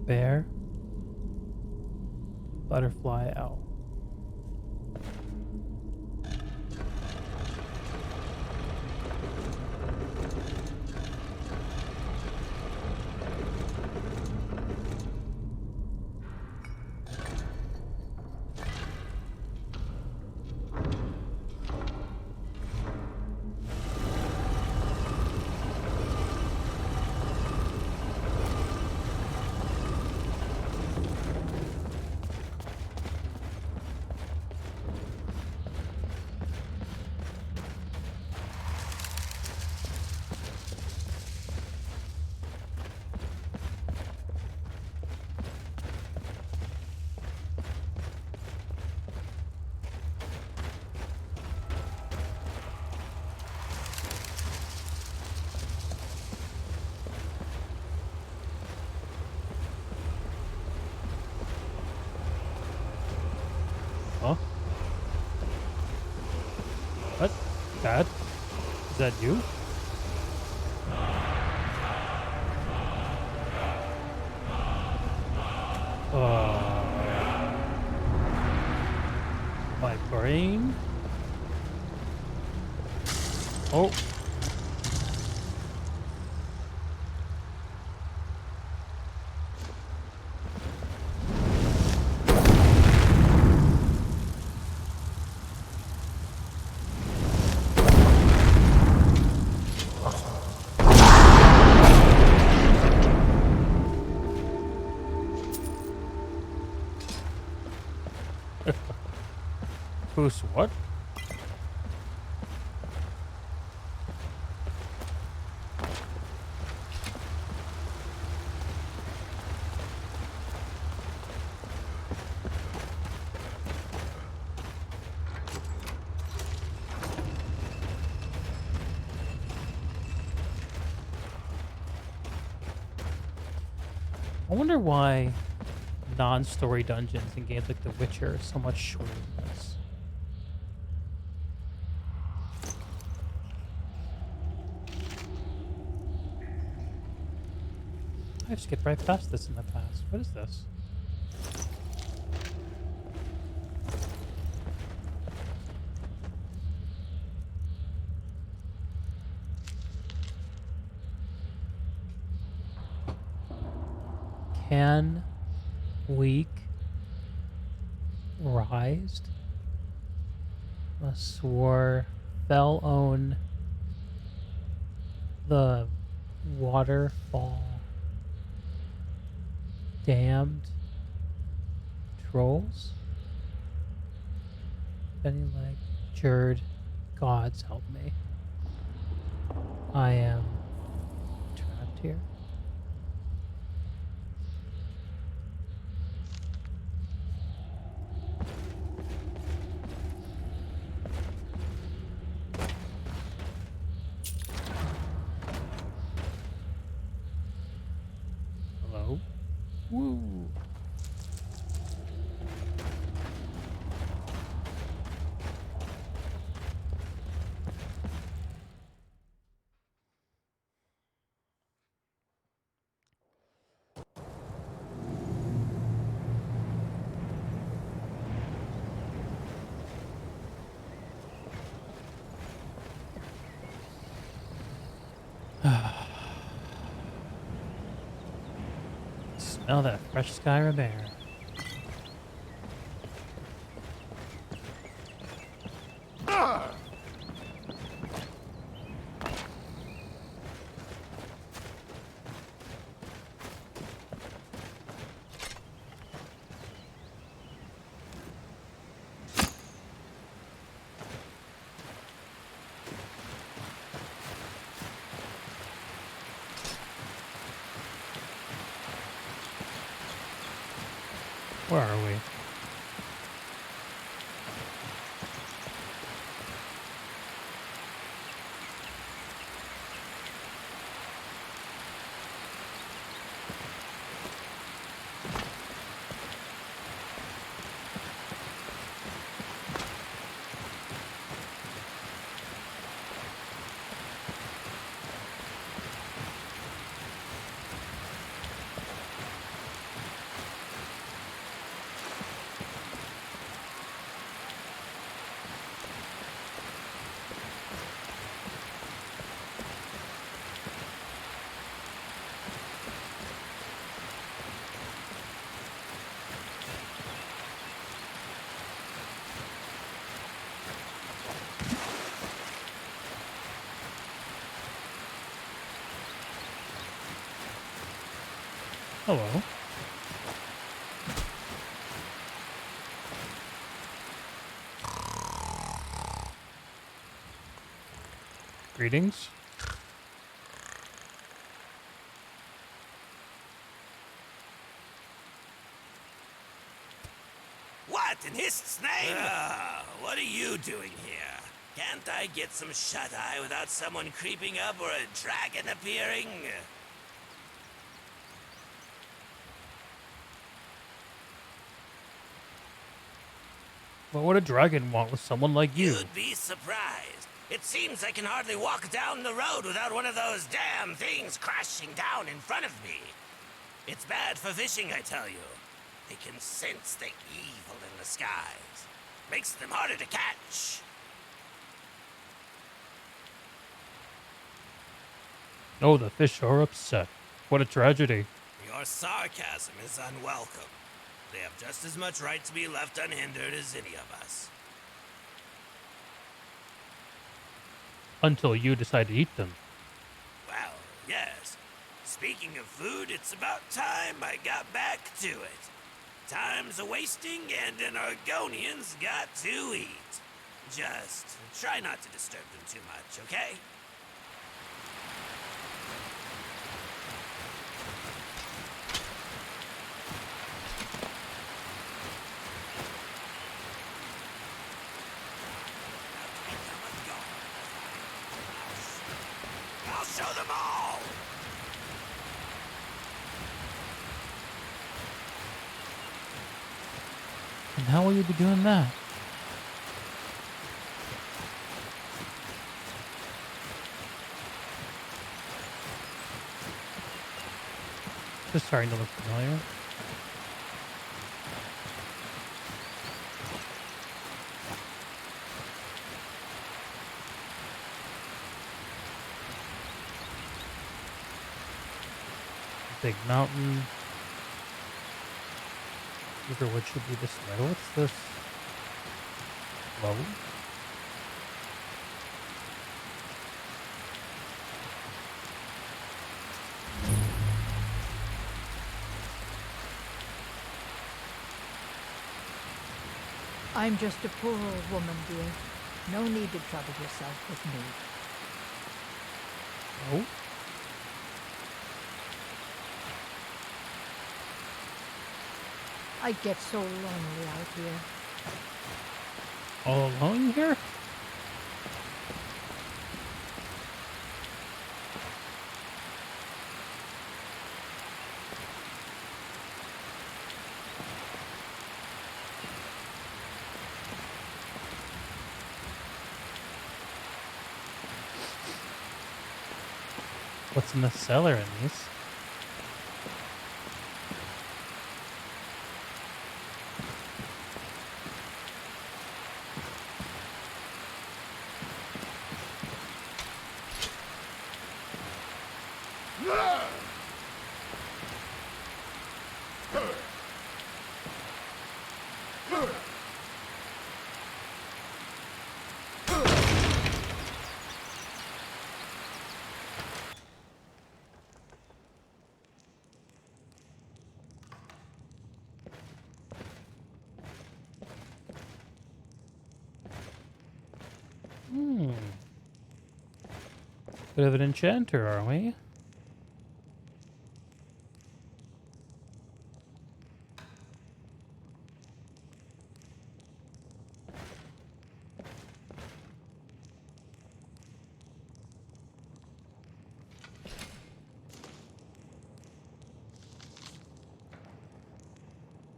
Bear, butterfly, owl. What? Dad? Is that you? My brain? Oh. Who's what? I wonder why non-story dungeons in games like The Witcher are so much shorter than this. I've skipped right past this in the past. What is this? Can weak rised a swore fell own the waterfall damned trolls? Benny leg Jerd, gods help me. I am trapped here. Hello? Woo! Smell that fresh Skyrim air. Where are we? Hello. Greetings. What in his name? What are you doing here? Can't I get some shut-eye without someone creeping up or a dragon appearing? What would a dragon want with someone like you? You'd be surprised. It seems I can hardly walk down the road without one of those damn things crashing down in front of me. It's bad for fishing, I tell you. They can sense the evil in the skies. Makes them harder to catch. Oh, the fish are upset. What a tragedy. Your sarcasm is unwelcome. They have just as much right to be left unhindered as any of us. Until you decide to eat them. Well, yes. Speaking of food, it's about time I got back to it. Time's a-wasting and an Argonian's got to eat. Just try not to disturb them too much, okay? I'll show them all! And how will you be doing that? This is starting to look familiar. Big mountain. Riverwood should be this way. What's this? Low? I'm just a poor old woman, dear. No need to trouble yourself with me. Oh? I get so lonely out here. All alone here? What's in the cellar in these? Bit of an enchanter, are we?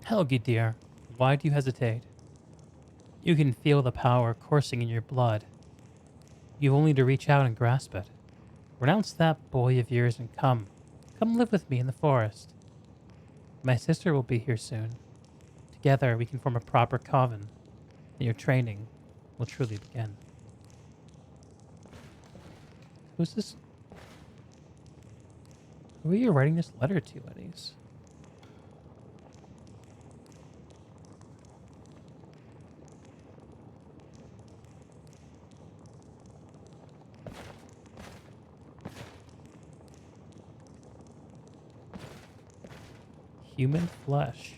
Helgi, dear, why do you hesitate? You can feel the power coursing in your blood. You've only to reach out and grasp it. Renounce that boy of yours and come. Come live with me in the forest. My sister will be here soon. Together we can form a proper coven, and your training will truly begin. Who's this? Who are you writing this letter to, Eddies? Human flesh.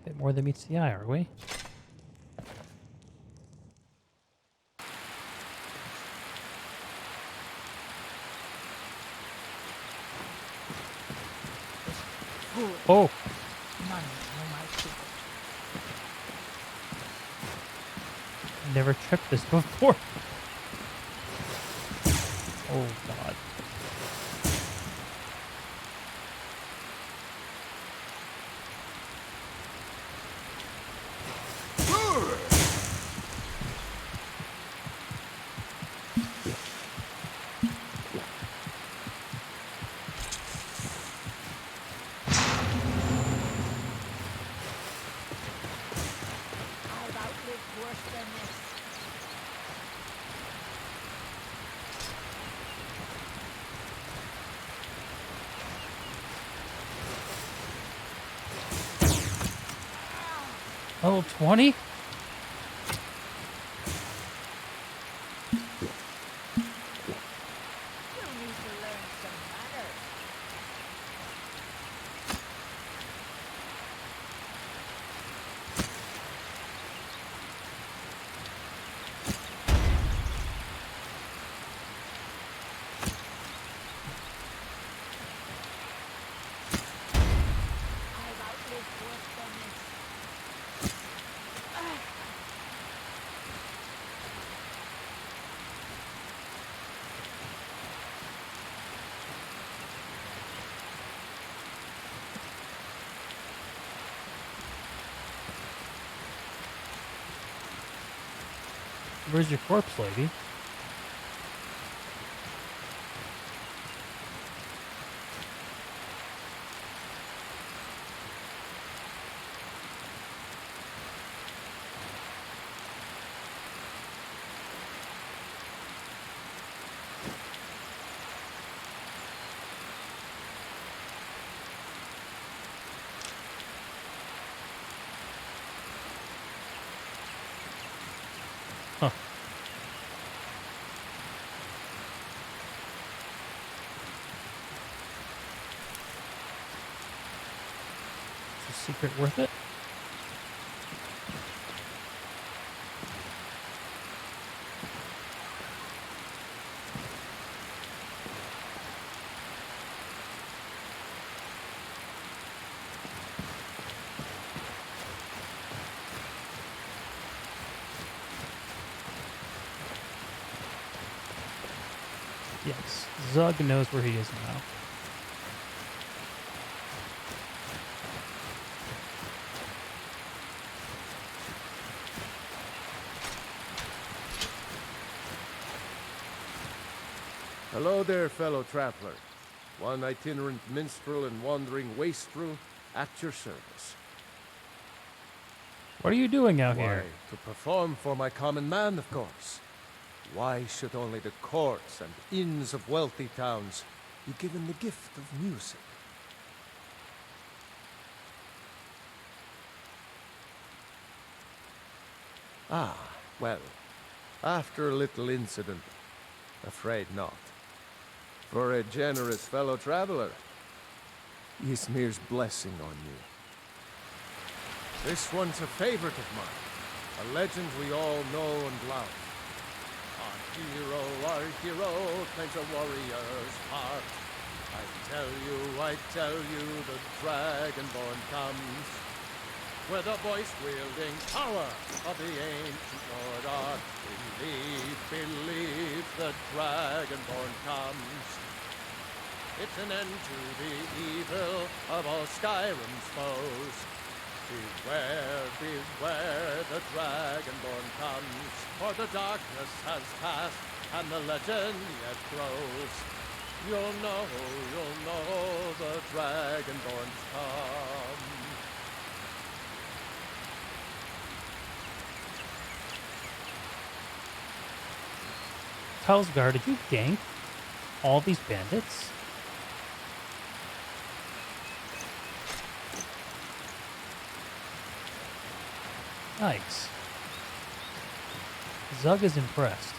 Bit more than meets the eye, are we? Oh! None know my secret. Never tripped this before. Oh god. Level 20? Where's your corpse, lady? Huh. Is the secret worth it? Yes, Zug knows where he is now. Hello there, fellow traveler. One itinerant minstrel and wandering wastrel at your service. What are you doing out Why, here? to perform for my common man, of course. Why should only the courts and inns of wealthy towns be given the gift of music? Ah, well, after a little incident, afraid not. For a generous fellow traveler, Ysmir's blessing on you. This one's a favorite of mine, a legend we all know and love. Our hero claims a warrior's heart. I tell you, the Dragonborn comes. With a voice-wielding power of the ancient Lord Art. Believe, the Dragonborn comes. It's an end to the evil of all Skyrim's foes. Beware, the Dragonborn comes. For the darkness has passed, and the legend yet grows. You'll know, the Dragonborn's come. Telsgar, did you gank all these bandits? Nice. Zug is impressed.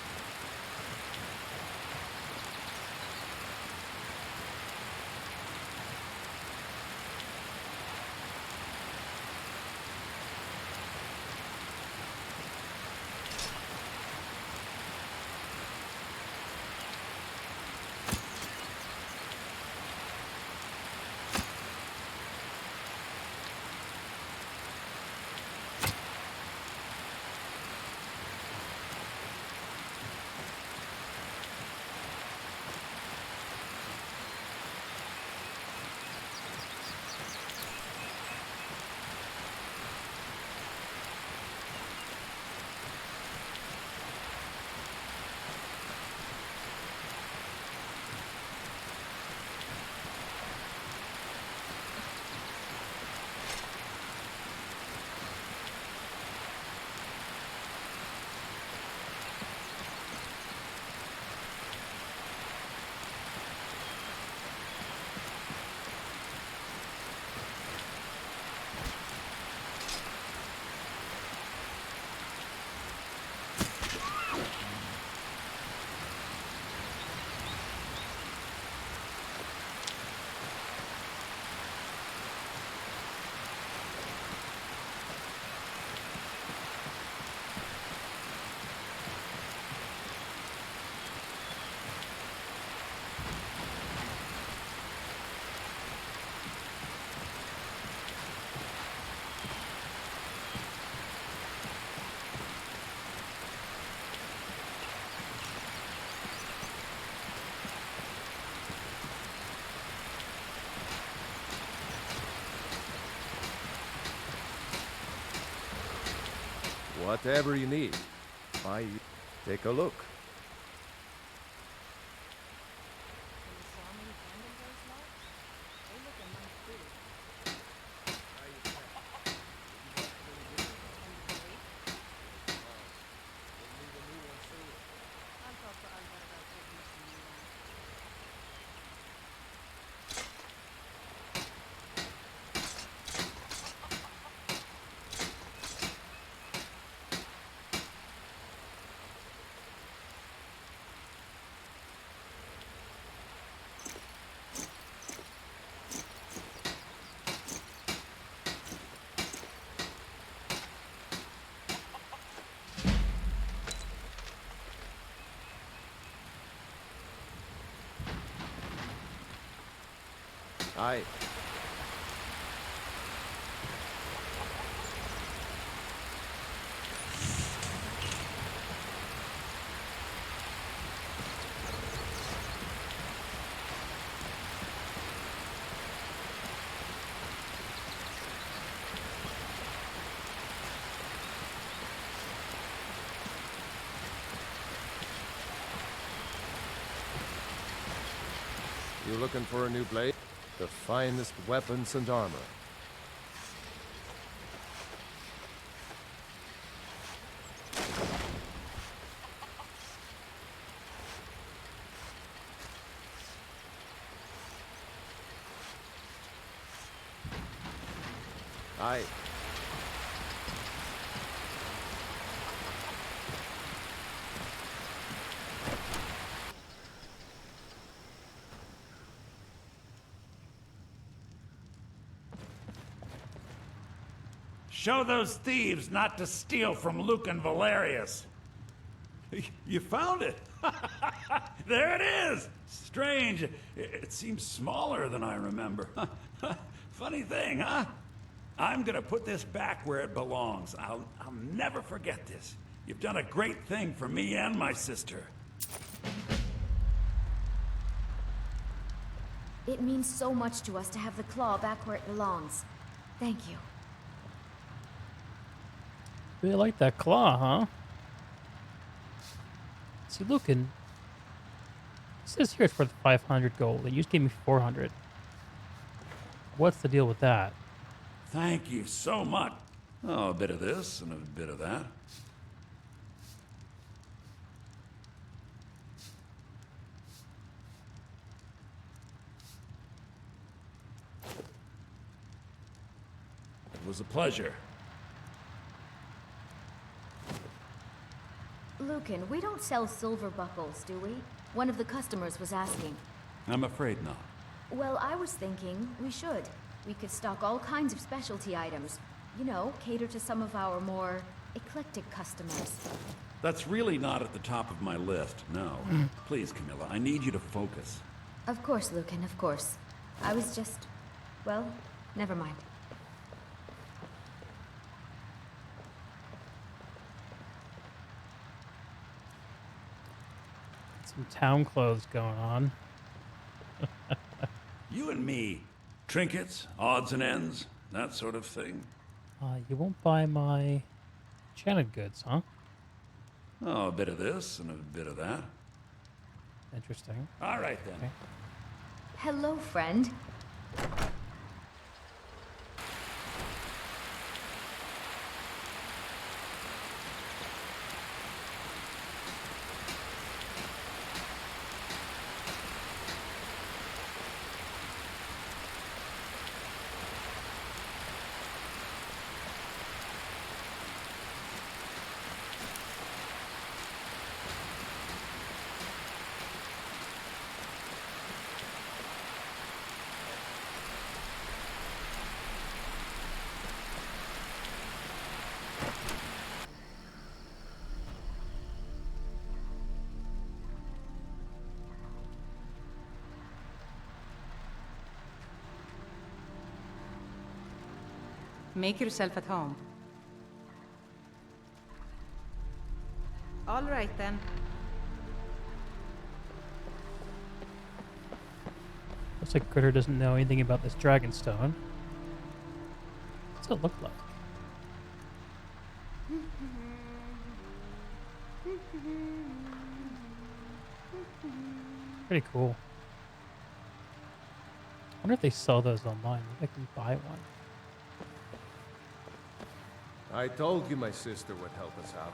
Whatever you need. Take a look. Aye. You looking for a new blade? The finest weapons and armor. Aye. Show those thieves not to steal from Luke and Valerius. You found it! There it is! Strange. It seems smaller than I remember. Funny thing, huh? I'm gonna put this back where it belongs. I'll never forget this. You've done a great thing for me and my sister. It means so much to us to have the claw back where it belongs. Thank you. Really like that claw, huh? See, looking. It says here it's worth 500 gold. And you just gave me 400. What's the deal with that? Thank you so much. Oh, a bit of this and a bit of that. It was a pleasure. Lucan, we don't sell silver buckles, do we? One of the customers was asking. I'm afraid not. Well, I was thinking we should. We could stock all kinds of specialty items. You know, cater to some of our more eclectic customers. That's really not at the top of my list, no. Please, Camilla, I need you to focus. Of course, Lucan, of course. I was just... well, never mind. Some town clothes going on. You and me. Trinkets, odds and ends, that sort of thing. You won't buy my enchanted goods, huh? Oh, a bit of this and a bit of that. Interesting. All right, then. Okay. Hello, friend. Make yourself at home. All right, then. Looks like Critter doesn't know anything about this Dragonstone. What's it look like? Pretty cool. I wonder if they sell those online. Maybe I can buy one. I told you my sister would help us out.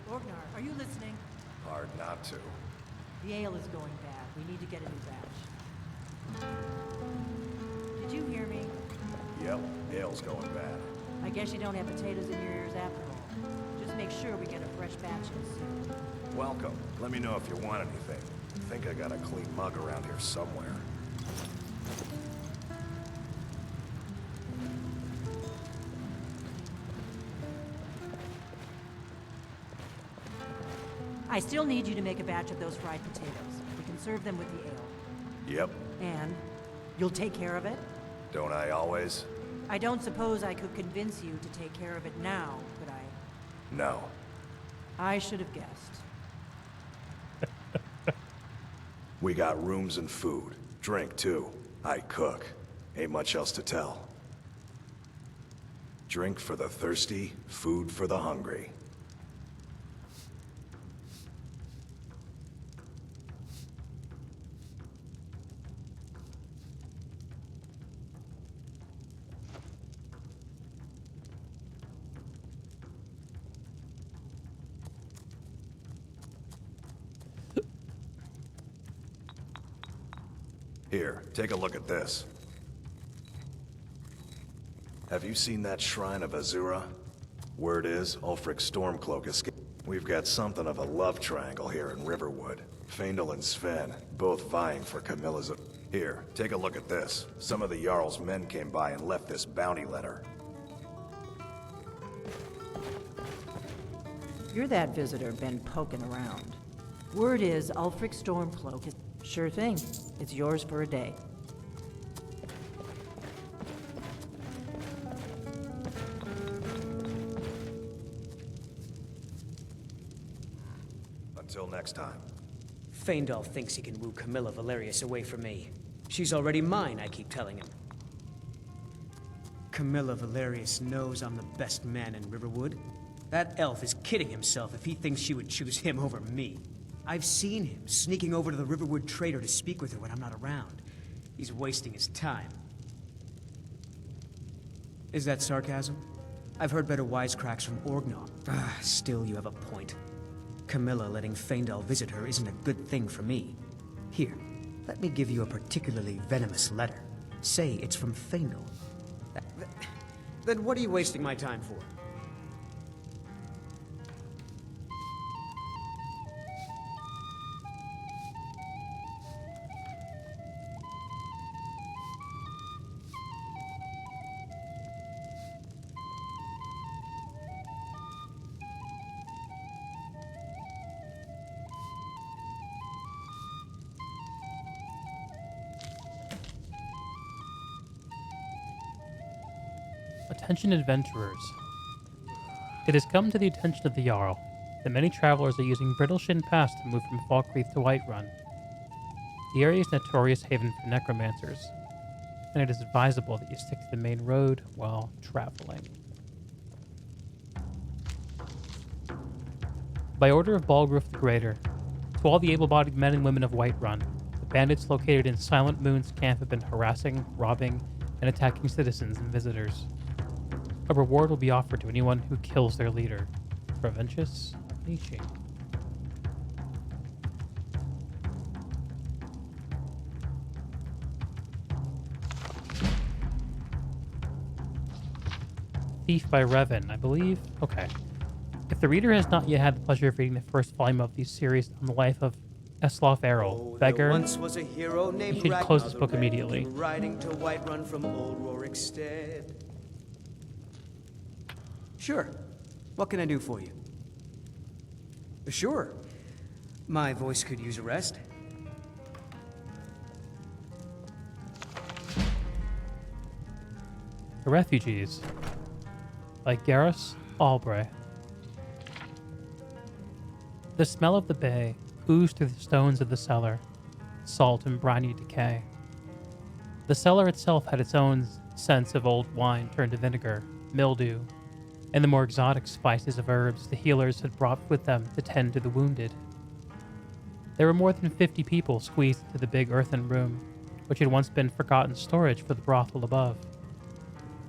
Orgnar, are you listening? Hard not to. The ale is going bad. We need to get a new batch. Did you hear me? Yep, ale's going bad. I guess you don't have potatoes in your ears after all. Just make sure we get a fresh batch in soon. Welcome. Let me know if you want anything. I think I got a clean mug around here somewhere. I still need you to make a batch of those fried potatoes. We can serve them with the ale. Yep. And you'll take care of it? Don't I always? I don't suppose I could convince you to take care of it now, could I? No. I should have guessed. We got rooms and food. Drink, too. I cook. Ain't much else to tell. Drink for the thirsty, food for the hungry. Here, take a look at this. Have you seen that shrine of Azura? Word is, Ulfric's Stormcloak escaped. We've got something of a love triangle here in Riverwood. Faendal and Sven, both vying for Camilla's... Here, take a look at this. Some of the Jarl's men came by and left this bounty letter. You're that visitor been poking around. Word is Ulfric Stormcloak is... Sure thing. It's yours for a day. Until next time. Faendal thinks he can woo Camilla Valerius away from me. She's already mine, I keep telling him. Camilla Valerius knows I'm the best man in Riverwood. That elf is kidding himself if he thinks she would choose him over me. I've seen him sneaking over to the Riverwood trader to speak with her when I'm not around. He's wasting his time. Is that sarcasm? I've heard better wisecracks from Orgnar. Still, you have a point. Camilla letting Faendal visit her isn't a good thing for me. Here, let me give you a particularly venomous letter. Say it's from Faendal. Then what are you wasting my time for? Attention adventurers. It has come to the attention of the Jarl that many travelers are using Brittleshin Pass to move from Falkreath to Whiterun. The area is a notorious haven for necromancers, and it is advisable that you stick to the main road while traveling. By order of Balgruuf the Greater, to all the able-bodied men and women of Whiterun, the bandits located in Silent Moon's camp have been harassing, robbing, and attacking citizens and visitors. A reward will be offered to anyone who kills their leader, Provincius Leaching. Thief by Revan, I believe. Okay. If the reader has not yet had the pleasure of reading the first volume of the series on the life of Eslof Errol, Beggar, Once was a hero named you should close this book immediately. Riding to Whiterun from Old Rorikstead. Sure. What can I do for you? Sure. My voice could use a rest. The Refugees by Garrus Albright. The smell of the bay oozed through the stones of the cellar, salt and briny decay. The cellar itself had its own sense of old wine turned to vinegar, mildew, and the more exotic spices of herbs the healers had brought with them to tend to the wounded. There were more than 50 people squeezed into the big earthen room, which had once been forgotten storage for the brothel above.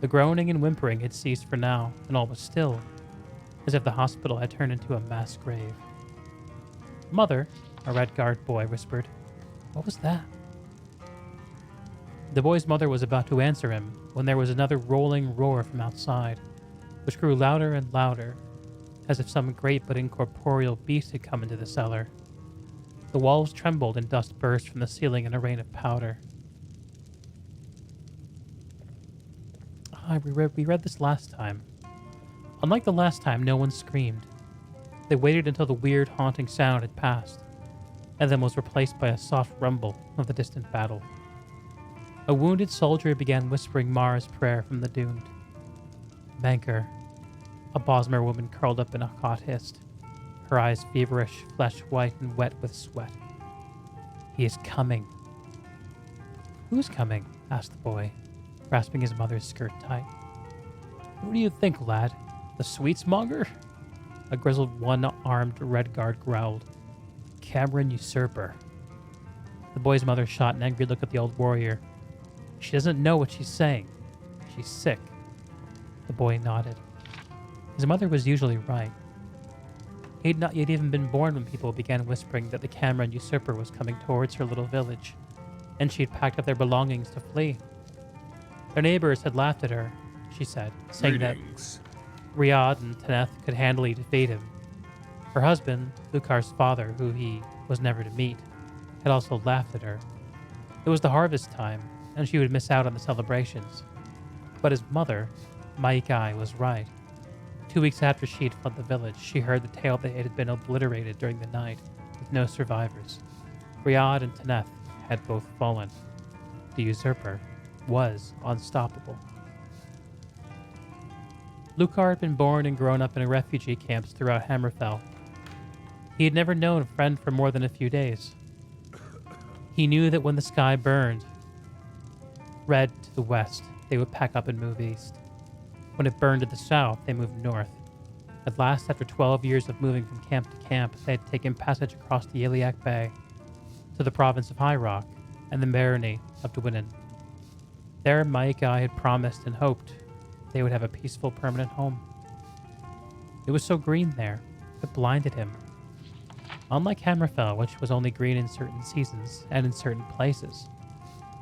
The groaning and whimpering had ceased for now, and all was still, as if the hospital had turned into a mass grave. "Mother," a Red Guard boy whispered. "What was that?" The boy's mother was about to answer him when there was another rolling roar from outside, which grew louder and louder, as if some great but incorporeal beast had come into the cellar. The walls trembled and dust burst from the ceiling in a rain of powder. We read this last time. Unlike the last time, no one screamed. They waited until the weird, haunting sound had passed, and then was replaced by a soft rumble of the distant battle. A wounded soldier began whispering Mara's prayer from the doomed. "Banker," a Bosmer woman curled up in a cot hissed, her eyes feverish, flesh white and wet with sweat. "He is coming." "Who's coming?" asked the boy, grasping his mother's skirt tight. "Who do you think, lad? The sweetsmonger?" A grizzled one-armed Red Guard growled. "Cameron Usurper." The boy's mother shot an angry look at the old warrior. "She doesn't know what she's saying. She's sick." The boy nodded. His mother was usually right. He'd not yet even been born when people began whispering that the Cameron Usurper was coming towards her little village, and she had packed up their belongings to flee. Their neighbors had laughed at her, she said, saying Greetings. that Riyadh and Taneth could handily defeat him. Her husband, Lukar's father, who he was never to meet, had also laughed at her. It was the harvest time, and she would miss out on the celebrations. But his mother, Maikai, was right. 2 weeks after she had fled the village, she heard the tale that it had been obliterated during the night, with no survivors. Riyadh and Taneth had both fallen. The usurper was unstoppable. Lukar had been born and grown up in refugee camps throughout Hammerfell. He had never known a friend for more than a few days. He knew that when the sky burned red to the west, they would pack up and move east. When it burned to the south, they moved north. At last, after 12 years of moving from camp to camp, they had taken passage across the Iliac Bay to the province of High Rock and the barony of Dwinin. There, Maikai had promised and hoped they would have a peaceful, permanent home. It was so green there, it blinded him. Unlike Hammerfell, which was only green in certain seasons and in certain places,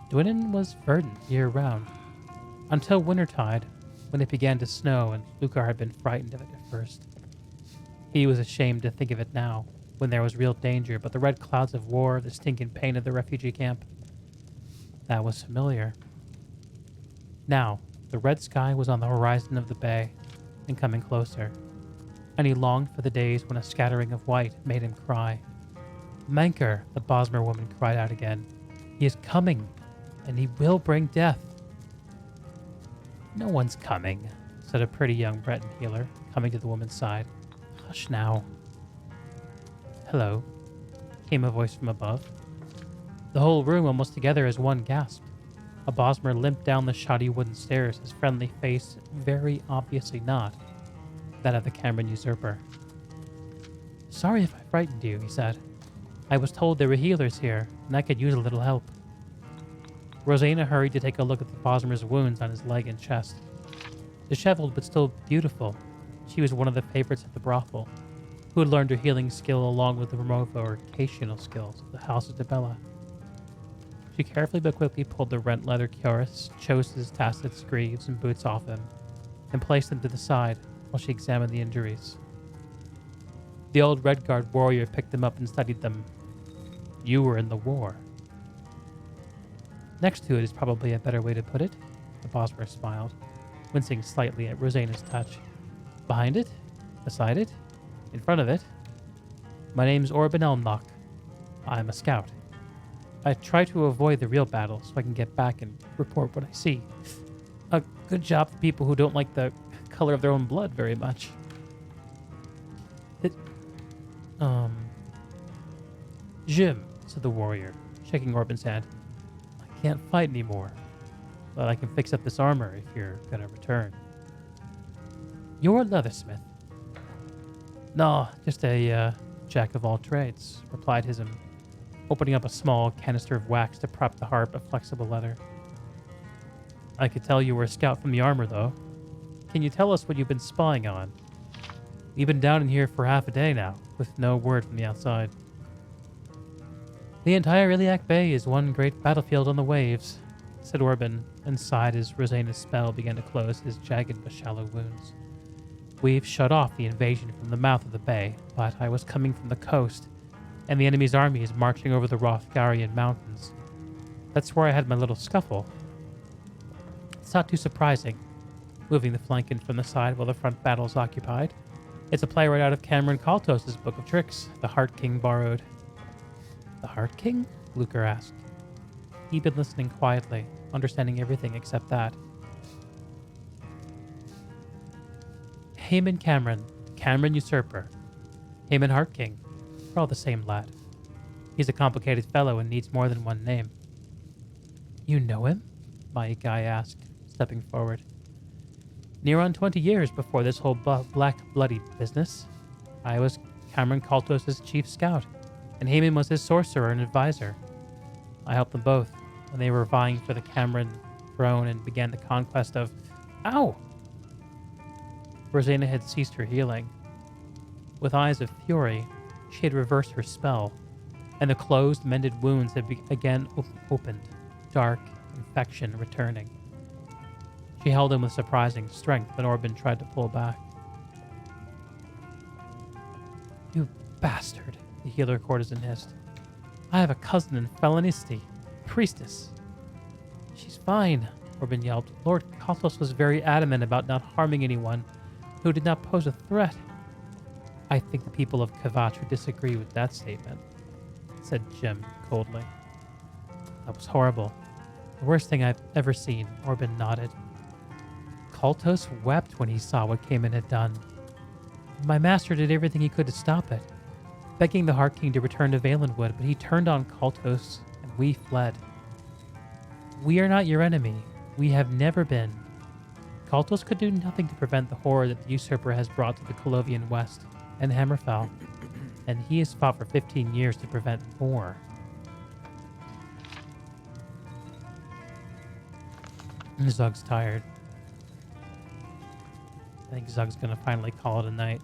Dwinin was verdant year-round, until wintertide, when it began to snow, and Lukar had been frightened of it at first. He was ashamed to think of it now, when there was real danger, but the red clouds of war, the stinking pain of the refugee camp, that was familiar. Now, the red sky was on the horizon of the bay, and coming closer, and he longed for the days when a scattering of white made him cry. "Manker," the Bosmer woman cried out again. "He is coming, and he will bring death." "No one's coming," said a pretty young Breton healer, coming to the woman's side. "Hush now." "Hello," came a voice from above. The whole room, almost together as one, gasped. A Bosmer limped down the shoddy wooden stairs, his friendly face very obviously not that of the Cameron Usurper. "Sorry if I frightened you," he said. "I was told there were healers here, and I could use a little help." Rosena hurried to take a look at the Bosmer's wounds on his leg and chest. Disheveled but still beautiful, she was one of the favorites of the brothel, who had learned her healing skill along with the remote vocational skills of the House of Debella. She carefully but quickly pulled the rent leather cuirass, chose his tassets, greaves, and boots off him, and placed them to the side while she examined the injuries. The old Red Guard warrior picked them up and studied them. "You were in the war." "Next to it is probably a better way to put it," the Bosmer smiled, wincing slightly at Rosena's touch. "Behind it, Beside it, in front of it, my name's Orban Elmnock. I'm a scout. I try to avoid the real battle so I can get back and report what I see. A good job for people who don't like the color of their own blood very much. Jim, said the warrior, shaking Orban's hand. I can't fight anymore, but I can fix up this armor if you're gonna return. You're a leathersmith? No, just a jack of all trades, replied Hism, opening up a small canister of wax to prop the harp of flexible leather. I could tell you were a scout from the armor, though. Can you tell us what you've been spying on? We've been down in here for half a day now, with no word from the outside. The entire Iliac Bay is one great battlefield on the waves, said Orban, and sighed as Rosena's spell began to close his jagged but shallow wounds. We've shut off the invasion from the mouth of the bay, but I was coming from the coast, and the enemy's army is marching over the Rothgarian mountains. That's where I had my little scuffle. It's not too surprising, moving the flank in from the side while the front battle's occupied. It's a play right out of Cameron Kaltos' Book of Tricks, the Heart King borrowed. The Heart King? Blucher asked. He'd been listening quietly, understanding everything except that. Haman Cameron, Cameron Usurper. Haman Heart King. We're all the same lad. He's a complicated fellow and needs more than one name. You know him? My guy asked, stepping forward. Near on 20 years before this whole black bloody business. I was Cameron Kaltos' chief scout, and Haman was his sorcerer and advisor. I helped them both when they were vying for the Cameron throne and began the conquest of... Ow! Rosena had ceased her healing. With eyes of fury, she had reversed her spell, and the closed, mended wounds had again opened, dark infection returning. She held him with surprising strength when Orban tried to pull back. You bastard, the healer courtesan hissed. I have a cousin in Felonisti, priestess. She's fine, Orban yelped. Lord Kaltos was very adamant about not harming anyone who did not pose a threat. I think the people of Kavatra disagree with that statement, said Jim coldly. That was horrible. The worst thing I've ever seen, Orban nodded. Kaltos wept when he saw what Cayman had done. My master did everything he could to stop it, begging the Heart King to return to Valenwood, but he turned on Kaltos, and we fled. We are not your enemy. We have never been. Kaltos could do nothing to prevent the horror that the usurper has brought to the Colovian West and Hammerfell, and he has fought for 15 years to prevent more. Zug's tired. I think Zug's gonna finally call it a night.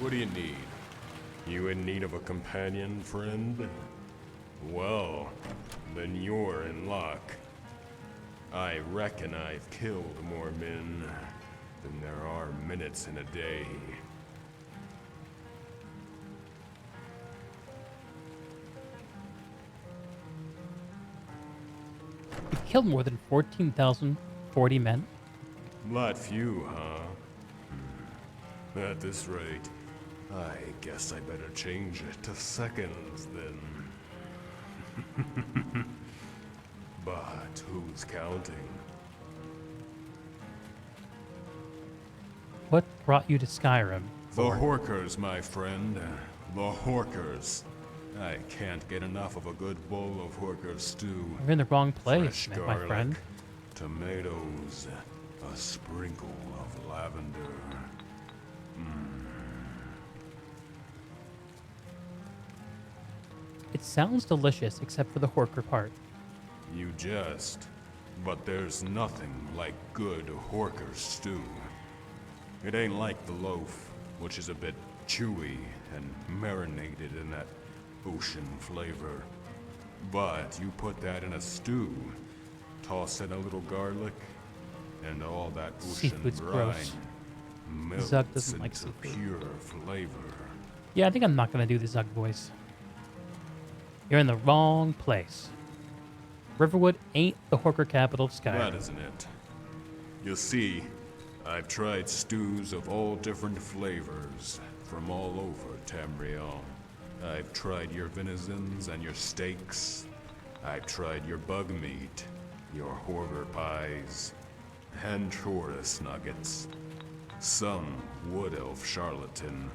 What do you need? You in need of a companion, friend? Well, then you're in luck. I reckon I've killed more men than there are minutes in a day. You've killed more than 14,040 men. Not few, huh? At this rate, I guess I better change it to seconds then. But who's counting? What brought you to Skyrim? The Horkers, my friend. The Horkers. I can't get enough of a good bowl of Horker stew. You're in the wrong place, Fresh my friend. Tomatoes, a sprinkle of lavender. It sounds delicious, except for the Horker part. You jest, but there's nothing like good Horker stew. It ain't like the loaf, which is a bit chewy and marinated in that ocean flavor. But you put that in a stew, toss in a little garlic, and all that ocean Seafood's brine gross. melts Zug doesn't like into seafood. pure flavor. Yeah, I think I'm not going to do the Zug voice. You're in the wrong place. Riverwood ain't the Horker capital of Skyrim. That isn't it. You see, I've tried stews of all different flavors from all over Tamriel. I've tried your venizons and your steaks. I've tried your bug meat, your horror pies, and Taurus nuggets. Some wood elf charlatan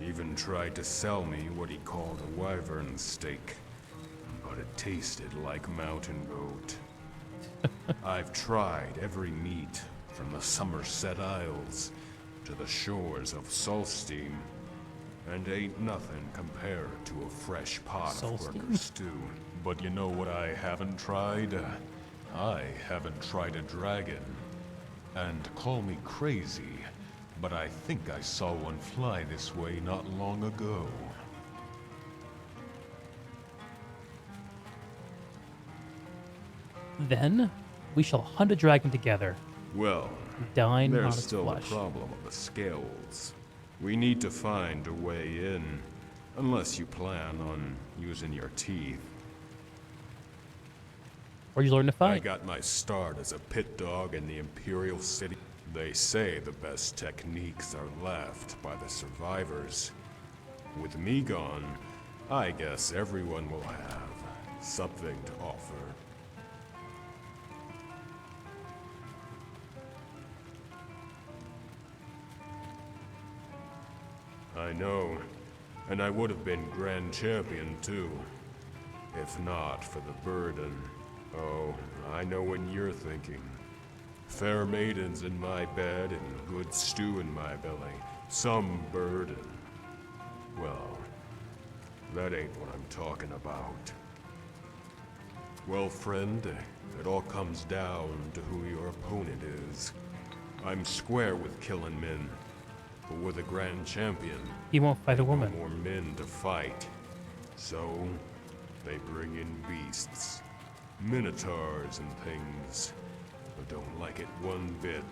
even tried to sell me what he called a wyvern steak, but it tasted like mountain goat. I've tried every meat from the Somerset Isles to the shores of Solstein, and ain't nothing compared to a fresh pot of Horker stew. But you know what I haven't tried? I haven't tried a dragon. And call me crazy, but I think I saw one fly this way not long ago. Then we shall hunt a dragon together. Well, Dine on there's its still flesh. the problem of the scales. We need to find a way in, unless you plan on using your teeth. Where'd you learn to I fight? got my start as a pit dog in the Imperial City. They say the best techniques are left by the survivors. With me gone, I guess everyone will have something to offer. I know, and I would have been Grand Champion too, if not for the burden. Oh, I know what you're thinking. Fair maidens in my bed and good stew in my belly. Some burden. Well, that ain't what I'm talking about. Well, friend, it all comes down to who your opponent is. I'm square with killing men, but with a Grand Champion, He won't fight a woman. no more men to fight. So, they bring in beasts. Minotaurs and things, but don't like it one bit.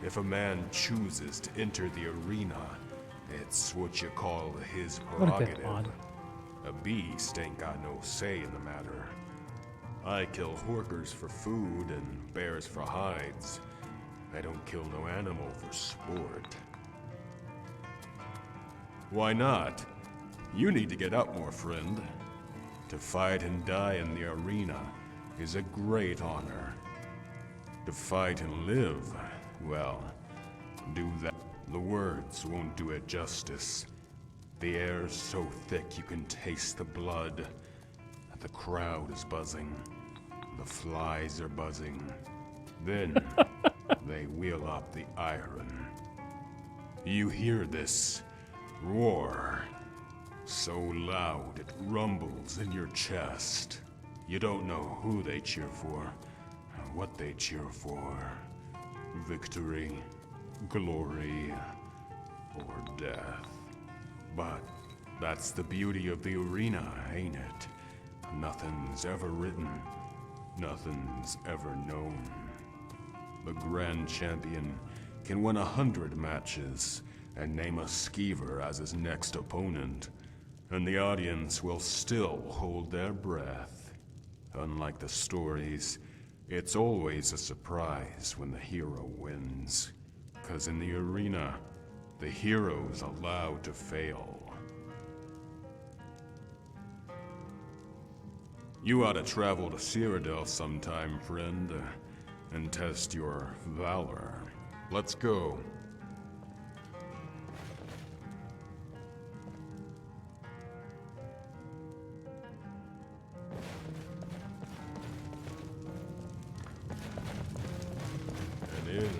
If a man chooses to enter the arena, it's what you call his What a good prerogative. one. A beast ain't got no say in the matter. I kill horkers for food and bears for hides. I don't kill no animal for sport. Why not? You need to get up more, friend. To fight and die in the arena is a great honor. To fight and live, well, do that. The words won't do it justice. The air's so thick you can taste the blood. The crowd is buzzing. The flies are buzzing. Then they wheel up the iron. You hear this roar. So loud it rumbles in your chest. You don't know who they cheer for, or what they cheer for. Victory, glory, or death. But that's the beauty of the arena, ain't it? Nothing's ever written. Nothing's ever known. The Grand Champion can win 100 matches and name a skeever as his next opponent, and the audience will still hold their breath. Unlike the stories, it's always a surprise when the hero wins. 'Cause in the arena, the hero's allowed to fail. You ought to travel to Cyrodiil sometime, friend, and test your valor. Let's go. An inn.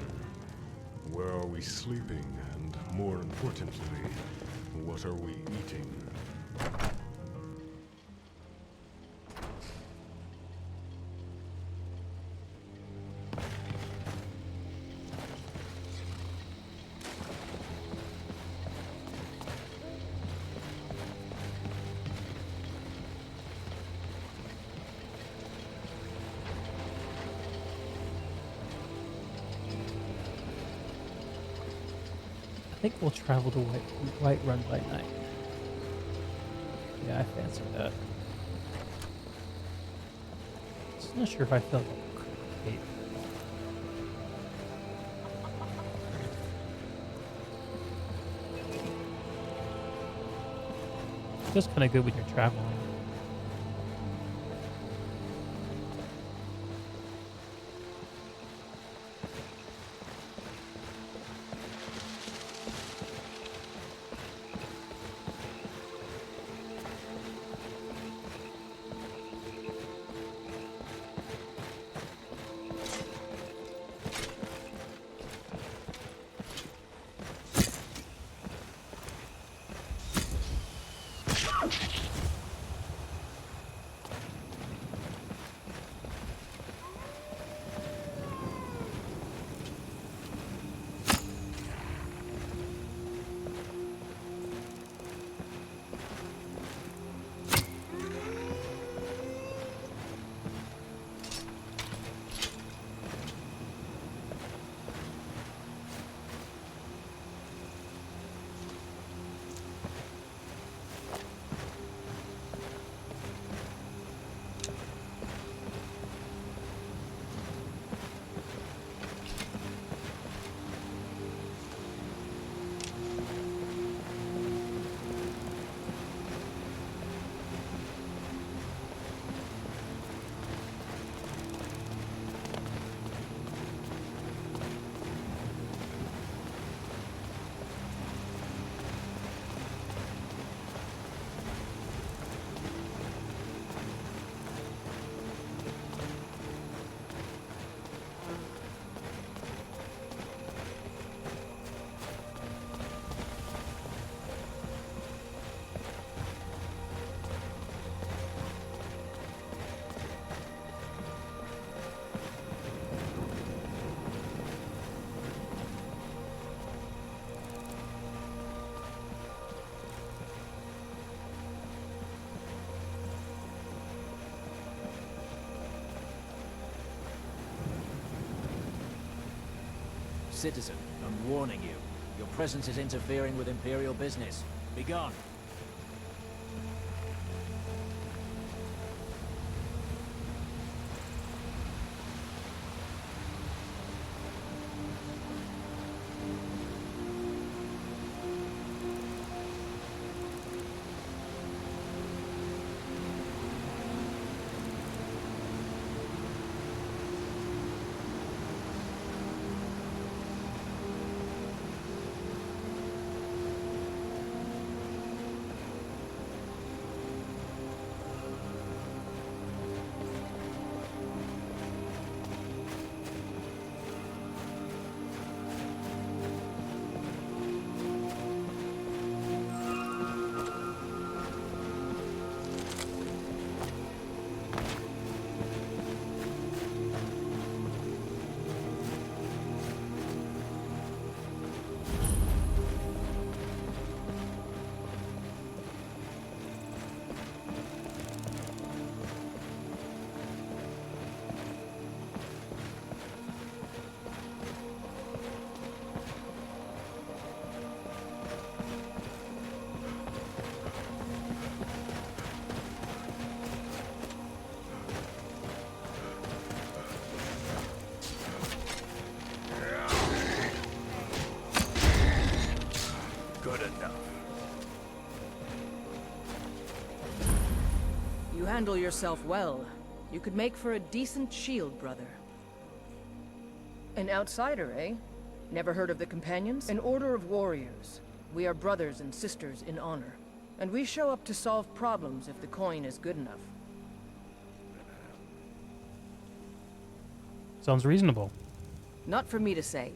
Where are we sleeping? And more importantly, what are we eating? I think we'll travel to Whiterun by night. Yeah, I fancy that. Just not sure if I feel like a cape. Just kind of good when you're traveling. Citizen, I'm warning you. Your presence is interfering with Imperial business. Begone. handle yourself well, you could make for a decent shield, brother. An outsider, eh? Never heard of the Companions? An order of warriors. We are brothers and sisters in honor. And we show up to solve problems if the coin is good enough. Sounds reasonable. Not for me to say.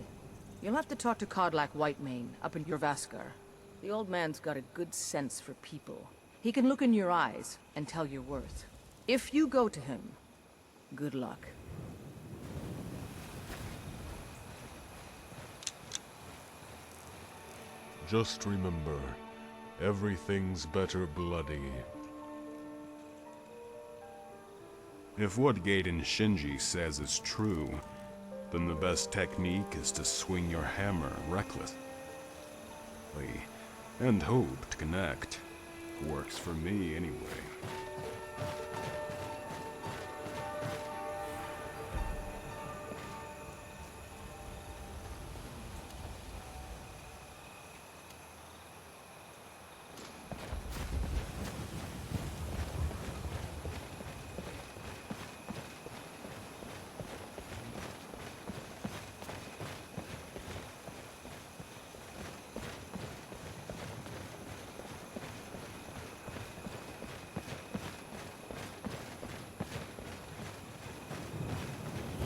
You'll have to talk to Kodlak Whitemane up in Jorvaskar. The old man's got a good sense for people. He can look in your eyes and tell your worth. If you go to him, good luck. Just remember, everything's better bloody. If what Gaiden Shinji says is true, then the best technique is to swing your hammer recklessly and hope to connect. Works for me anyway.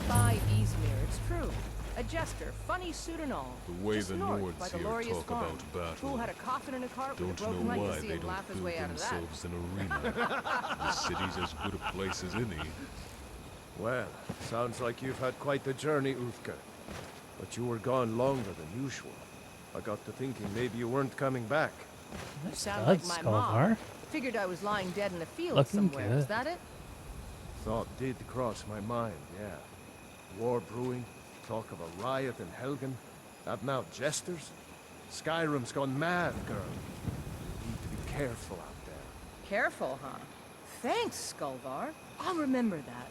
By Izmir, it's true. A jester, funny suit and all. The way Just the north by Nords the here Lorius talk farm. about battle. Fool had a coffin in a cart with a Don't broken know leg. why You see they him don't laugh his build way out of that. themselves an arena. The city's as good a place as any. Well, sounds like you've had quite the journey, Uthgar. But you were gone longer than usual. I got to thinking maybe you weren't coming back. You sound like my mom. Skolvar. Figured I was lying dead in a field Looking somewhere. good. Is that it? Thought did cross my mind, yeah. War brewing, talk of a riot in Helgen, that now jesters. Skyrim's gone mad, girl. You need to be careful out there. Careful, huh? Thanks, Skolvar. I'll remember that.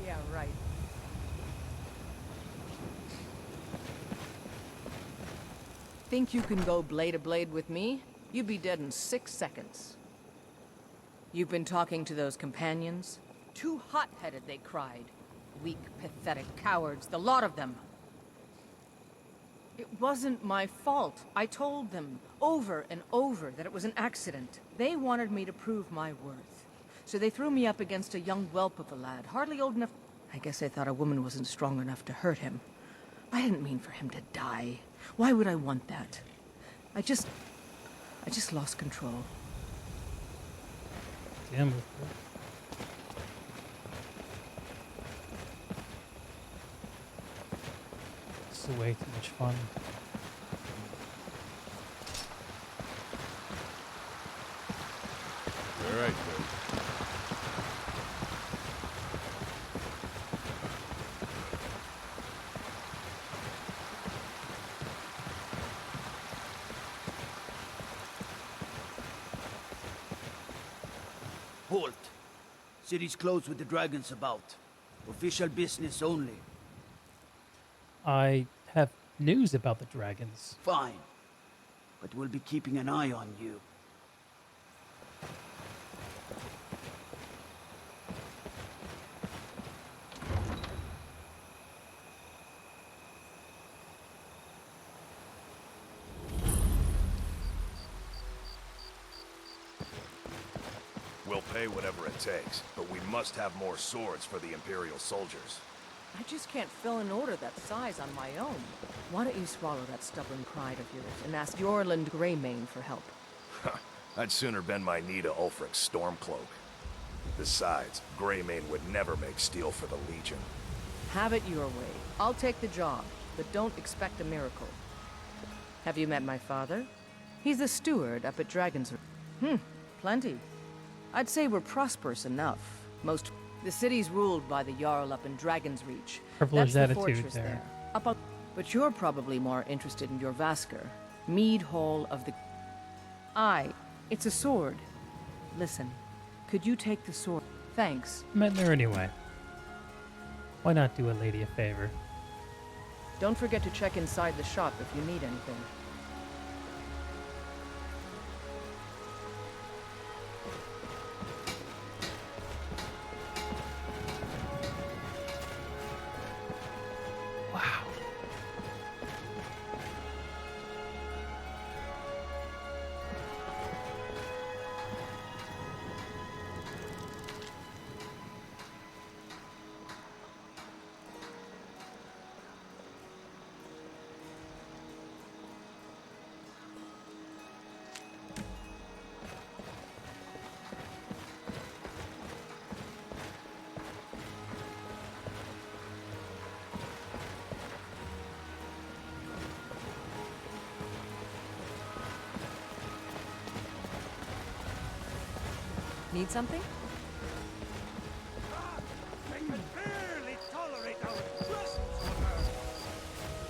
Yeah, right. Think you can go blade to blade with me? You'd be dead in 6 seconds. You've been talking to those companions? Too hot-headed, they cried. Weak, pathetic cowards, the lot of them. It wasn't my fault. I told them over and over that it was an accident. They wanted me to prove my worth. So they threw me up against a young whelp of a lad, hardly old enough. I guess they thought a woman wasn't strong enough to hurt him. I didn't mean for him to die. Why would I want that? I just lost control. Damn. This is way too much fun. All right, then. Halt. City's closed with the dragons about. Official business only. I have news about the dragons. Fine. But we'll be keeping an eye on you. We'll pay whatever it takes, but we must have more swords for the Imperial soldiers. I just can't fill an order that size on my own. Why don't you swallow that stubborn pride of yours and ask Yorland Greymane for help? I'd sooner bend my knee to Ulfric's Stormcloak. Besides, Greymane would never make steel for the Legion. Have it your way. I'll take the job, but don't expect a miracle. Have you met my father? He's the steward up at Dragon's... plenty. I'd say we're prosperous enough. The city's ruled by the Jarl up in Dragon's Reach. Privileged That's the attitude fortress there. there. But you're probably more interested in your Vasker. Mead Hall of the... Aye, it's a sword. Listen, could you take the sword? Thanks. Met there anyway. Why not do a lady a favor? Don't forget to check inside the shop if you need anything. Need something? They can barely tolerate our presence on Earth.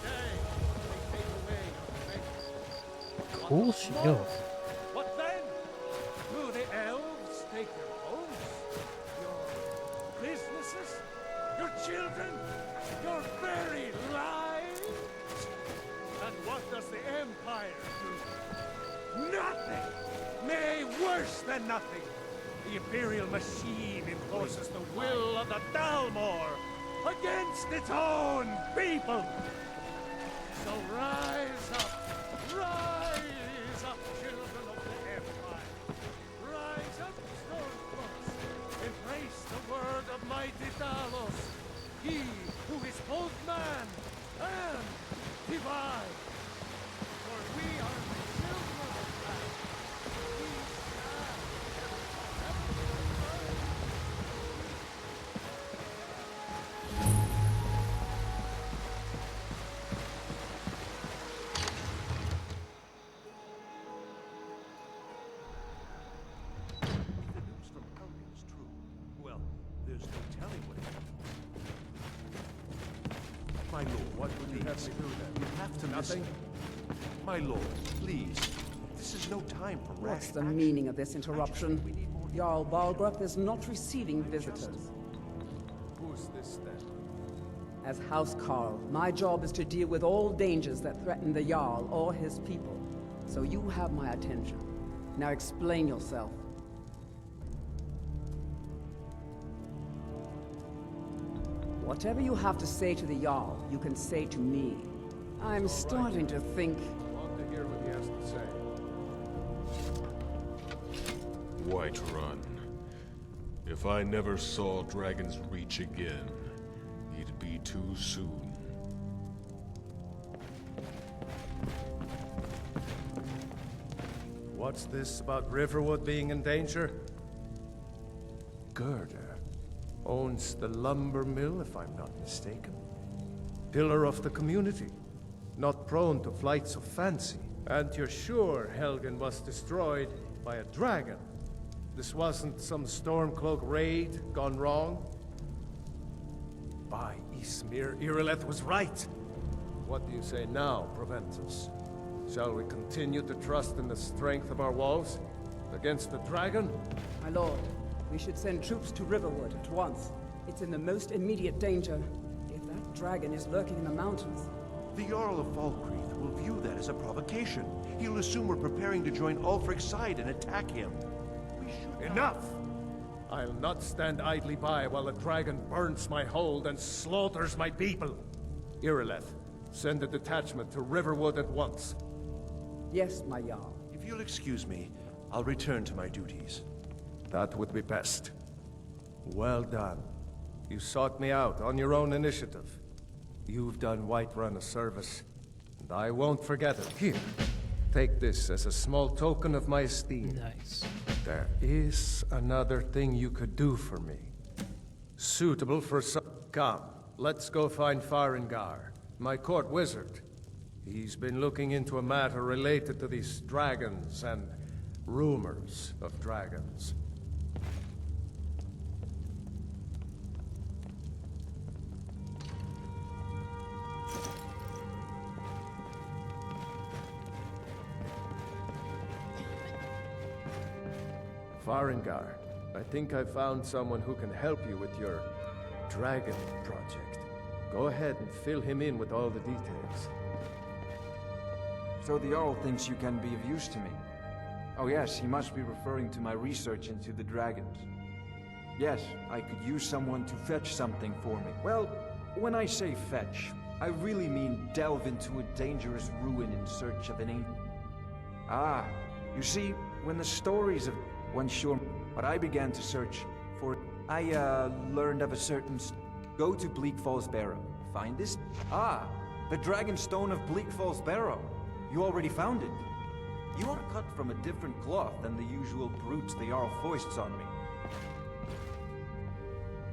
Today, they take away our faith. Cool shield. What then? Do the elves take your homes? Your businesses? Your children? Your very lives? And what does the Empire do? Nothing! Nay, worse than nothing! The Imperial machine enforces the will of the Dalmor against its own people! So rise up, children of the Empire! Rise up, Stormcloaks! Embrace the word of mighty Talos, he who is both man and divine! For we are the children of man! We My lord, what would you have me do then? You have to Nothing? My lord, please. This is no time for What's rash the meaning of this interruption? Jarl Balgruth is not receiving visitors. Who's this then? As House Carl, my job is to deal with all dangers that threaten the Jarl or his people. So you have my attention. Now explain yourself. Whatever you have to say to the Jarl, you can say to me. I'm starting to think... I want to hear what he has to say. Whiterun. If I never saw Dragon's Reach again, it'd be too soon. What's this about Riverwood being in danger? Girder owns the lumber mill, if I'm not mistaken. Pillar of the community, not prone to flights of fancy. And you're sure Helgen was destroyed by a dragon? This wasn't some Stormcloak raid gone wrong? By Ysmir, Irileth was right. What do you say now, Proventus? Shall we continue to trust in the strength of our walls against the dragon? My lord, we should send troops to Riverwood at once. It's in the most immediate danger. If that dragon is lurking in the mountains... The Jarl of Falkreath will view that as a provocation. He'll assume we're preparing to join Ulfric's side and attack him. Enough! I'll not stand idly by while the dragon burns my hold and slaughters my people. Irileth, send a detachment to Riverwood at once. Yes, my Jarl. If you'll excuse me, I'll return to my duties. That would be best. Well done. You sought me out on your own initiative. You've done Whiterun a service, and I won't forget it. Here, take this as a small token of my esteem. Nice. There is another thing you could do for me. Suitable for some... Come, let's go find Farengar, my court wizard. He's been looking into a matter related to these dragons and rumors of dragons. Farengar, I think I found someone who can help you with your dragon project. Go ahead and fill him in with all the details. So the Jarl thinks you can be of use to me. Oh yes, he must be referring to my research into the dragons. Yes, I could use someone to fetch something for me. Well, when I say fetch, I really mean delve into a dangerous ruin in search of an ancient... Ah, you see, when the stories of one sure... But I began to search for... I, learned of a certain... Go to Bleak Falls Barrow. Find this... Ah, the Dragon Stone of Bleak Falls Barrow. You already found it. You are cut from a different cloth than the usual brutes the Jarl foists on me.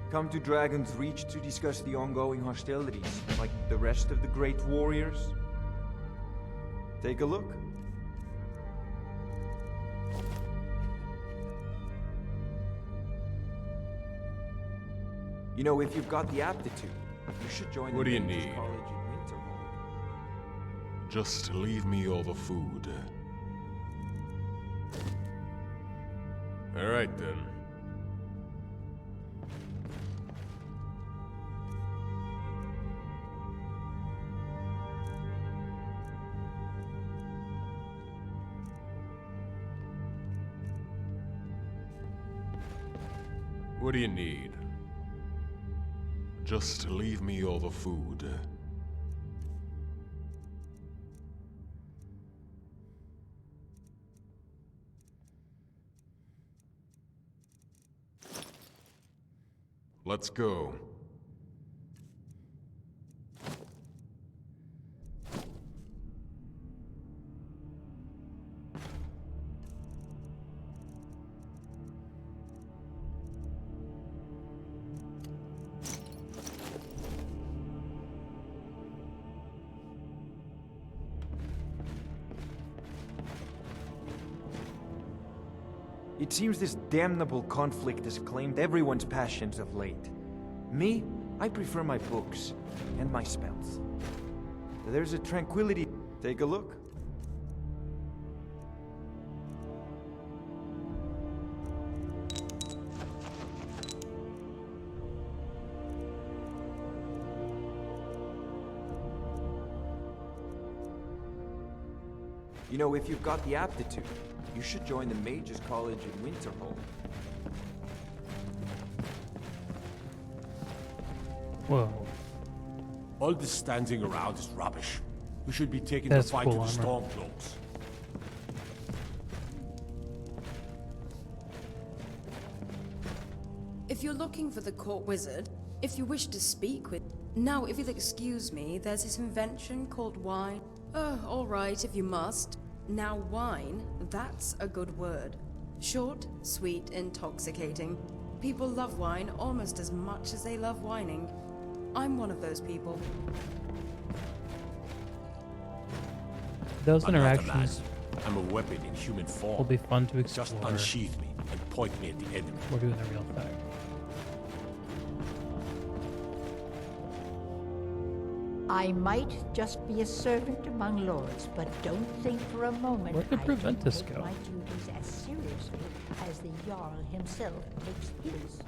Come to Dragon's Reach to discuss the ongoing hostilities, like the rest of the great warriors. Take a look. You know, if you've got the aptitude, you should join What the do you Mages need? College in Winterhold. Just leave me all the food. All right, then. What do you need? Just leave me all the food. Let's go. It seems this damnable conflict has claimed everyone's passions of late. Me, I prefer my books and my spells. There's a tranquility. Take a look. You know, if you've got the aptitude, you should join the Mages College in Winterhold. Whoa. All this standing around is rubbish. We should be taking That's the fight cool to the armor. Stormcloaks. If you're looking for the court wizard, if you wish to speak with... Now, if you'll excuse me, there's this invention called wine. Oh, all right, if you must. Now, wine, that's a good word. Short, sweet, intoxicating. People love wine almost as much as they love whining. I'm one of those people. Those I'm not a man. interactions I'm a weapon in human form. will be fun to Just explore. unsheath me and point me at the enemy. We're doing the real thing. I might just be a servant among lords, but don't think for a moment Where did I Preventus don't take go? my duties as seriously as the Jarl himself takes his.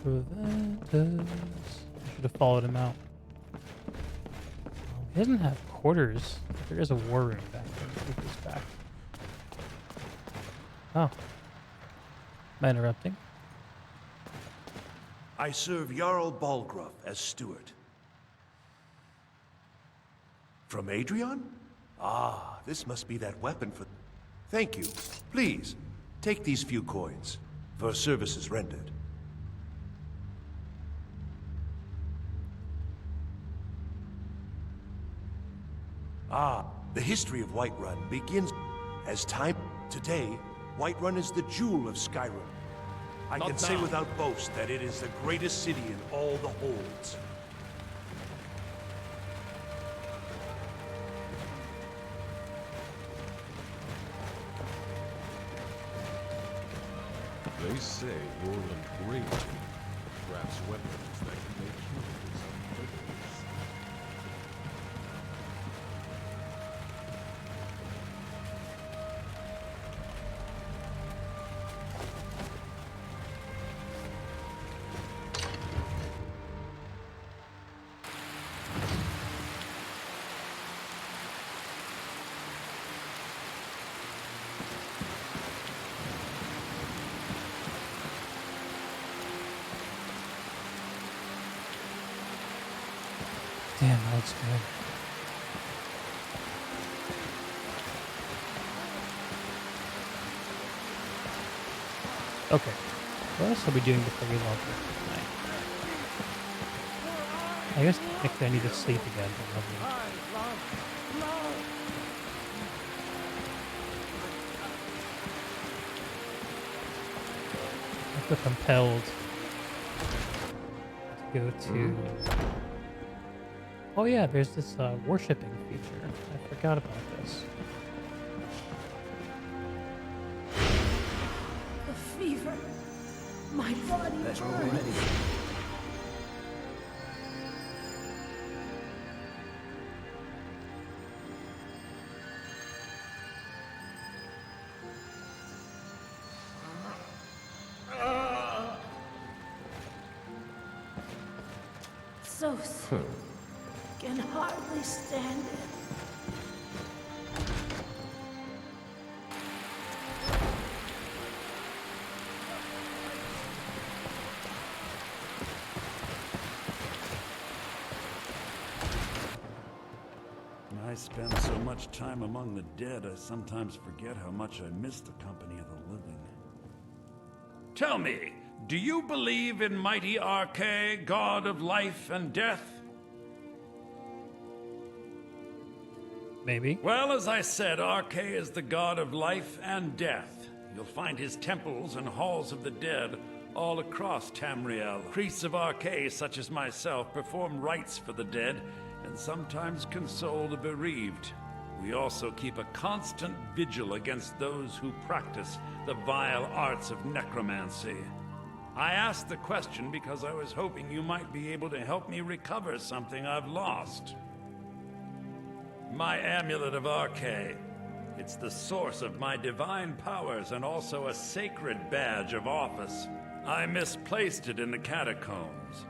Preventus. I should have followed him out. He doesn't have quarters. There is a war room back there. Move this back. Oh. Am I interrupting? I serve Jarl Balgruff as steward. From Adrian? Ah, this must be that weapon for... Thank you. Please, take these few coins for services rendered. Ah, the history of Whiterun begins as time... Today, Whiterun is the jewel of Skyrim. I Not can say now. without boast that it is the greatest city in all the holds. They say Orland Great crafts weapons that can make humans unbreakable. Damn, that looks good. Okay. What else are we doing before we log in tonight? I guess technically I need to sleep again. But lovely. I feel compelled to go to... Oh yeah, there's this worshipping feature. I forgot about this. River. My body Better burns. already. So sick. Can hardly stand it. I spend so much time among the dead, I sometimes forget how much I miss the company of the living. Tell me, do you believe in mighty Arche, god of life and death? Maybe. Well, as I said, Arche is the god of life and death. You'll find his temples and halls of the dead all across Tamriel. Priests of Arche, such as myself, perform rites for the dead and sometimes console the bereaved. We also keep a constant vigil against those who practice the vile arts of necromancy. I asked the question because I was hoping you might be able to help me recover something I've lost. My amulet of Arche. It's the source of my divine powers and also a sacred badge of office. I misplaced it in the catacombs.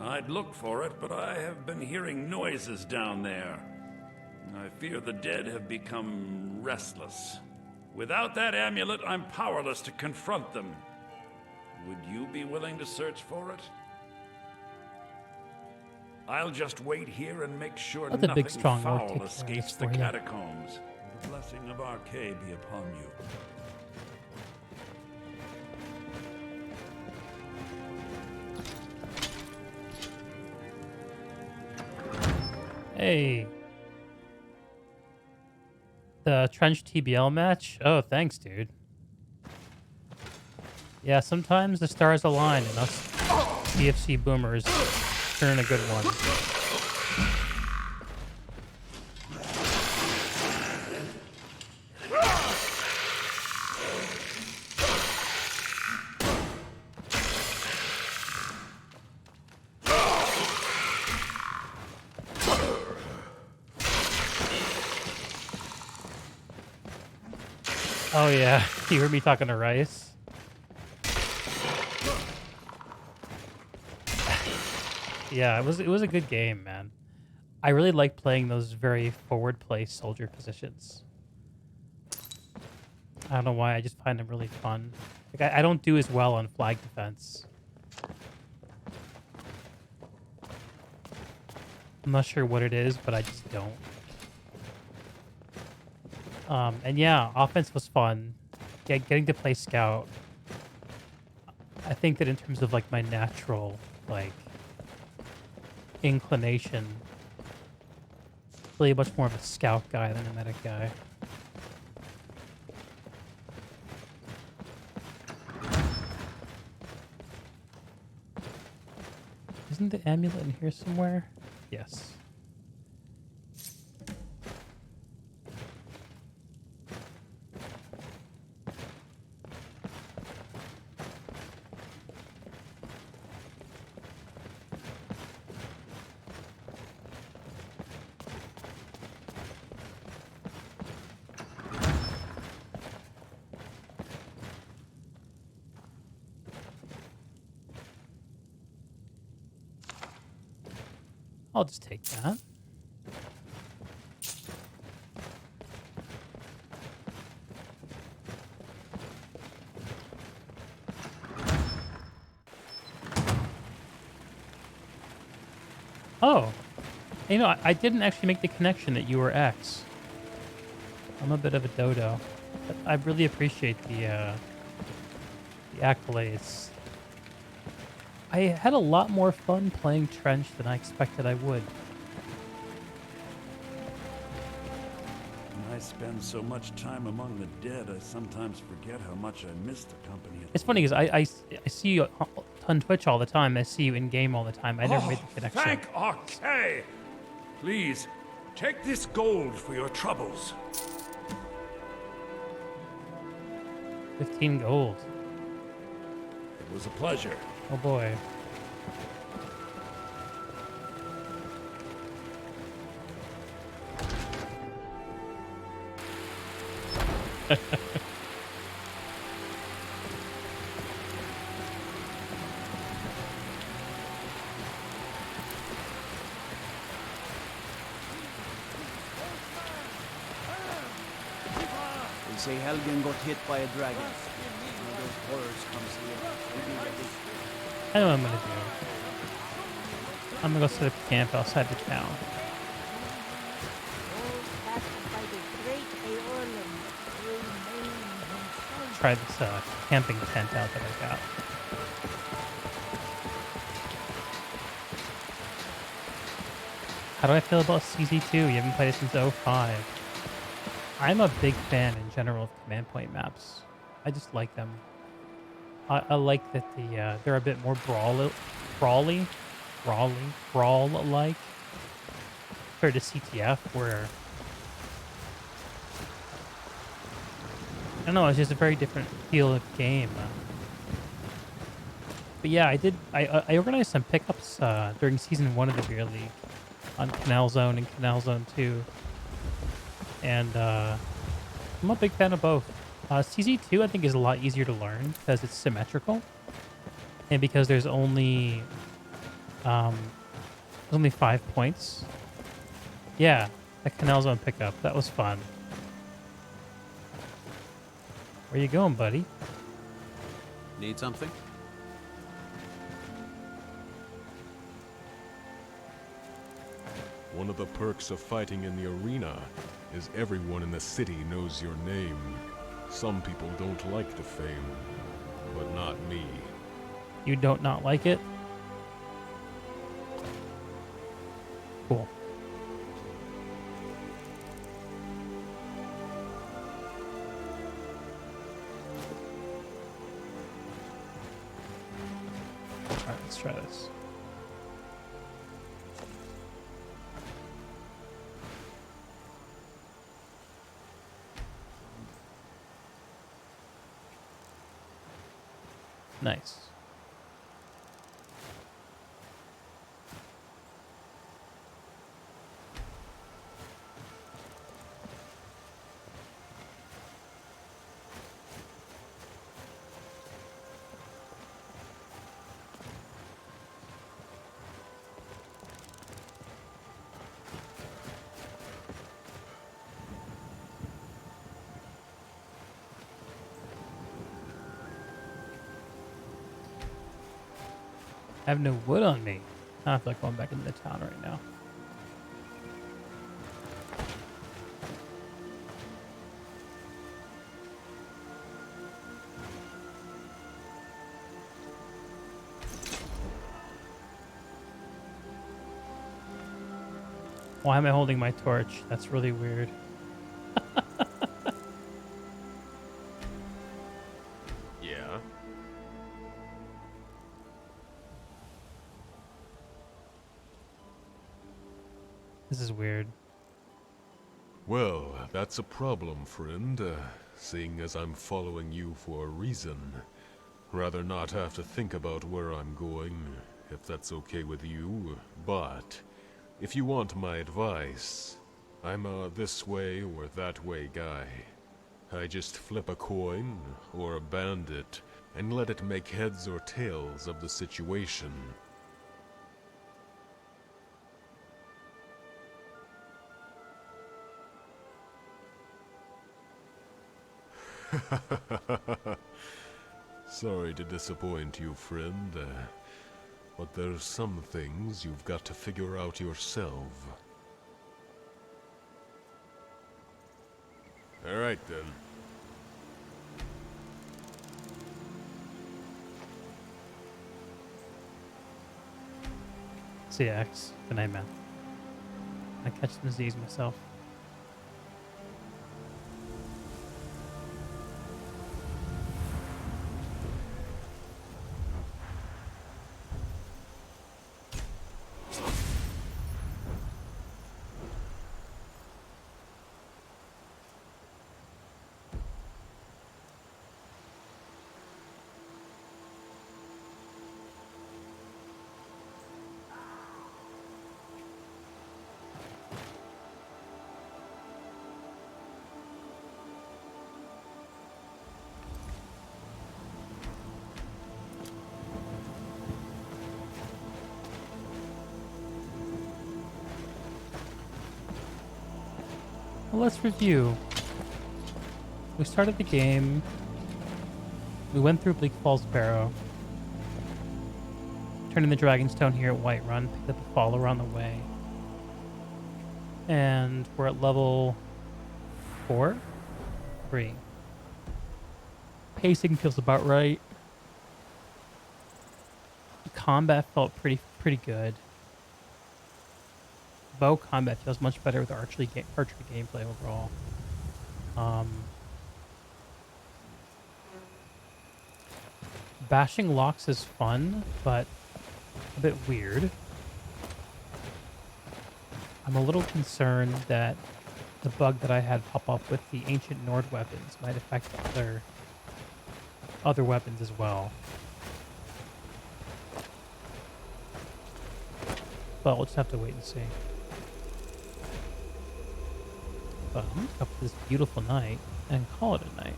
I'd look for it, but I have been hearing noises down there. I fear the dead have become restless. Without that amulet, I'm powerless to confront them. Would you be willing to search for it? I'll just wait here and make sure Let the nothing big strong orc foul take care of escapes this the for you. catacombs. The blessing of Arche be upon you. Hey. The Trench TBL match? Oh, thanks, dude. Yeah, sometimes the stars align and us CFC boomers turn a good one. Oh yeah, you heard me talking to Rice. Yeah, it was a good game, man. I really like playing those very forward play soldier positions. I don't know why, I just find them really fun. Like I don't do as well on flag defense. I'm not sure what it is, but I just don't. And yeah, offense was fun. Getting to play scout. I think that in terms of like my natural like inclination, really much more of a scout guy than a medic guy. Isn't the amulet in here somewhere? Yes. I'll just take that. Oh, you know, I didn't actually make the connection that you were X. I'm a bit of a dodo, but I really appreciate the accolades. I had a lot more fun playing Trench than I expected I would. I spend so much time among the dead, I sometimes forget how much I miss the company of It's funny because I see you on Twitch all the time. I see you in game all the time. I never made the connection. Thank Arche! Please, take this gold for your troubles. 15 gold. It was a pleasure. Oh boy. They say Helgen got hit by a dragon. One of those horrors comes here. Maybe like this. I know what I'm gonna do. I'm gonna go set up camp outside the town. Try this camping tent out that I got. How do I feel about CZ2? You haven't played it since '05. I'm a big fan in general of command point maps. I just like them. I like that they're a bit more brawl-like compared to CTF, where I don't know, it's just a very different feel of game. But yeah, I organized some pickups during Season 1 of the Beer League on Canal Zone and Canal Zone 2. And I'm a big fan of both. CZ2 I think is a lot easier to learn because it's symmetrical. And because there's only 5 points. Yeah, a Canal Zone pickup. That was fun. Where you going, buddy? Need something? One of the perks of fighting in the arena is everyone in the city knows your name. Some people don't like the fame, but not me. You don't not like it? Cool. Alright, let's try this. Nice. I have no wood on me. I feel like going back into the town right now. Why am I holding my torch? That's really weird. Yeah? This is weird. Well, that's a problem, friend. Seeing as I'm following you for a reason. Rather not have to think about where I'm going, if that's okay with you. But, if you want my advice, I'm a this way or that way guy. I just flip a coin, or a bandit, and let it make heads or tails of the situation. Sorry to disappoint you, friend, but there's some things you've got to figure out yourself. Alright then. See ya, X. Good night, man. I catch the disease myself. Well, let's review. We started the game. We went through Bleak Falls Barrow. Turned in the Dragonstone here at Whiterun. Picked up a follower on the way. And we're at level 4? 3. Pacing feels about right. Combat felt pretty good. Bow combat feels much better with archery gameplay overall. Bashing locks is fun, but a bit weird. I'm a little concerned that the bug that I had pop up with the ancient Nord weapons might affect other weapons as well. But we'll just have to wait and see. But I'm gonna go for this beautiful night and call it a night.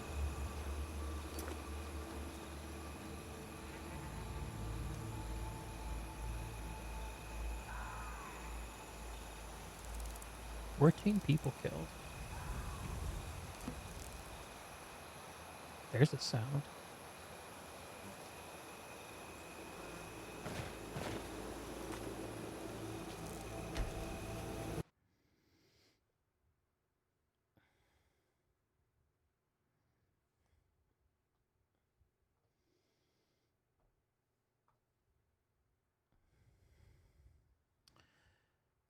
"14 people killed." There's a sound.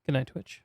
Good night, Twitch.